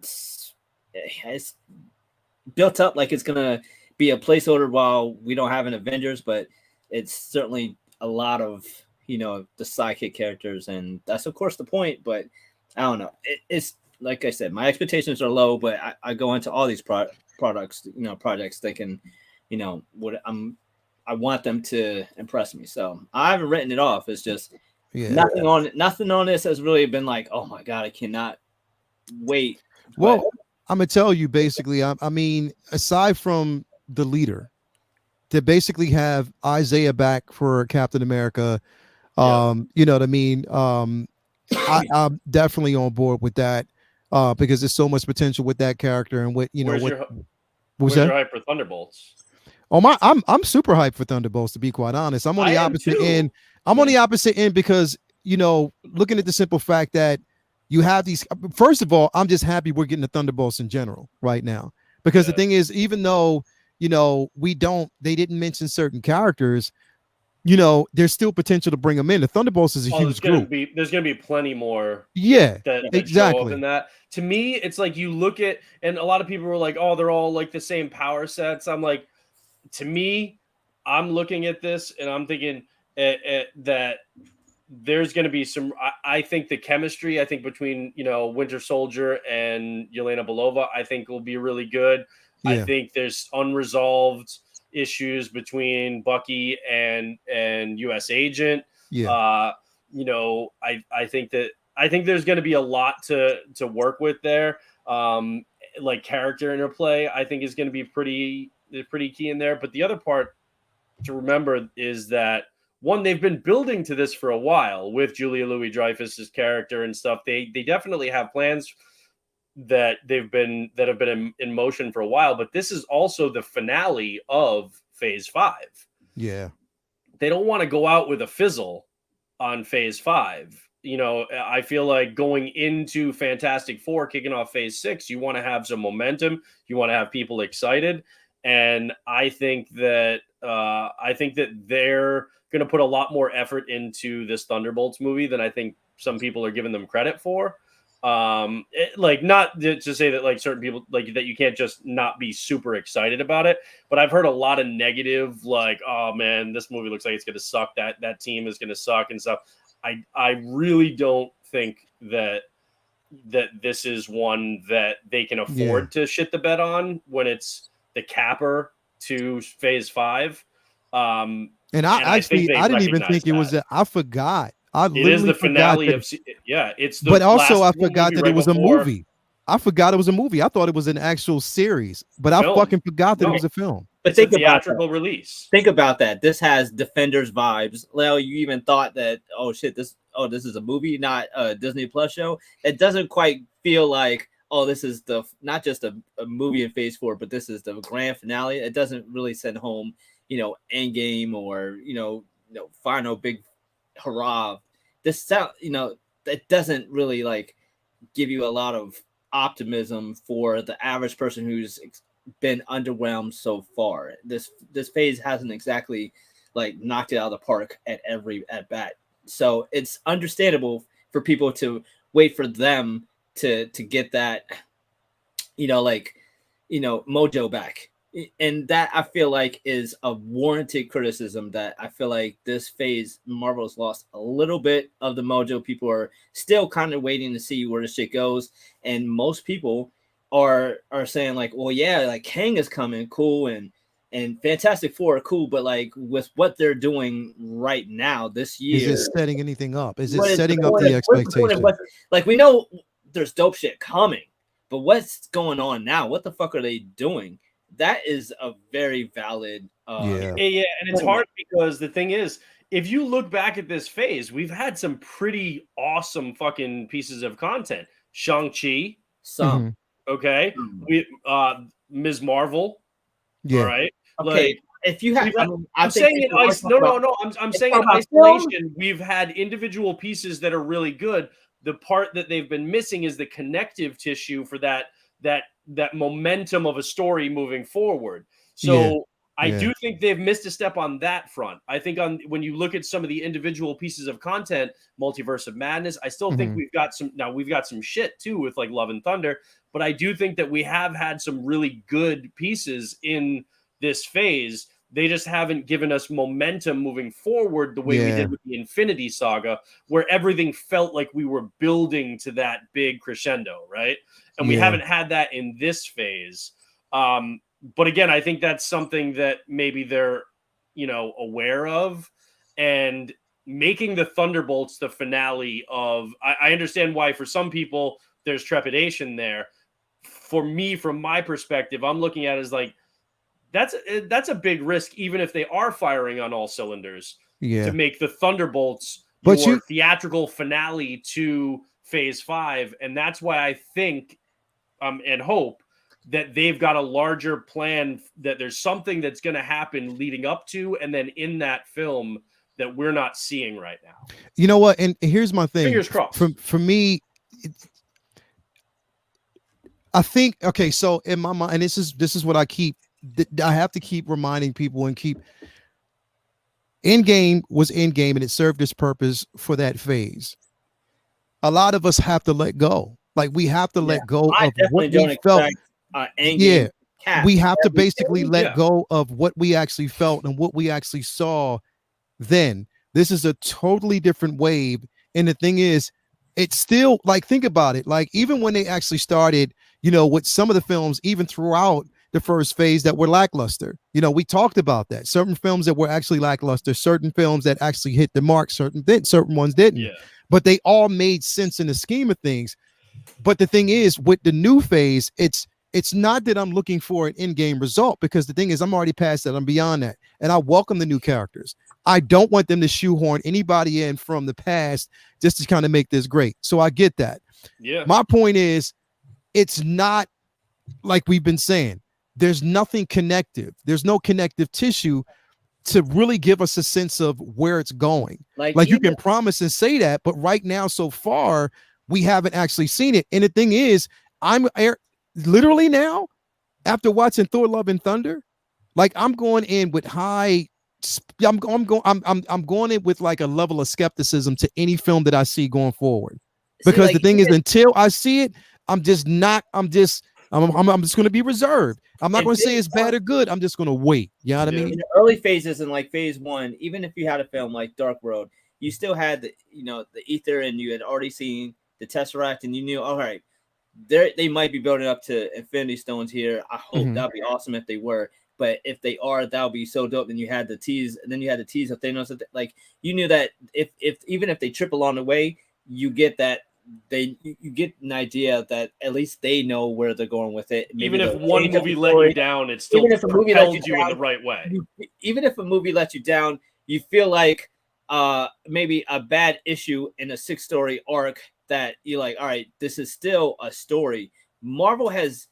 it's built up like it's going to be a placeholder while we don't have an Avengers, but it's certainly a lot of the sidekick characters, and that's of course the point. But I don't know. It's like I said, my expectations are low, but I go into all these projects thinking, I want them to impress me. So I haven't written it off. It's just nothing on this has really been like, oh my God, I cannot wait. Well, I'm gonna tell you basically, I mean, aside from the leader, to basically have Isaiah back for Captain America, you know what I mean? I'm definitely on board with that, because there's so much potential with that character, and what's your hype for Thunderbolts? Oh, I'm super hyped for Thunderbolts, to be quite honest. I'm on the opposite end. I'm on the opposite end because, looking at the simple fact that you have these, first of all, I'm just happy we're getting the Thunderbolts in general right now, because the thing is, even though, they didn't mention certain characters, there's still potential to bring them in. The Thunderbolts is a huge group. There's going to be plenty more. Yeah, that exactly. Show up in that. To me, it's like you look at, and a lot of people were like, oh, they're all like the same power sets. I'm like, to me, I'm looking at this and I'm thinking that there's going to be some. I think the chemistry, between Winter Soldier and Yelena Belova, I think will be really good. I think there's unresolved issues between Bucky and US Agent. I think there's going to be a lot to work with there. Like character interplay, I think is going to be pretty key in there. But the other part to remember is that one, they've been building to this for a while with Julia Louis-Dreyfus's character and stuff. They definitely have plans that have been in motion for a while, but this is also the finale of Phase 5. Yeah. They don't want to go out with a fizzle on Phase 5. I feel like going into Fantastic Four, kicking off Phase 6, you want to have some momentum. You want to have people excited. And I think that they're going to put a lot more effort into this Thunderbolts movie than I think some people are giving them credit for. Not to say that like certain people like that you can't just not be super excited about it, but I've heard a lot of negative, like, oh man, this movie looks like it's going to suck. That team is going to suck and stuff. I really don't think that this is one that they can afford to shit the bed on when it's the capper to Phase 5. And I didn't even think it was that. I forgot. It is the finale of it's the but also I last forgot movie that it was a before. movie. I forgot it was a movie. I thought it was an actual series, but I fucking forgot that it was a film. But It's a theatrical release. Think about that. This has Defenders vibes. Leo, you even thought that, oh shit, this is a movie, not a Disney Plus show. It doesn't quite feel like, oh, this is not just a movie in Phase 4, but this is the grand finale. It doesn't really send home, Endgame or final big hurrah. This sound, it doesn't really like give you a lot of optimism for the average person who's been underwhelmed so far. This phase hasn't exactly like knocked it out of the park at bat. So it's understandable for people to wait for them to get that, mojo back. And that I feel like is a warranted criticism that I feel like this phase Marvel's lost a little bit of the mojo. People are still kind of waiting to see where this shit goes. And most people are saying like, well, yeah, like Kang is coming, cool, and Fantastic Four are cool, but like with what they're doing right now this year, is it setting anything up? Is it setting up the expectation? Like we know there's dope shit coming, but what's going on now? What the fuck are they doing? That is a very valid and it's hard because the thing is, if you look back at this phase, we've had some pretty awesome fucking pieces of content. Shang-Chi, okay, we Ms. Marvel, all right, okay. Like, if you have, I'm saying in isolation, we've had individual pieces that are really good. The part that they've been missing is the connective tissue for that momentum of a story moving forward. So I do think they've missed a step on that front. I think when you look at some of the individual pieces of content, Multiverse of Madness, I still think we've got some shit too with like Love and Thunder, but I do think that we have had some really good pieces in this phase. They just haven't given us momentum moving forward the way we did with the Infinity Saga, where everything felt like we were building to that big crescendo, right? And we haven't had that in this phase. But again, I think that's something that maybe they're, aware of, and making the Thunderbolts the finale of. I understand why for some people there's trepidation there. For me, from my perspective, I'm looking at it as like that's a big risk, even if they are firing on all cylinders. To make the Thunderbolts your theatrical finale to Phase 5, and that's why I think and hope that they've got a larger plan, that there's something that's going to happen leading up to and then in that film that we're not seeing right now. You know what? And here's my thing. Fingers crossed. For me, I think, okay, so in my mind, and this is what I have to keep reminding people and keep. Endgame was Endgame, and it served its purpose for that phase. A lot of us have to let go. Like we have to let go of what we felt. We have to basically let go of what we actually felt and what we actually saw then. This is a totally different wave. And the thing is, it's still like, think about it. Like even when they actually started, with some of the films, even throughout, the first phase that were lackluster. You know, we talked about that. Certain films that were actually lackluster, certain films that actually hit the mark, certain ones didn't. Yeah. But they all made sense in the scheme of things. But the thing is, with the new phase, it's not that I'm looking for an in-game result, because the thing is, I'm already past that. I'm beyond that. And I welcome the new characters. I don't want them to shoehorn anybody in from the past just to kind of make this great. So I get that. Yeah. My point is, it's not like we've been saying. There's nothing connective. There's no connective tissue to really give us a sense of where it's going. Like you can promise and say that, but right now, so far, we haven't actually seen it. And the thing is, I'm literally now, after watching Thor: Love and Thunder, like I'm going in with I'm going in with like a level of skepticism to any film that I see going forward. Because the thing is, until I see it, I'm just going to be reserved. I'm not going to say it's bad or good. I'm just going to wait. You know what I mean? In the early phases, in like phase 1, even if you had a film like Dark World, you still had the ether, and you had already seen the Tesseract, and you knew, all right, they might be building up to Infinity Stones here. I hope that'd be awesome if they were. But if they are, that would be so dope. Then you had the tease, and then you had the tease of Thanos. Like, you knew that if even if they trip along the way, you get that you get an idea that at least they know where they're going with it. Maybe even if one movie let you down, it still propelled you in the right way. Even if a movie lets you down, you feel like maybe a bad issue in a 6-story arc that you're like, all right, this is still a story. Marvel has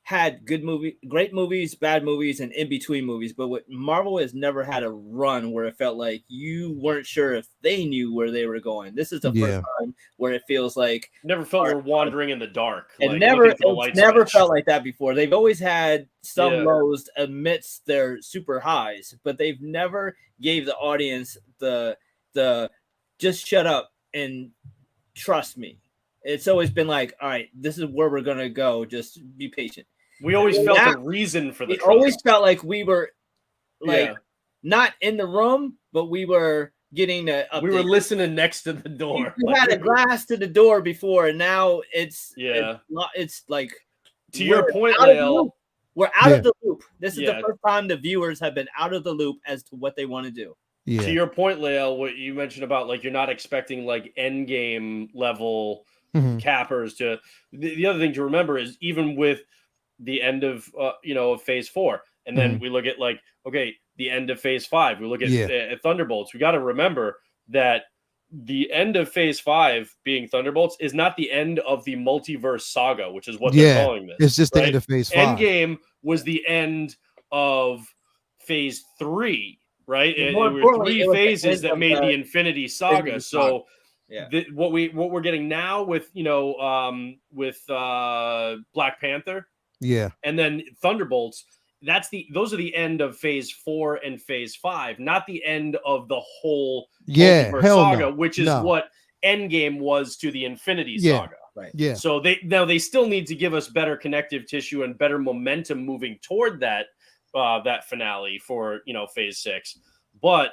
had great movies, bad movies, and in-between movies, but Marvel has never had a run where it felt like you weren't sure if they knew where they were going. This is the first time where it feels like never felt we're wandering in the dark. It never felt like that before. They've always had some lows amidst their super highs, but they've never gave the audience the just shut up and trust me. It's always been like, all right, this is where we're gonna go. Just be patient. We always felt a reason for the trust. Always felt like we were not in the room, but we were getting we were listening next to the door. We had a glass to the door before, and now it's like, to your point, Lael, we're out of the loop. This is the first time the viewers have been out of the loop as to what they want to do. Yeah. To your point, Lael, what you mentioned about like you're not expecting like end game level cappers to. The other thing to remember is even with the end of of phase 4, and then we look at like, okay, the end of phase 5, we look at Thunderbolts. We got to remember that the end of phase 5 being Thunderbolts is not the end of the multiverse saga, which is what they're calling this. It's just the end of phase 5. Endgame was the end of phase 3, right? There were 3 phases that made the Infinity Saga. So what we're getting now with Black Panther, and then Thunderbolts, those are the end of phase 4 and phase 5, not the end of the whole multiverse saga, which is what Endgame was to the Infinity Saga. Right. Yeah. So they still need to give us better connective tissue and better momentum moving toward that finale for phase 6. But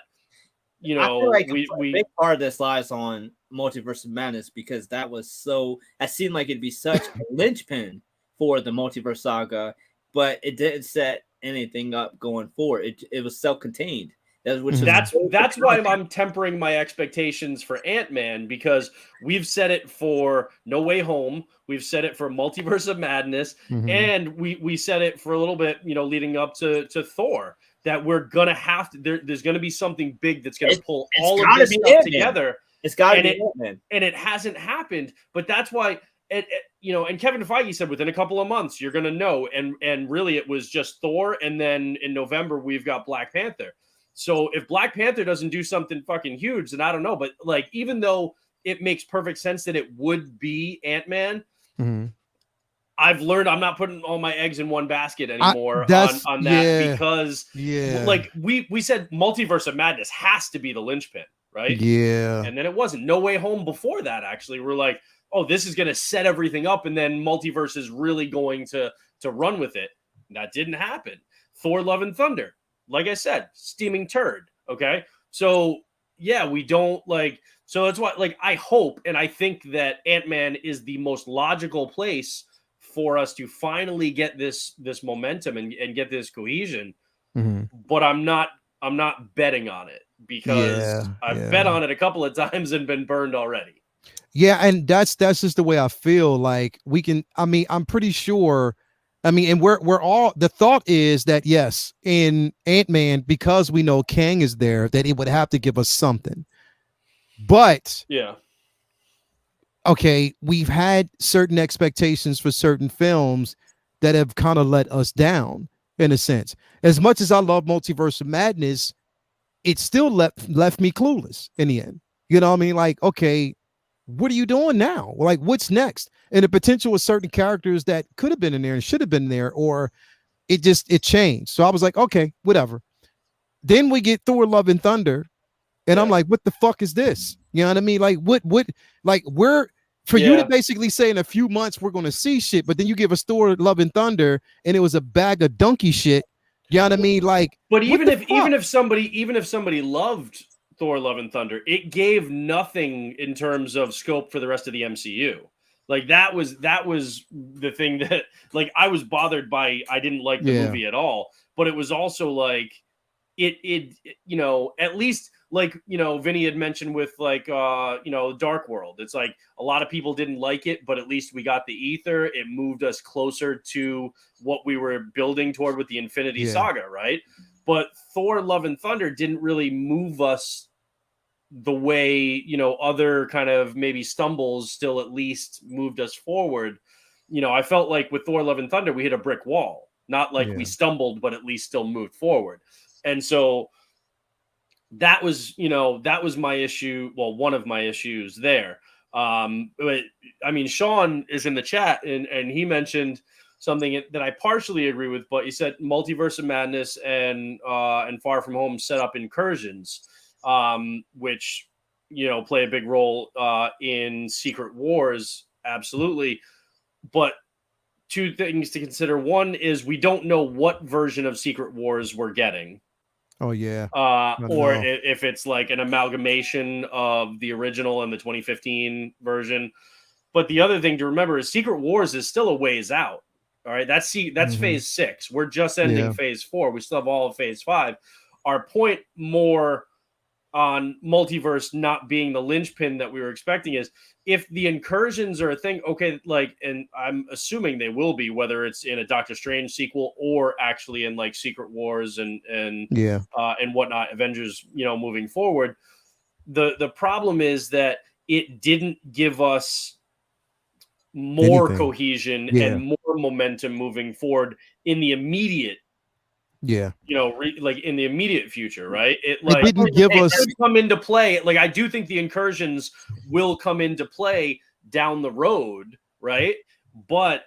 I feel like a big part of this lies on Multiverse of Madness, because that seemed like it'd be such a linchpin for the Multiverse Saga, but it didn't set anything up going forward. It was self-contained. That's why I'm tempering my expectations for Ant-Man, because we've said it for No Way Home, we've said it for Multiverse of Madness, and we said it for a little bit, leading up to Thor, that we're gonna have to. There's gonna be something big that's gonna pull all of this stuff together. It's gotta be Ant-Man, and it hasn't happened. But that's why. And Kevin Feige said within a couple of months you're gonna know, and really it was just Thor, and then in November we've got Black Panther. So if Black Panther doesn't do something fucking huge, then I don't know. But like, even though it makes perfect sense that it would be Ant-Man, I've learned I'm not putting all my eggs in one basket anymore on that, because like we said Multiverse of Madness has to be the linchpin, right? Yeah. And then it wasn't. No Way Home before that, actually, we're like, oh, this is going to set everything up, and then Multiverse is really going to run with it. That didn't happen. Thor: Love and Thunder, like I said, steaming turd. Okay. So we don't so that's why, like, I hope, and I think that Ant-Man is the most logical place for us to finally get this momentum and get this cohesion. Mhm. But I'm not betting on it because I've bet on it a couple of times and been burned already. Yeah, and that's just the way I feel. Like we can, I mean, I'm pretty sure. I mean, and we're all, the thought is that yes, in Ant-Man, because we know Kang is there, that it would have to give us something. But yeah, okay, we've had certain expectations for certain films that have kind of let us down in a sense. As much as I love Multiverse of Madness, it still left me clueless in the end. You know what I mean? Like, okay, what are you doing now? Like, what's next? And the potential of certain characters that could have been in there and should have been there, or it changed. So I was like, okay, whatever. Then we get Thor: Love and Thunder, and I'm like, what the fuck is this? You know what I mean? Like, what, like, we're for you to basically say in a few months we're going to see shit, but then you give us Thor: Love and Thunder, and it was a bag of donkey shit. You know what I mean? Like, but even if somebody loved Thor: Love and Thunder, it gave nothing in terms of scope for the rest of the MCU. Like that was the thing that, like, I was bothered by. I didn't like the movie at all, but it was also like it you know, at least, like, you know, Vinny had mentioned with, like, you know, Dark World. It's like a lot of people didn't like it, but at least we got the ether. It moved us closer to what we were building toward with the Infinity Saga, right? But Thor: Love and Thunder didn't really move us the way, you know, other kind of maybe stumbles still at least moved us forward. You know, I felt like with Thor: Love and Thunder, we hit a brick wall. Not like we stumbled, but at least still moved forward. And so that was, you know, that was my issue. Well, one of my issues there. But I mean, Sean is in the chat and he mentioned something that I partially agree with, but he said Multiverse of Madness and Far From Home set up incursions, which, you know, play a big role in Secret Wars. Absolutely. But two things to consider. One is we don't know what version of Secret Wars we're getting. Oh yeah. Or if it's like an amalgamation of the original and the 2015 version. But the other thing to remember is Secret Wars is still a ways out. All right, that's phase 6. We're just ending phase 4. We still have all of phase 5. Our point more on multiverse not being the linchpin that we were expecting is if the incursions are a thing, okay, like, and I'm assuming they will be, whether it's in a Doctor Strange sequel or actually in like Secret Wars and whatnot, Avengers, you know, moving forward. The problem is that it didn't give us more cohesion and more momentum moving forward in the immediate, you know, like in the immediate future, right? It didn't give us come into play. Like, I do think the incursions will come into play down the road, right? But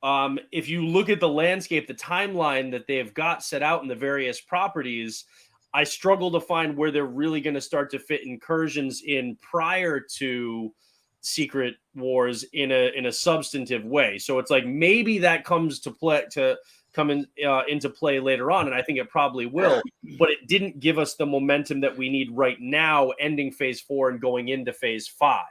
if you look at the landscape, the timeline that they've got set out in the various properties, I struggle to find where they're really going to start to fit incursions in prior to Secret Wars in a substantive way. So it's like maybe that comes to play into play later on, and I think it probably will, but it didn't give us the momentum that we need right now, ending phase 4 and going into phase 5.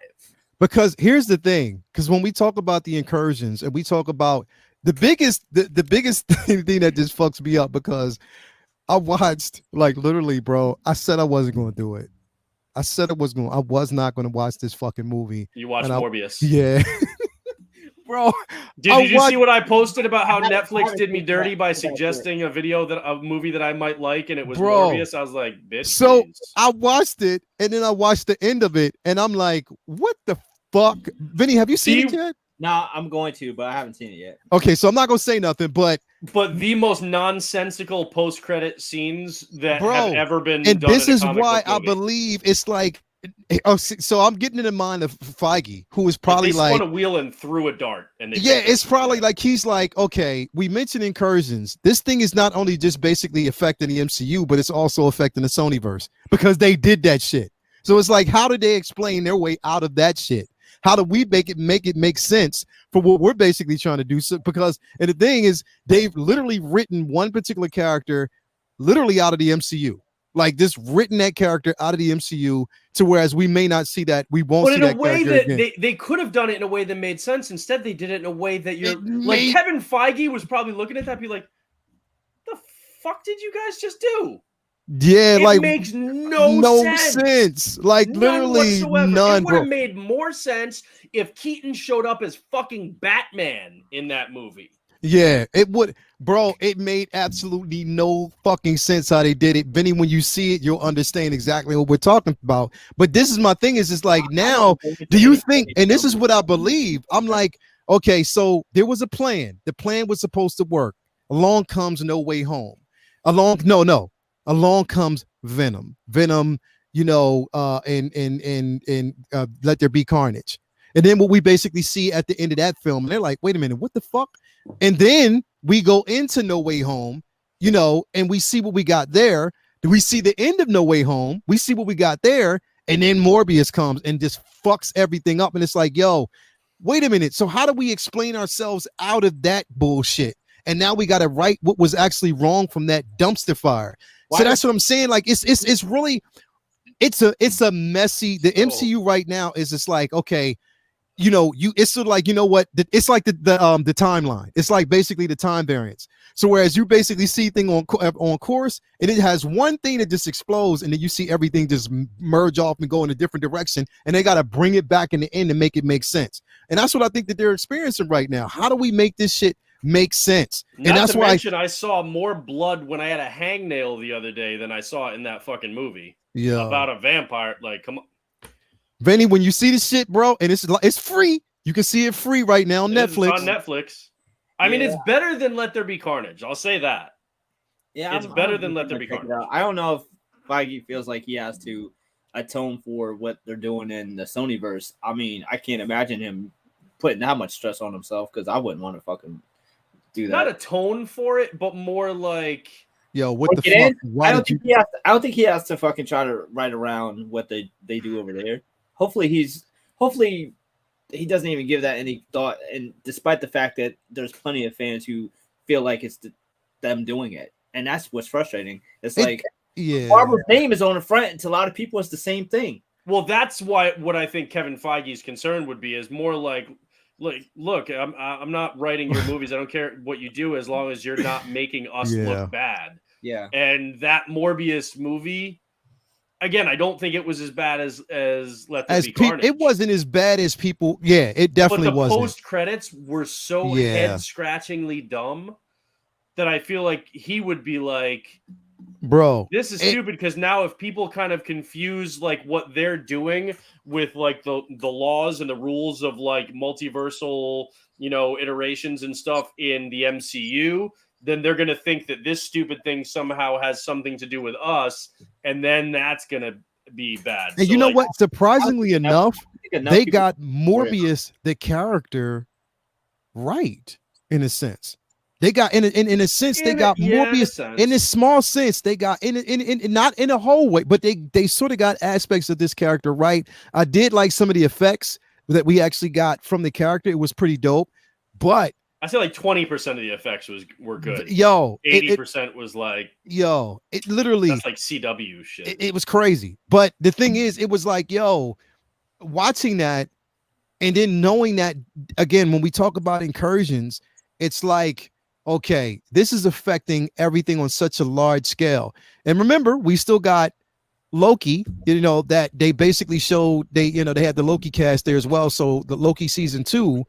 Because here's the thing, because when we talk about the incursions and we talk about the biggest thing that just fucks me up, because I watched, like, literally, bro, I said I wasn't going to do it. I said I was not going to watch this fucking movie. You watched Morbius. Yeah. Bro, did you see what I posted about how Netflix did me dirty by suggesting a movie that I might like, and it was Morbius? I was like, bitch. So please. I watched it, and then I watched the end of it, and I'm like, what the fuck? Vinny, have you seen it yet? No, I'm going to, but I haven't seen it yet. Okay, so I'm not gonna say nothing, but the most nonsensical post-credit scenes that have ever been and done. This in a is comic why book I movie. believe it's like. Oh, so I'm getting in the mind of Feige, who is probably they spun a wheel and threw a dart, and it's probably like he's like, okay, we mentioned incursions. This thing is not only just basically affecting the MCU, but it's also affecting the Sonyverse because they did that shit. So it's like, how did they explain their way out of that shit? How do we make it make sense for what we're basically trying to do? So, because, and the thing is, they've literally written one particular character literally out of the MCU. like this written that character out of the MCU to whereas we may not see that, we won't but see in a that way character that again. they could have done it in a way that made sense. Instead, they did it in a way that you're It like made- Kevin Feige was probably looking at that, be like, "The fuck did you guys just do?" Yeah, It like makes no sense. Like None literally whatsoever. none, It would bro. have made more sense if Keaton showed up as fucking Batman in that movie. Yeah, it would, bro. It made absolutely no fucking sense how they did it. Vinny, when you see it, you'll understand exactly what we're talking about. But this is my thing, is it's like now, do you think, and this is what I believe, I'm like, okay, so there was a plan. The plan was supposed to work. Along comes No Way Home. Along comes Venom. Venom, and Let There Be Carnage. And then what we basically see at the end of that film, and they're like, wait a minute, what the fuck? And then we go into No Way Home, and we see what we got there. We see the end of No Way Home. We see what we got there. And then Morbius comes and just fucks everything up. And it's like, yo, wait a minute. So how do we explain ourselves out of that bullshit? And now we got to write what was actually wrong from that dumpster fire. So that's what I'm saying. Like it's really, it's a messy, the MCU right now is just like, okay, it's sort of like, what, it's like the timeline. It's like basically the time variance. So whereas you basically see thing on course, and it has one thing that just explodes, and then you see everything just merge off and go in a different direction, and they got to bring it back in the end and make it make sense. And that's what I think that they're experiencing right now. How do we make this shit make sense? And that's why I saw more blood when I had a hangnail the other day than I saw in that fucking movie. Yeah, about a vampire. Like, come on. Vinny, when you see this shit, bro, and it's free, you can see it free right now on Netflix. It's on Netflix. I mean, it's better than Let There Be Carnage. I'll say that. Yeah, it's better than Let There Be Carnage. I don't know if Feige feels like he has to atone for what they're doing in the Sonyverse. I mean, I can't imagine him putting that much stress on himself, because I wouldn't want to fucking do that. Not atone for it, but more like, yo, what the fuck? I don't think he has to fucking try to write around what they do over there. Hopefully he doesn't even give that any thought, and despite the fact that there's plenty of fans who feel like it's them doing it, and that's what's frustrating. It's like, Marvel's name is on the front, and to a lot of people it's the same thing. Well, that's why what I think Kevin Feige's concern would be is more like, look, I'm not writing your movies. I don't care what you do as long as you're not making us look bad. Yeah. And that Morbius movie, again, I don't think it was as bad as Let There Be Carnage. It wasn't as bad as people. Yeah, it definitely wasn't. But the post credits were so head scratchingly dumb that I feel like he would be like, bro, this is stupid, because now if people kind of confuse like what they're doing with like the laws and the rules of like multiversal, iterations and stuff in the MCU, then they're going to think that this stupid thing somehow has something to do with us, and then that's going to be bad. And so, you know what? Surprisingly enough, they got Morbius, the character, right, in a sense. They got in a sense they got Morbius in a small sense. They got in not in a whole way, but they sort of got aspects of this character right. I did like some of the effects that we actually got from the character. It was pretty dope, but I say like 20% of the effects were good. 80% was like, it literally, that's like CW shit. It was crazy. But the thing is, it was like, watching that and then knowing that, again, when we talk about incursions, it's like, okay, this is affecting everything on such a large scale. And remember, we still got Loki, that they basically showed, they had the Loki cast there as well. So the Loki season 2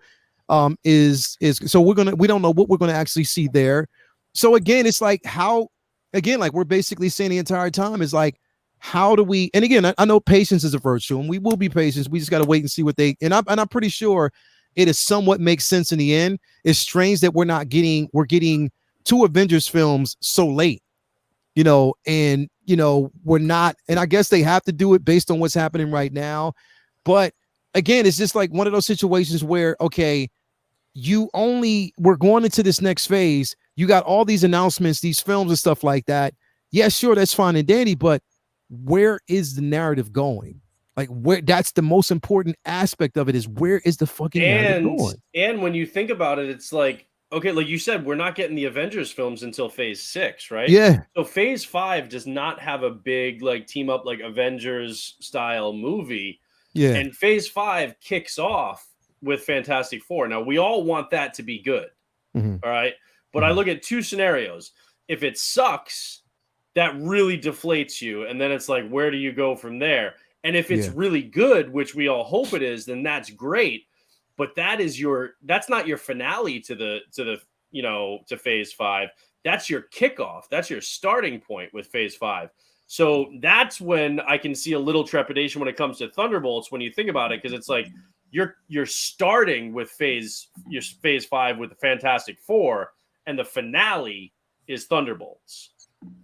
is so we don't know what we're going to actually see there. So again, it's like like we're basically saying the entire time is like, how do we, and again, I know patience is a virtue and we will be patient. We just got to wait and see what I'm pretty sure it is somewhat makes sense in the end. It's strange that we're getting 2 Avengers films so late, and we're not, and I guess they have to do it based on what's happening right now. But again, it's just like one of those situations where, okay, we're going into this next phase. You got all these announcements, these films and stuff like that. Yeah, sure, that's fine and dandy, but where is the narrative going? Like, where, that's the most important aspect of it, is where is the fucking narrative going? And when you think about it, it's like okay, like you said, we're not getting the Avengers films until Phase 6, right? Yeah. So Phase 5 does not have a big like team up like Avengers style movie. Yeah. And Phase 5 kicks off with Fantastic Four. Now we all want that to be good. Mm-hmm. All right. But I look at two scenarios. If it sucks, that really deflates you. And then it's like, where do you go from there? And if it's really good, which we all hope it is, then that's great. But that's not your finale to Phase 5. That's your kickoff. That's your starting point with Phase 5. So that's when I can see a little trepidation when it comes to Thunderbolts when you think about it, because it's like you're starting with Phase 5 with the Fantastic Four, and the finale is Thunderbolts.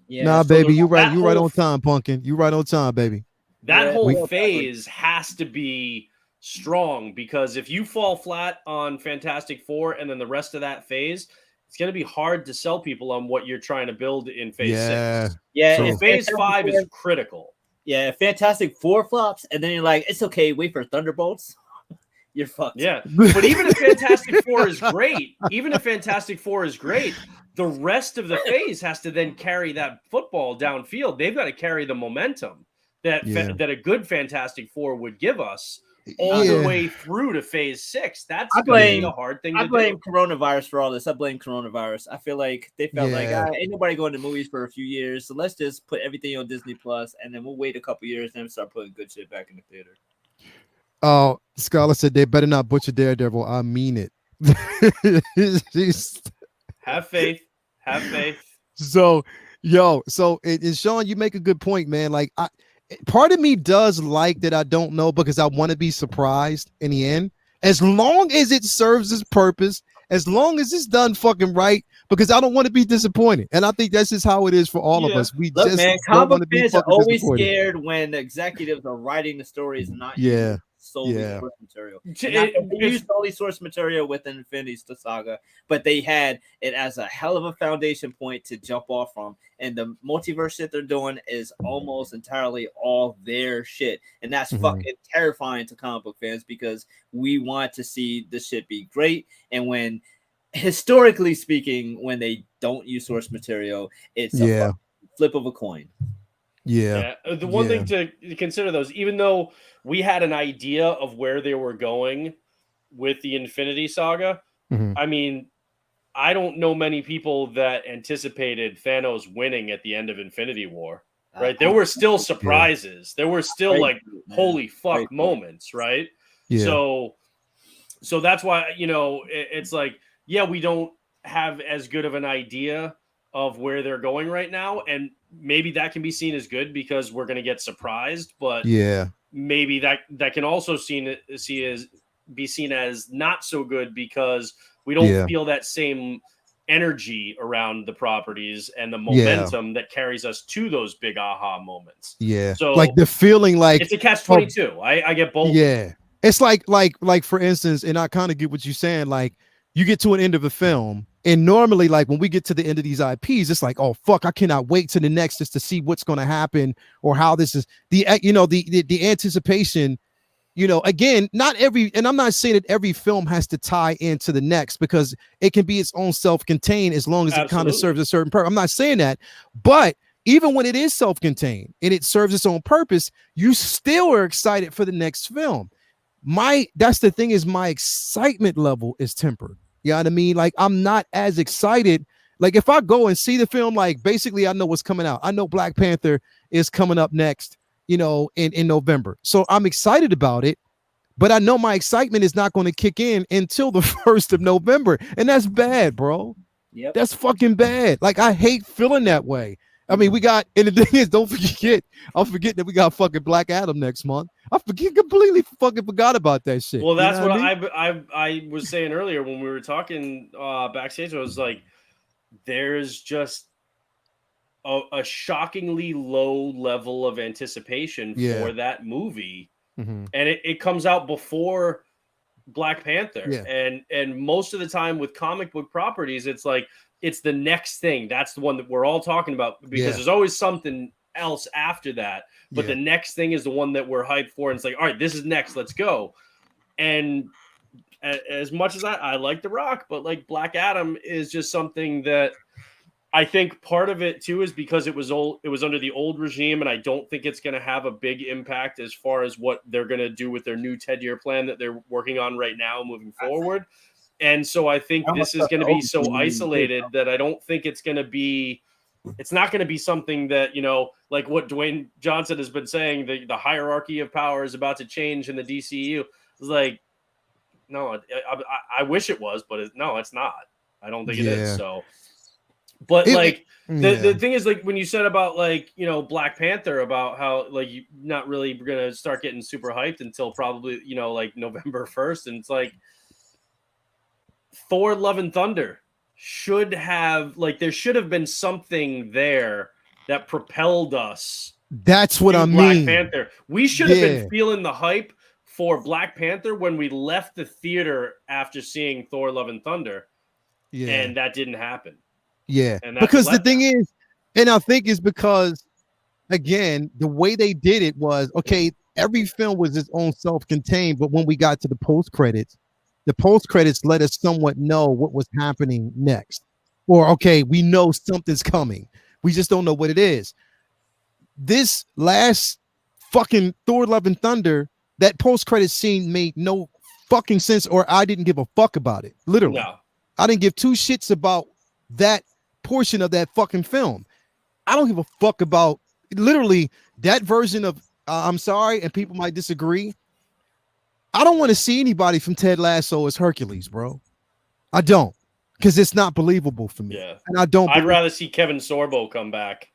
Yeah, nah, so baby, you right on time, Pumpkin. You right on time, baby. That whole phase has to be strong, because if you fall flat on Fantastic Four and then the rest of that phase, it's going to be hard to sell people on what you're trying to build in Phase 6. Yeah, so Phase 5 is critical. Yeah, Fantastic Four flops, and then you're like, it's okay, wait for Thunderbolts. You're fucked. Yeah, but even if Fantastic Four is great, the rest of the phase has to then carry that football downfield. They've got to carry the momentum that a good Fantastic Four would give us all the way through to Phase 6. That's going to be a hard thing to do. I blame coronavirus for all this. I blame coronavirus. I feel like they felt like, ain't nobody going to movies for a few years, so let's just put everything on Disney Plus, and then we'll wait a couple years and start putting good shit back in the theater. Oh, Scholar said they better not butcher Daredevil. I mean it. Have faith. Have faith. So, and Sean, you make a good point, man. Like, part of me does like that I don't know, because I want to be surprised in the end. As long as it serves its purpose, as long as it's done fucking right, because I don't want to be disappointed. And I think that's just how it is for all of us. We Look, just man, don't want to be fans are fucking always disappointed. scared when executives are writing the stories and not solely source material. They used solely source material with Infinity Saga, but they had it as a hell of a foundation point to jump off from. And the multiverse shit they're doing is almost entirely all their shit. And that's fucking terrifying to comic book fans, because we want to see the shit be great. And when, historically speaking, when they don't use source material, it's a flip of a coin. The one thing to consider, though, is even though we had an idea of where they were going with the Infinity Saga, I mean, I don't know many people that anticipated Thanos winning at the end of Infinity War, right? There were still surprises. There were still holy fuck moments, right? So that's why, it's like, we don't have as good of an idea of where they're going right now, and maybe that can be seen as good because we're going to get surprised, but maybe that can also be seen as not so good because we don't feel that same energy around the properties and the momentum that carries us to those big aha moments. So like the feeling like it's a catch-22. I get both. It's like for instance, and I kind of get what you're saying, like you get to an end of a film, and normally, like when we get to the end of these IPs, it's like, oh fuck, I cannot wait to the next just to see what's going to happen or how this is the anticipation. Again, not every, and I'm not saying that every film has to tie into the next, because it can be its own self-contained as long as it kind of serves a certain purpose. I'm not saying that, but even when it is self-contained and it serves its own purpose, you still are excited for the next film. That's the thing, is my excitement level is tempered. You know what I mean? Like, I'm not as excited. Like, if I go and see the film, like, basically I know what's coming out. I know Black Panther is coming up next, in November. So I'm excited about it, but I know my excitement is not going to kick in until the 1st of November. And that's bad, bro. Yep. That's fucking bad. Like, I hate feeling that way. I mean, and the thing is, don't forget, I'll forget that we got fucking Black Adam next month. I completely fucking forgot about that shit. Well, that's what I was saying earlier when we were talking backstage. I was like, there's just a shockingly low level of anticipation for that movie. And it comes out before Black Panther. And most of the time with comic book properties, it's like, it's the next thing. That's the one that we're all talking about, because there's always something else after that. But the next thing is the one that we're hyped for. And it's like, all right, this is next. Let's go. And as much as I like The Rock, but like Black Adam is just something that I think part of it too is because it was under the old regime, and I don't think it's going to have a big impact as far as what they're going to do with their new 10-year plan that they're working on right now moving forward. And so I think this is going to be so isolated that I don't think it's going to be. It's not going to be something that, like what Dwayne Johnson has been saying, the hierarchy of power is about to change in the DCU. It's like, no, I wish it was, but no, it's not. I don't think it is. So, but the thing is, like when you said about like, Black Panther, about how like you're not really going to start getting super hyped until probably, like November 1st. And it's like Thor Love and Thunder should have there should have been something there that propelled us. That's what I mean. Black Panther. We should have been feeling the hype for Black Panther when we left the theater after seeing Thor Love and Thunder. Yeah. And that didn't happen. Yeah. Because the thing is, and I think it's because, again, the way they did it was, okay, every film was its own self-contained, but when we got to the post-credits, the post-credits let us somewhat know what was happening next. Or, okay, we know something's coming. We just don't know what it is. This last fucking Thor Love and Thunder, that post-credit scene made no fucking sense, or I didn't give a fuck about it. Literally. No. I didn't give two shits about that portion of that fucking film. I don't give a fuck about, literally, that version of, I'm sorry, and people might disagree, I don't want to see anybody from Ted Lasso as Hercules, bro. I don't, because it's not believable for me. Yeah, and I don't. I'd rather see Kevin Sorbo come back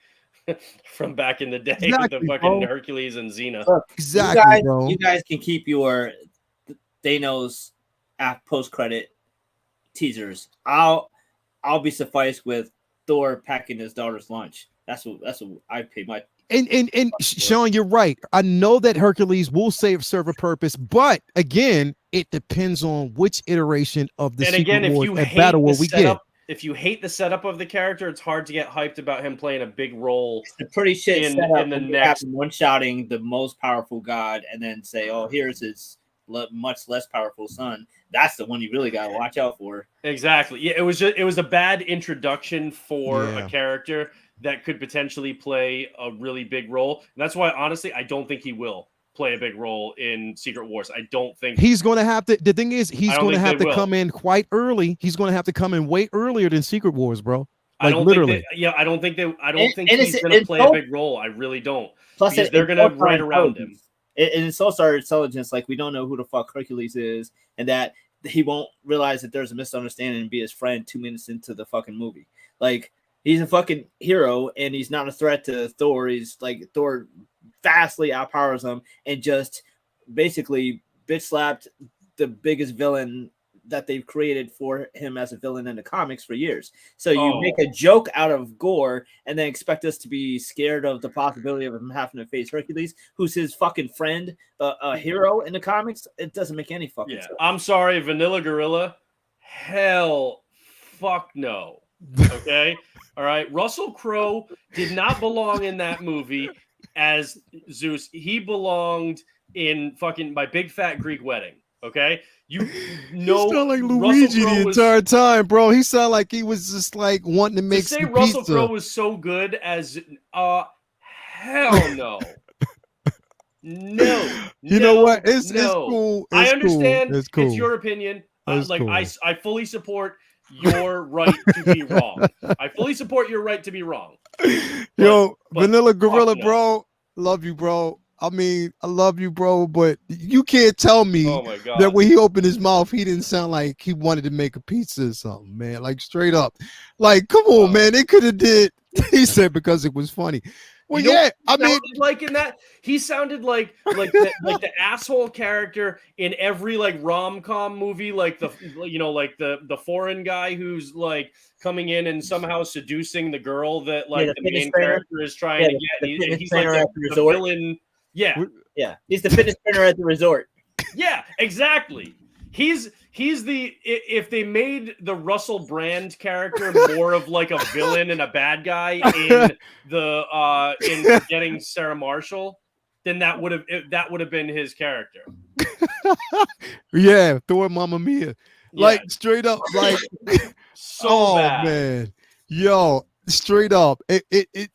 from back in the day with the fucking Hercules and Xena. Exactly, bro. You guys can keep your Thanos post-credit teasers. I'll be sufficed with Thor packing his daughter's lunch. That's what I pay my. And Sean, you're right. I know that Hercules will serve a purpose, but again, it depends on which iteration of the Secret Wars and Battle War we get. If you hate the setup of the character, it's hard to get hyped about him playing a big role. It's a pretty shit in the next one shouting the most powerful god, and then say, "Oh, here's his much less powerful son." That's the one you really got to watch out for. Exactly. Yeah, it was a bad introduction for a character that could potentially play a really big role. And that's why, honestly, I don't think he will play a big role in Secret Wars. I don't think he's going to have to. The thing is, he's going to have to come in quite early. He's going to have to come in way earlier than Secret Wars, bro. Like, I don't think he's going to play a big role. I really don't. Plus, because they're going to write around him. And it's also our intelligence. Like, we don't know who the fuck Hercules is, and that he won't realize that there's a misunderstanding and be his friend 2 minutes into the fucking movie. Like, he's a fucking hero, and he's not a threat to Thor. He's like, Thor vastly outpowers him and just basically bitch slapped the biggest villain that they've created for him as a villain in the comics for years. So you make a joke out of Gore and then expect us to be scared of the possibility of him having to face Hercules, who's his fucking friend, a hero in the comics. It doesn't make any fucking sense. I'm sorry, Vanilla Gorilla. Hell, fuck no. Okay? All right. Russell Crowe did not belong in that movie as Zeus. He belonged in fucking My Big Fat Greek Wedding. Okay, you know, he sounded like Luigi the entire time, bro. He sounded like he was just like wanting to make some Russell pizza. Crowe was so good as hell no. You know what? It's cool. I understand. Cool. It's cool. It's your opinion. Cool. I fully support your right to be wrong. I fully support your right to be wrong. But Vanilla Gorilla, bro. Love you, bro. I mean, I love you, bro, but you can't tell me that when he opened his mouth, he didn't sound like he wanted to make a pizza or something, man. Like, straight up. Like, come on, man. They could have did. He said because it was funny. Well, I mean, like in that, he sounded like the asshole character in every like rom-com movie, like the foreign guy who's like coming in and somehow seducing the girl that like the main character is trying to get. He's like the villain. Yeah. He's the fitness trainer at the resort. Yeah, exactly. He's the, if they made the Russell Brand character more of like a villain and a bad guy in the in Getting Sarah Marshall, then that would have been his character. Yeah, Thor, Mamma Mia, like straight up, like so bad, man, yo, straight up, it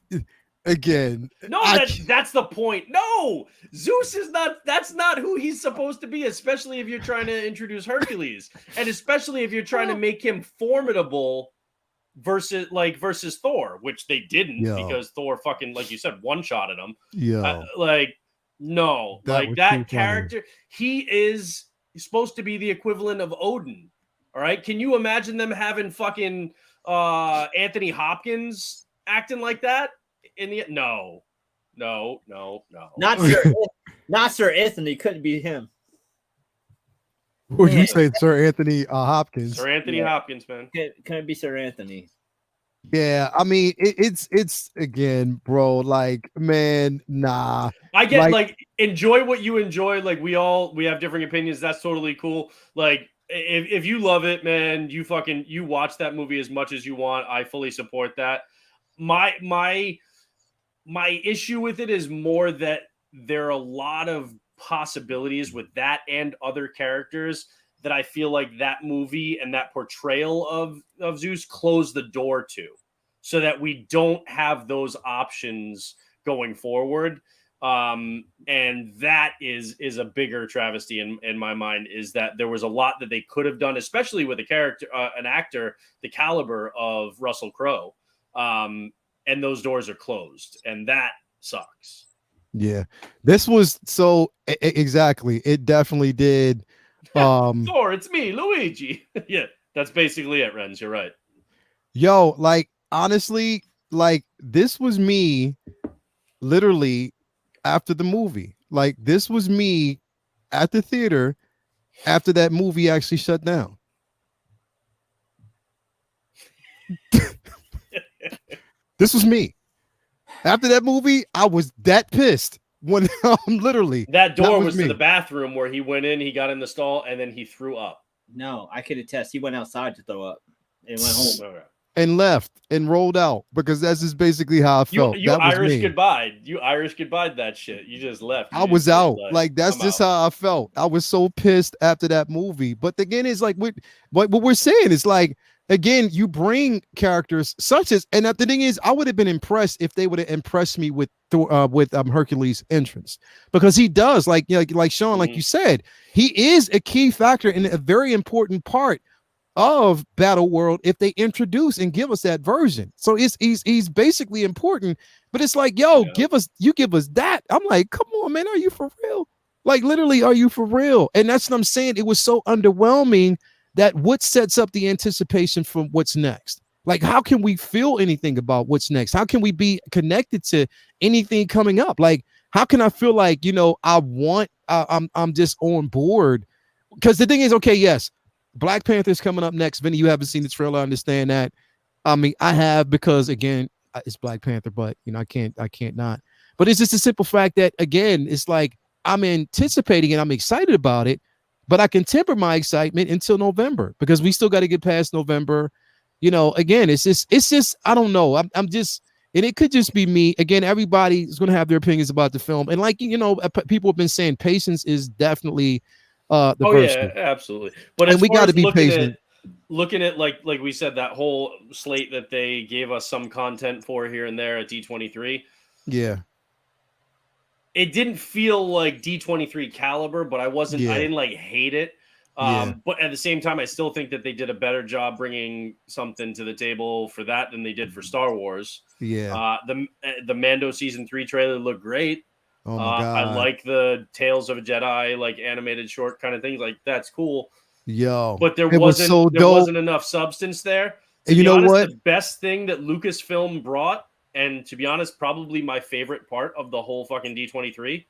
again. No, that's the point. No, Zeus is not. That's not who he's supposed to be, especially if you're trying to introduce Hercules, and especially if you're trying to make him formidable versus Thor, which they didn't because Thor fucking, like you said, one-shotted him. Yeah, that character, he is supposed to be the equivalent of Odin. All right, can you imagine them having fucking Anthony Hopkins acting like that? No. Not Sir Anthony. Couldn't be him. What would you say, Sir Anthony Hopkins? Sir Anthony Hopkins, man. Couldn't be Sir Anthony. Yeah, I mean, it's again, bro. Like, man, nah. I get like enjoy what you enjoy. Like we have different opinions. That's totally cool. Like if you love it, man, you watch that movie as much as you want. I fully support that. My issue with it is more that there are a lot of possibilities with that and other characters that I feel like that movie and that portrayal of Zeus closed the door to, so that we don't have those options going forward. And that is a bigger travesty in my mind, is that there was a lot that they could have done, especially with a character, an actor, the caliber of Russell Crowe. And those doors are closed, and that sucks. Yeah, this was so exactly. It definitely did. Thor, it's me, Luigi. Yeah, that's basically it, Renz. You're right. Yo, like honestly, like this was me literally after the movie. Like this was me at the theater after that movie actually shut down. This was me. After that movie, I was that pissed when literally that door was to the bathroom where he went in, he got in the stall, and then he threw up. No, I could attest. He went outside to throw up and went home. And left and rolled out, because that's just basically how I felt. You Irish goodbye. You Irish goodbye that shit. You just left. I was out. Like that's just how I felt. I was so pissed after that movie. But again, it's like what we're saying is like, again, you bring characters such as, and the thing is, I would have been impressed if they would have impressed me with Hercules' entrance, because he does, like Sean, like you said, he is a key factor and a very important part of Battle World if they introduce and give us that version. So he's basically important, but it's like, give us that. I'm like, come on, man, are you for real? Like literally, are you for real? And that's what I'm saying. It was so underwhelming. That what sets up the anticipation for what's next. Like, how can we feel anything about what's next? How can we be connected to anything coming up? Like, how can I feel like, I'm just on board? Because the thing is, okay, yes, Black Panther's coming up next. Vinny, you haven't seen the trailer. I understand that. I mean, I have, because again, it's Black Panther, but I can't not. But it's just a simple fact that, again, it's like I'm anticipating and I'm excited about it. But I can temper my excitement until November, because we still got to get past November. Again, it's just, I don't know. I'm just, and it could just be me. Again, everybody is going to have their opinions about the film. And like, people have been saying patience is definitely the first. Yeah, absolutely. But and we got to be patient. Looking at like we said, that whole slate that they gave us some content for here and there at D23. Yeah. It didn't feel like D23 caliber, but I didn't like hate it. But at the same time, I still think that they did a better job bringing something to the table for that than they did for Star Wars. Yeah. The Mando season 3 trailer looked great. Oh my God. I like the Tales of a Jedi, like animated short kind of things. Like that's cool. Yo, but there wasn't enough substance there. And you know what? The best thing that Lucasfilm brought, and to be honest, probably my favorite part of the whole fucking D23,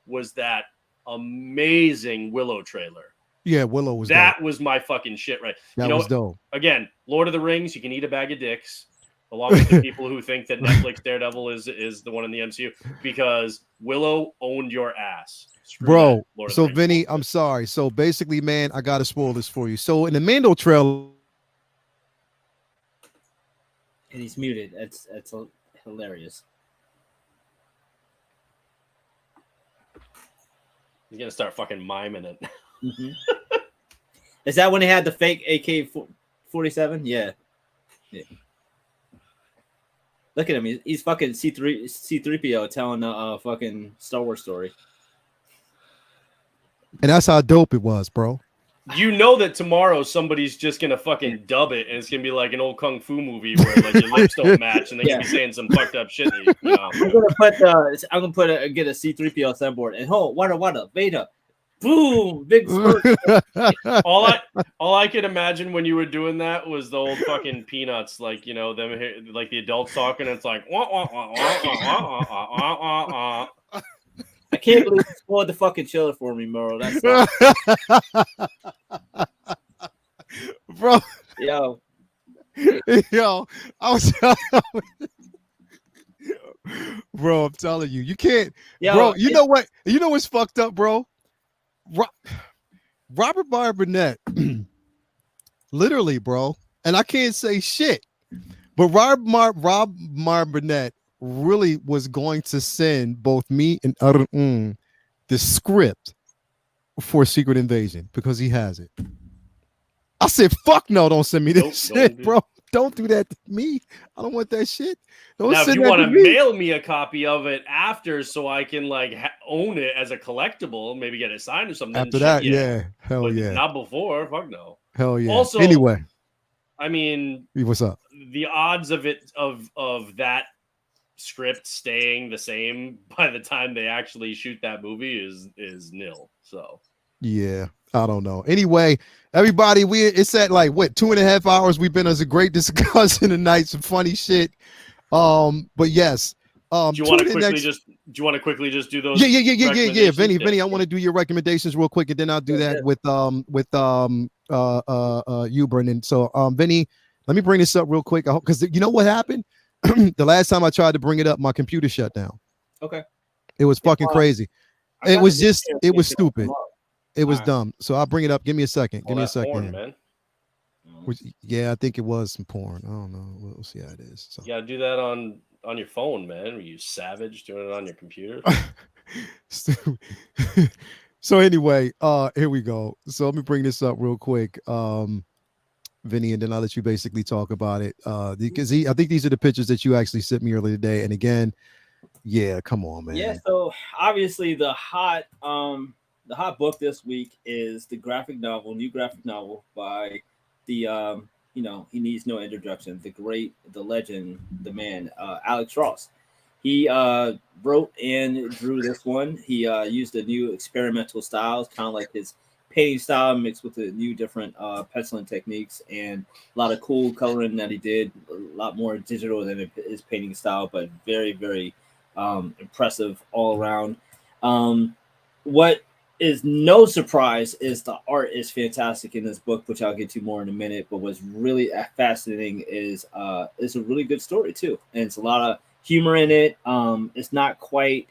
was that amazing Willow trailer. Yeah, Willow was that dope. Was my fucking shit, right? That was dope. Again, Lord of the Rings, you can eat a bag of dicks, along with the people who think that Netflix Daredevil is the one in the MCU, because Willow owned your ass. Bro, so Vinny, I'm sorry. So basically, man, I gotta spoil this for you. So in the Mando trailer, and he's muted. That's hilarious. He's gonna start fucking miming it. Mm-hmm. Is that when they had the fake AK-47? Yeah. Look at him. He's fucking C3PO telling a fucking Star Wars story. And that's how dope it was, bro. You know that tomorrow somebody's just gonna fucking dub it, and it's gonna be like an old kung fu movie where like your lips don't match, and they're gonna be saying some fucked up shit. That you know. I'm gonna get a C3PO soundboard and hold what Veda, boom, big spurt. all I could imagine when you were doing that was the old fucking Peanuts, like, you know, them like the adults talking. And it's like wah, wah, wah, wah, wah, wah, wah, wah, wah. I can't believe you spoiled the fucking chiller for me, Merle. That's bro. Yo, I was bro, I'm telling you, you can't, bro. You know what? You know what's fucked up, bro? Robert Burnett, literally, bro. And I can't say shit, but Rob Burnett really was going to send both me and the script for Secret Invasion because he has it. I said, fuck no, don't send me this shit, bro. Don't do that to me. I don't want that shit. Don't now, send if you want to me. mail me a copy of it after so I can like own it as a collectible, maybe get it signed or something. After that, yeah. Hell but yeah. Not before. Fuck no. Hell yeah. Also, anyway. I mean, what's up? The odds of it of that script staying the same by the time they actually shoot that movie is nil. So yeah, I don't know. Anyway, everybody, it's at like what 2.5 hours. We've been as a great discussion tonight, some funny shit. But yes. Do you want to quickly just do those? Yeah. Vinny, I want to do your recommendations real quick, and then I'll do that with you, Brendan. So Vinny, let me bring this up real quick because you know what happened? The last time I tried to bring it up, my computer shut down. Okay. It was fucking crazy. It was stupid. It was dumb. So I'll bring it up. Give me a second. Give me a second. Porn, man. Yeah, I think it was some porn. I don't know. We'll see how it is. So. You gotta do that on your phone, man. Were you savage doing it on your computer? So anyway, here we go. So let me bring this up real quick. Vinny, and then I'll let you basically talk about it. Because I think these are the pictures that you actually sent me earlier today. And again, yeah, come on, man. Yeah, so obviously the hot book this week is the new graphic novel by the he needs no introduction, the legend, the man, Alex Ross. He wrote and drew this one. He used a new experimental styles, kind of like his painting style mixed with the new different penciling techniques and a lot of cool coloring that he did. A lot more digital than his painting style, but very, very impressive all around. What is no surprise is the art is fantastic in this book, which I'll get to more in a minute. But what's really fascinating is it's a really good story too, and it's a lot of humor in it. It's not quite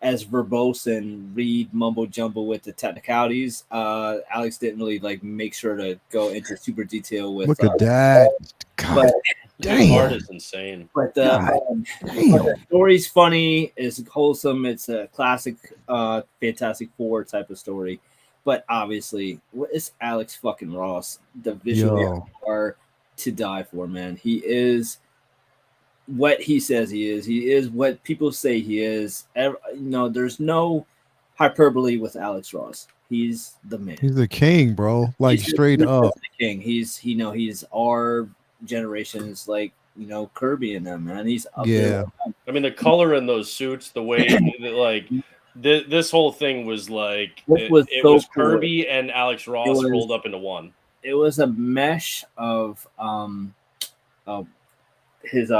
as verbose and read mumbo jumbo with the technicalities. Alex didn't really like make sure to go into super detail with. Look at that! God, damn, art is insane. But the story's funny. It's wholesome. It's a classic, Fantastic Four type of story. But obviously, it's Alex fucking Ross. The visuals are to die for, man. He is what he says he is. He is what people say he is. There's no hyperbole with Alex Ross. He's the man. He's the king, bro. Like straight up. The king. He's our generation's like Kirby and them, man. He's up there. I mean, the color in those suits, the way like this whole thing was like it was Kirby and Alex Ross rolled up into one. It was a mesh of his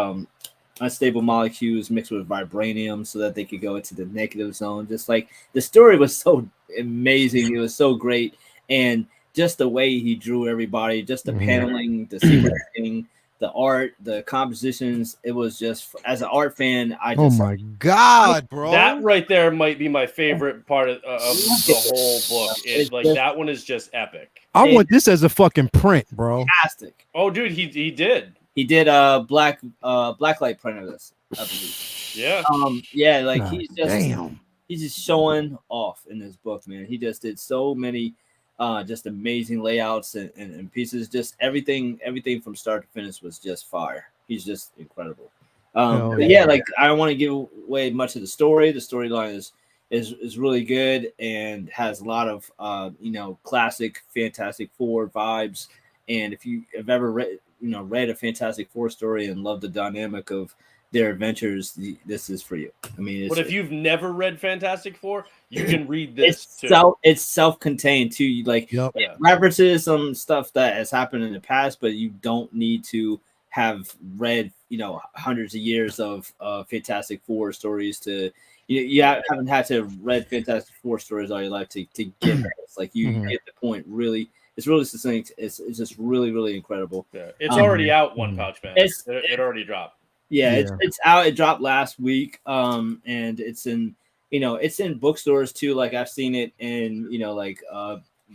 unstable molecules mixed with vibranium so that they could go into the negative zone. Just like the story was so amazing. It was so great. And just the way he drew everybody, just the paneling, the sequencing, the art, the compositions. It was just, as an art fan, oh my God, bro. That right there might be my favorite part of the whole book. That one is just epic. I want this as a fucking print, bro. Fantastic. Oh, dude, he did. He did a blacklight print of this, I believe. Yeah. Like he's just he's just showing off in this book, man. He just did so many just amazing layouts and pieces. Just everything from start to finish was just fire. He's just incredible. But yeah, like I don't want to give away much of the story. The storyline is really good and has a lot of classic Fantastic Four vibes. And if you have ever read a Fantastic Four story and loved the dynamic of their adventures, this is for you. I mean, but if you've never read Fantastic Four, you can read this too. It's self-contained too. Like it references some stuff that has happened in the past, but you don't need to have read hundreds of years of Fantastic Four stories to haven't had to have read Fantastic Four stories all your life to get this. Like you get the point. Really, it's really succinct. It's just really, really incredible. Yeah. It's already out. One Punch Man. It already dropped. Yeah, it's out. It dropped last week. And it's in it's in bookstores too. Like I've seen it in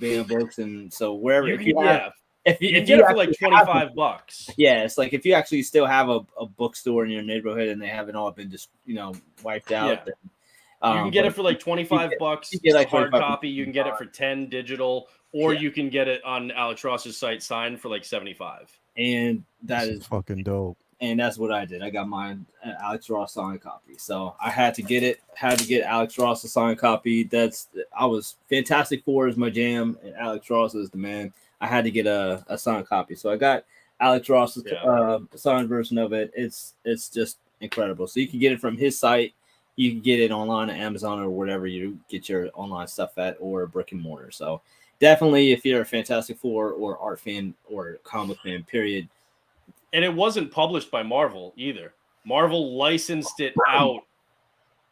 Beta Books, and so wherever if you get it for like $25. Yeah, it's like if you actually still have a bookstore in your neighborhood and they haven't all been just wiped out. Then, you can get it for like $25. You get like hard copy. You can get it for 10 digital, or you can get it on Alex Ross's site signed for like 75. And that's fucking dope. And that's what I did. I got mine Alex Ross signed copy. So I had to get it. Had to get Alex Ross a signed copy. Fantastic Four is my jam, and Alex Ross is the man. I had to get a signed copy. So I got Alex Ross's signed version of it. It's just incredible. So you can get it from his site. You can get it online at Amazon or wherever you get your online stuff at, or brick and mortar. So definitely, if you're a Fantastic Four or art fan or comic fan, period. And it wasn't published by Marvel either. Marvel licensed it out.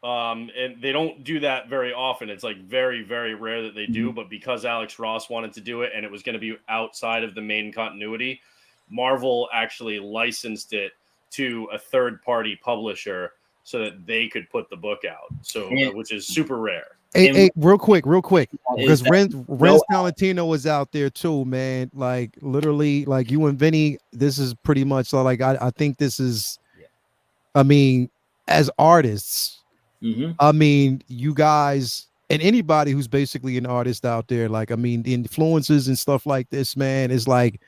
And they don't do that very often. It's like very, very rare that they do. But because Alex Ross wanted to do it and it was going to be outside of the main continuity, Marvel actually licensed it to a third-party publisher so that they could put the book out. So, which is super rare. Hey, real quick, because Renz Valentino was out there too, man. Like literally, like you and Vinny, this is pretty much like I think this is. I mean, as artists, I mean, you guys and anybody who's basically an artist out there, like I mean, the influences and stuff like this, man, is like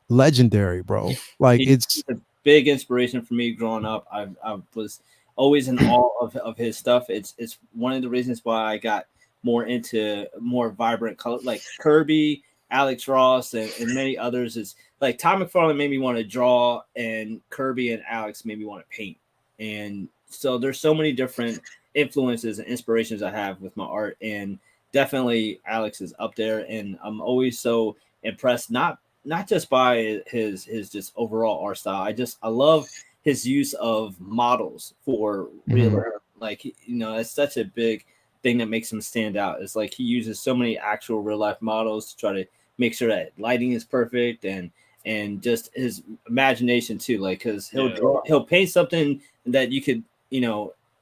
legendary, bro. Like it's a big inspiration for me growing up. I was always in awe of his stuff. It's one of the reasons why I got more into more vibrant color, like Kirby, Alex Ross, and many others. Is like Tom McFarlane made me want to draw, and Kirby and Alex made me want to paint. And so there's so many different influences and inspirations I have with my art, and definitely Alex is up there. And I'm always so impressed, not just by his just overall art style. I love his use of models for real. Like, it's such a big thing that makes him stand out. It's like he uses so many actual real life models to try to make sure that lighting is perfect and just his imagination too. Like, cause he'll paint something that you could,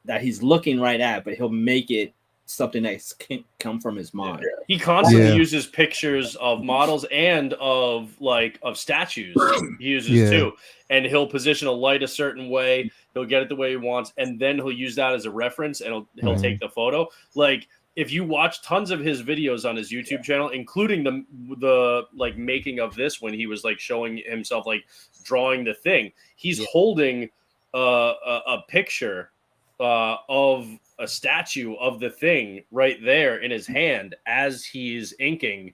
that he's looking right at, but he'll make it something that can come from his mind. He constantly uses pictures of models and of statues. He uses too, and he'll position a light a certain way. He'll get it the way he wants, and then he'll use that as a reference, and he'll take the photo. Like if you watch tons of his videos on his YouTube channel, including the like making of this, when he was like showing himself like drawing the thing, he's holding a picture of a statue of the Thing right there in his hand as he's inking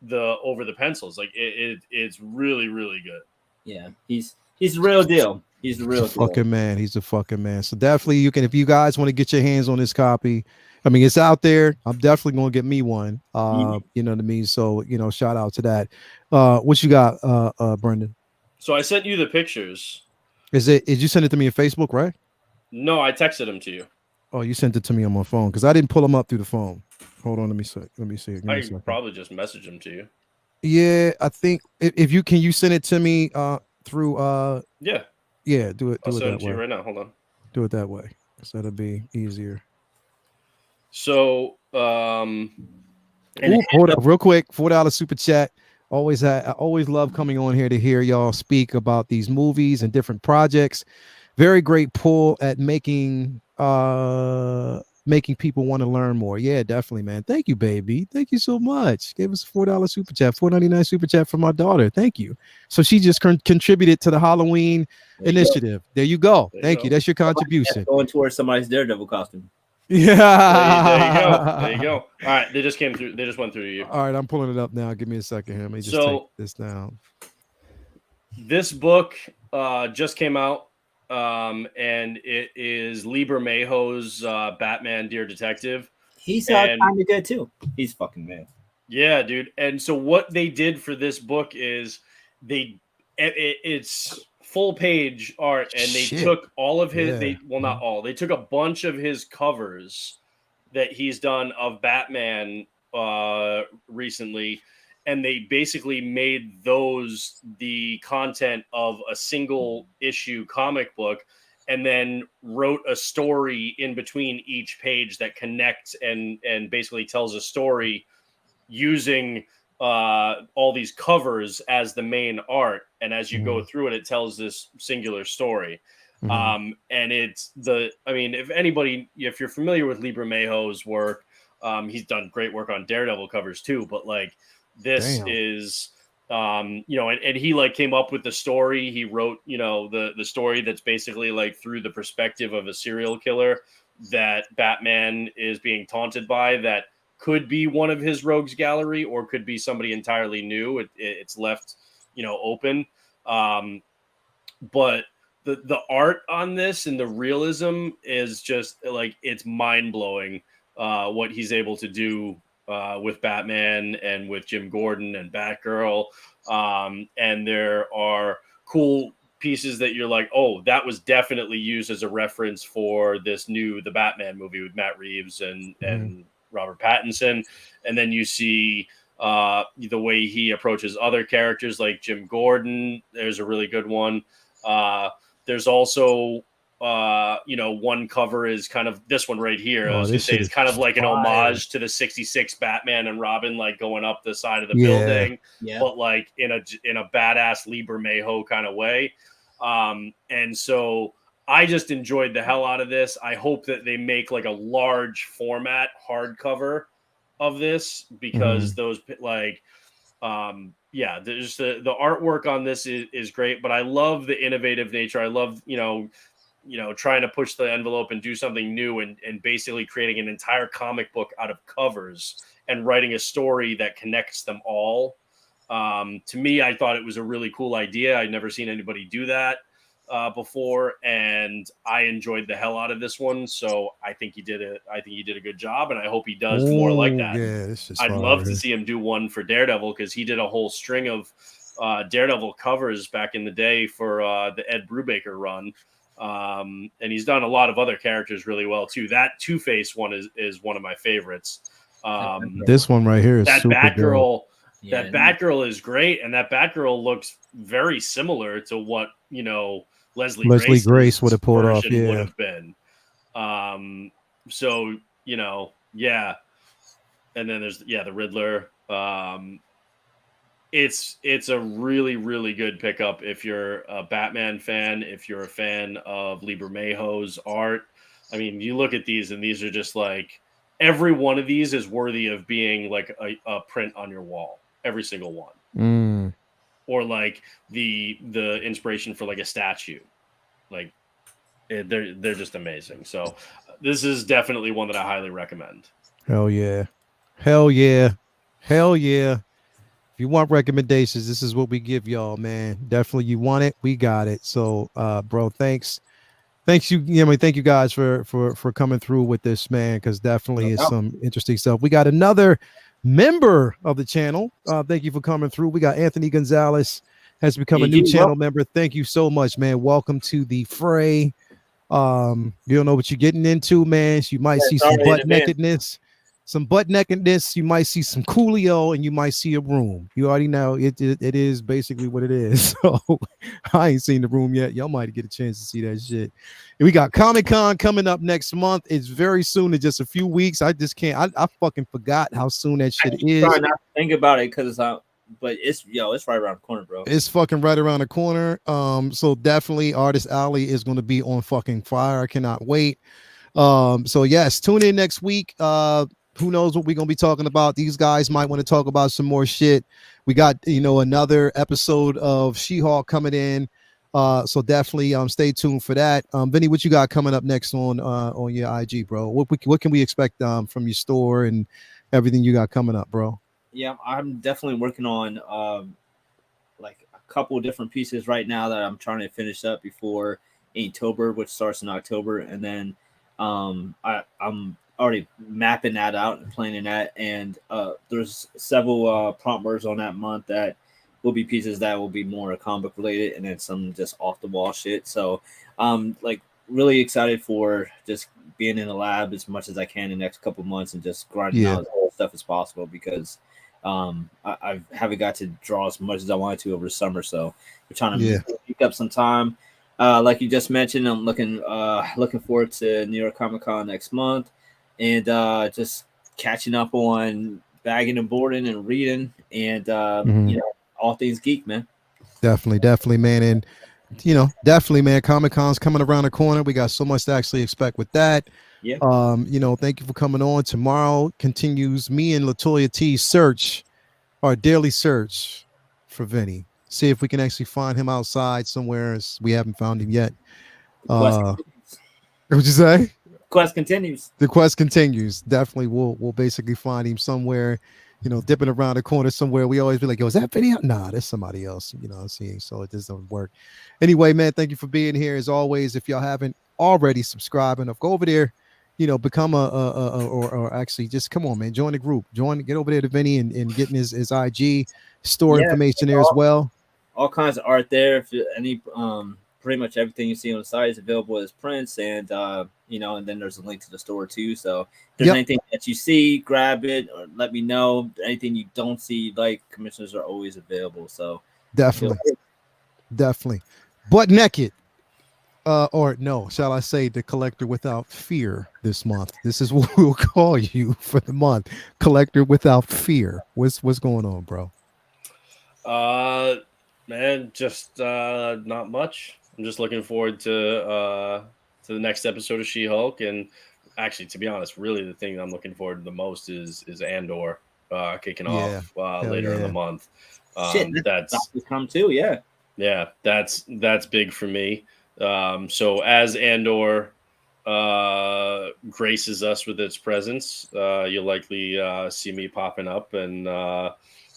over the pencils. Like it's really, really good. Yeah, he's the real deal. He's the real fucking man. He's a fucking man. So definitely you can, if you guys want to get your hands on this copy, I mean, it's out there. I'm definitely going to get me one. You know what I mean? So, shout out to that. What you got, Brendan? So I sent you the pictures. Did you send it to me on Facebook, right? No, I texted them to you. Oh, you sent it to me on my phone because I didn't pull them up through the phone. Hold on, let me see. I can probably just message them to you. Yeah, I think if you can send it to me through yeah, do it. I'll do send it it to you right now. Hold on. Do it that way because that'll be easier. So, hold up, real quick, $4 super chat. I always love coming on here to hear y'all speak about these movies and different projects. Very great pull at making making people want to learn more. Yeah, definitely, man. Thank you, baby. Thank you so much. Gave us a $4 super chat, $4.99 super chat from my daughter. Thank you. So she just contributed to the Halloween initiative. There you go. Thank you. That's your contribution. Going towards somebody's Daredevil costume. Yeah. There you go. There you go. All right, they just came through. They just went through to you. All right, I'm pulling it up now. Give me a second here. Let me just take this down. This book just came out, and it is Lieber Mayhew's Batman Dear Detective. He's kind of good too. He's fucking man. Yeah, dude. And so what they did for this book is it's full page art, and they took all of his not all. They took a bunch of his covers that he's done of Batman recently, and they basically made those the content of a single issue comic book, and then wrote a story in between each page that connects and basically tells a story using all these covers as the main art. And as you go through it, it tells this singular story. And it's if you're familiar with Lieber Mayhew's work, he's done great work on Daredevil covers too, but like this is, and he like came up with the story. He wrote, the story that's basically like through the perspective of a serial killer that Batman is being taunted by, that could be one of his rogues gallery or could be somebody entirely new. It's left, open. But the art on this and the realism is just like, it's mind blowing what he's able to do with Batman and with Jim Gordon and Batgirl. And there are cool pieces that you're like, oh, that was definitely used as a reference for the Batman movie with Matt Reeves and Robert Pattinson. And then you see the way he approaches other characters like Jim Gordon. There's a really good one. There's also one cover is kind of this one right here. I was gonna say it's kind of like an homage to the 66 Batman and Robin, like going up the side of the building, but like in a badass Lieber Mayhew kind of way. And so I just enjoyed the hell out of this. I hope that they make like a large format hardcover of this, because those like, there's the artwork on this is great, but I love the innovative nature. I love, trying to push the envelope and do something new and basically creating an entire comic book out of covers and writing a story that connects them all. To me, I thought it was a really cool idea. I'd never seen anybody do that before, and I enjoyed the hell out of this one. So I think he did a good job, and I hope he does more like that. Yeah, I'd love to see him do one for Daredevil, because he did a whole string of Daredevil covers back in the day for the Ed Brubaker run. And he's done a lot of other characters really well too. That Two-Face one is one of my favorites. This one right here is that super Batgirl. Good. That Batgirl is great, and that Batgirl looks very similar to what Leslie Grace would have pulled off. Would have been. So and then there's the Riddler. It's a really, really good pickup if you're a Batman fan, if you're a fan of Lieber Mayhew's art. I mean, you look at these, and these are just like, every one of these is worthy of being like a print on your wall. Every single one. Or like the inspiration for like a statue. Like they're just amazing. So this is definitely one that I highly recommend. Hell yeah. Hell yeah. Hell yeah. If you want recommendations, this is what we give y'all, man. Definitely, you want it, we got it. So bro, thanks you. Thank you guys for coming through with this, man, because definitely is some interesting stuff. We got another member of the channel. Thank you for coming through. We got Anthony Gonzalez has become a new channel member. Thank you so much, man. Welcome to the fray. You don't know what you're getting into, man. You might see some butt nakedness. You might see some Coolio, and you might see a room. You already know it is basically what it is. So I ain't seen the room yet. Y'all might get a chance to see that shit. And we got Comic-Con coming up next month. It's very soon, in just a few weeks. I just can't. I fucking forgot how soon that shit is. Try not to think about it, because but it's right around the corner, bro. It's fucking right around the corner. So definitely Artist Alley is going to be on fucking fire. I cannot wait. So yes, tune in next week. Who knows what we're gonna be talking about? These guys might want to talk about some more shit. We got another episode of She-Hulk coming in. So definitely stay tuned for that. Vinny, what you got coming up next on your IG, bro? What can we expect from your store and everything you got coming up, bro? Yeah, I'm definitely working on like a couple of different pieces right now that I'm trying to finish up before Inktober, which starts in October, and then I'm already mapping that out and planning that. And there's several prompt words on that month that will be pieces that will be more comic related, and then some just off the wall shit. So like really excited for just being in the lab as much as I can in the next couple of months and just grinding out as much stuff as possible, because I haven't got to draw as much as I wanted to over the summer. So we're trying to pick up some time. Like you just mentioned, I'm looking forward to New York Comic Con next month, and just catching up on bagging and boarding and reading, and all things geek, man. Definitely, man. And definitely, man, Comic-Con's coming around the corner. We got so much to actually expect with that. Yeah. Thank you for coming on. Tomorrow continues me and Latoya T's search, our daily search for Vinny. See if we can actually find him outside somewhere, as we haven't found him yet. What'd you say? Quest continues. The quest continues. Definitely, we'll basically find him somewhere, dipping around the corner somewhere. We always be like, yo, is that Vinny? Nah, there's somebody else, seeing. So it just doesn't work. Anyway, man, thank you for being here. As always, if y'all haven't already subscribed, enough, go over there, become or actually just come on, man, join the group. Get over there to Vinny and getting his IG store information there as well. All kinds of art there. If any pretty much everything you see on the site is available as prints, and and then there's a link to the store too. So if there's anything that you see, grab it or let me know. Anything you don't see, like, commissioners are always available. So definitely. Butt naked. Or no, shall I say the collector without fear this month. This is what we'll call you for the month. Collector without fear. What's going on, bro? Man, just not much. I'm just looking forward to the next episode of She-Hulk, and actually, to be honest, really the thing I'm looking forward to the most is Andor kicking off later in the month. That's come too, yeah, that's big for me. So as Andor graces us with its presence, you'll likely see me popping up and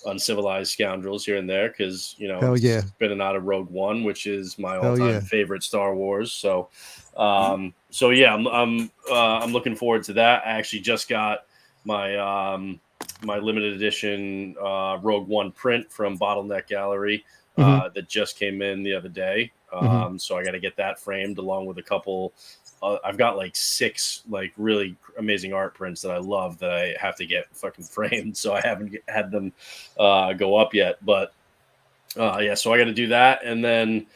Uncivilized Scoundrels here and there, because it's been and out of Rogue One, which is my all-time favorite Star Wars. So I'm looking forward to that. I actually just got my my limited edition Rogue One print from Bottleneck Gallery that just came in the other day. So I got to get that framed along with a couple. I've got like 6 like really amazing art prints that I love that I have to get fucking framed. So I haven't had them go up yet, but so I got to do that. And then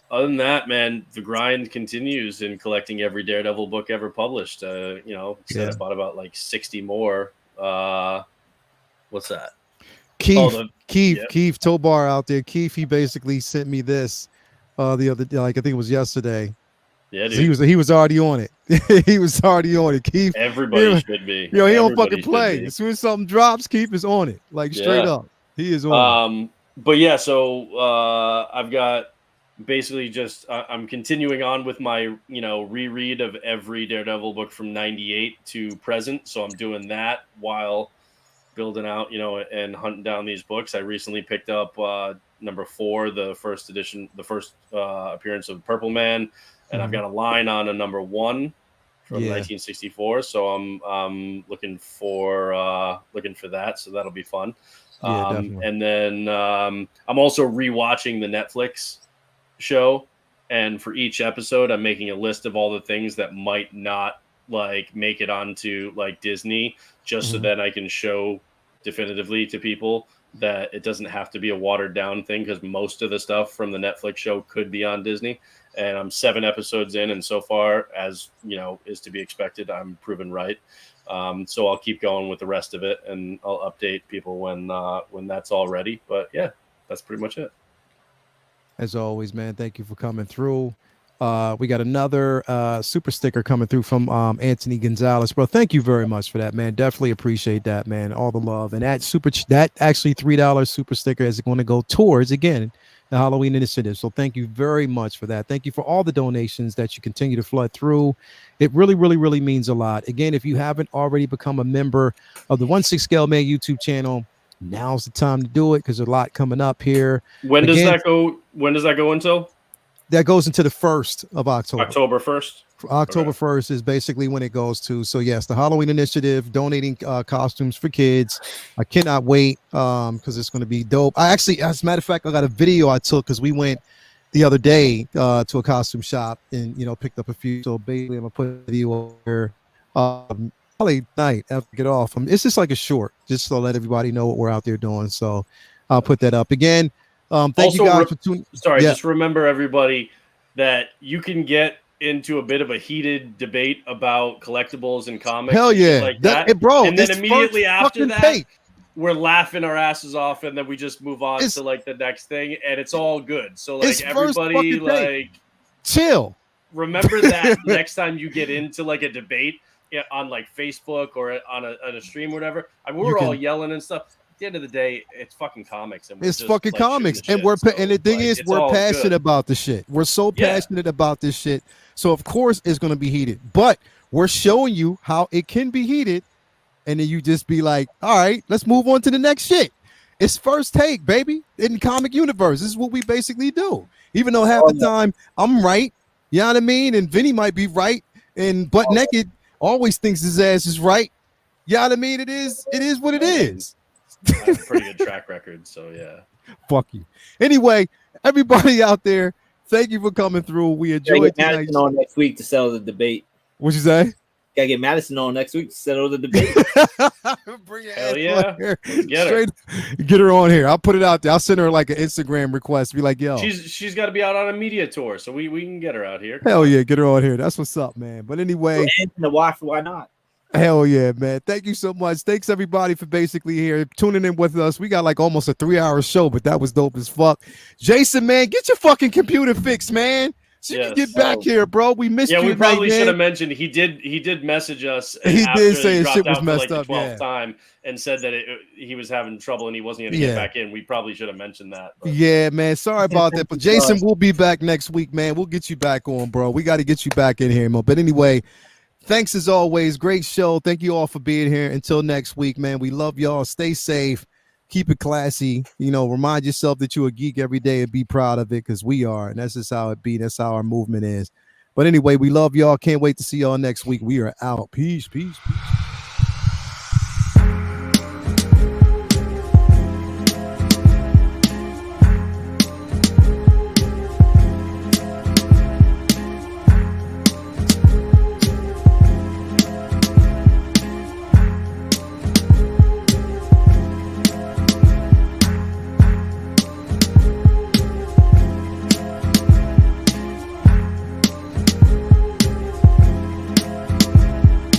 other than that, man, the grind continues in collecting every Daredevil book ever published. I bought about like 60 more. What's that? Keith Tobar out there. Keith, he basically sent me this the other day, like I think it was yesterday. Yeah, dude. So he was already on it. He was already on it. Keith, everybody should be. He don't fucking play. As soon as something drops, Keith is on it. Like straight up. He is on it. But yeah, so I've got basically just I'm continuing on with my reread of every Daredevil book from 98 to present. So I'm doing that while building out, and hunting down these books. I recently picked up number 4, the first edition, the first appearance of Purple Man. And I've got a line on a number 1 from 1964, so I'm looking for that. So that'll be fun. And then I'm also rewatching the Netflix show, and for each episode, I'm making a list of all the things that might not like make it onto like Disney, just so that I can show definitively to people that it doesn't have to be a watered down thing, because most of the stuff from the Netflix show could be on Disney. And I'm 7 episodes in, and so far, as is to be expected, I'm proven right. So I'll keep going with the rest of it, and I'll update people when that's all ready. But yeah, that's pretty much it. As always, man, thank you for coming through. We got another super sticker coming through from Anthony Gonzalez, bro. Thank you very much for that, man. Definitely appreciate that, man. All the love. And that actually $3 super sticker is going to go towards, again, the Halloween initiative. So thank you very much for that. Thank you for all the donations that you continue to flood through. It really, really, really means a lot. Again, if you haven't already become a member of the 1/6 Scale Man YouTube channel, now's the time to do it because there's a lot coming up here. When does that go? When does that go until? That goes into the 1st of October. October 1st? October 1st is basically when it goes to. So yes, the Halloween initiative, donating costumes for kids. I cannot wait because it's going to be dope. I actually, as a matter of fact, I got a video I took because we went the other day to a costume shop and, picked up a few. So basically, I'm going to put a video over here. Probably night after I get off. It's just like a short, just to let everybody know what we're out there doing. So I'll put that up again. Thank also, you guys for tuning. Sorry, just remember everybody that you can get into a bit of a heated debate about collectibles and comics. Hell yeah, like that, bro! And then immediately after that, we're laughing our asses off, and then we just move on to like the next thing, and it's all good. So like everybody, like chill. Remember that next time you get into like a debate on like Facebook or on a stream or whatever. I mean, we're all yelling and stuff. At the end of the day, it's fucking comics, and it's fucking comics, and the thing is, we're passionate about the shit. We're so passionate about this shit, so of course it's going to be heated. But we're showing you how it can be heated, and then you just be like, "All right, let's move on to the next shit." It's first take, baby. In comic universe, this is what we basically do. Even though half the time I'm right, you know what I mean, and Vinny might be right, and Butt Naked always thinks his ass is right. You know what I mean? It is what it is. I have a pretty good track record, so yeah. Fuck you. Anyway, everybody out there, thank you for coming through. We enjoyed tonight. Madison on next week to settle the debate. What you say? Gotta get Madison on next week to settle the debate. Bring your Hell yeah. Get her on here. I'll put it out there. I'll send her like an Instagram request. Be like, yo. She's got to be out on a media tour, so we can get her out here. Hell yeah, get her on here. That's what's up, man. But anyway. And the wife, why not? Hell yeah, man. Thank you so much. Thanks everybody for basically here tuning in with us. We got like almost a 3-hour show, but that was dope as fuck. Jason, man, get your fucking computer fixed, man. So you can get back here, bro. We missed you. Yeah, we probably should have mentioned he did message us. He did say his shit was messed up. The 12th time and said that he was having trouble and he wasn't going to get back in. We probably should have mentioned that. But. Yeah, man. Sorry about that. But Jason, we'll be back next week, man. We'll get you back on, bro. We got to get you back in here, man. But anyway, thanks as always. Great show. Thank you all for being here. Until next week, man. We love y'all. Stay safe. Keep it classy. Remind yourself that you're a geek every day and be proud of it because we are. And that's just how it be. That's how our movement is. But anyway, we love y'all. Can't wait to see y'all next week. We are out. Peace, peace, peace.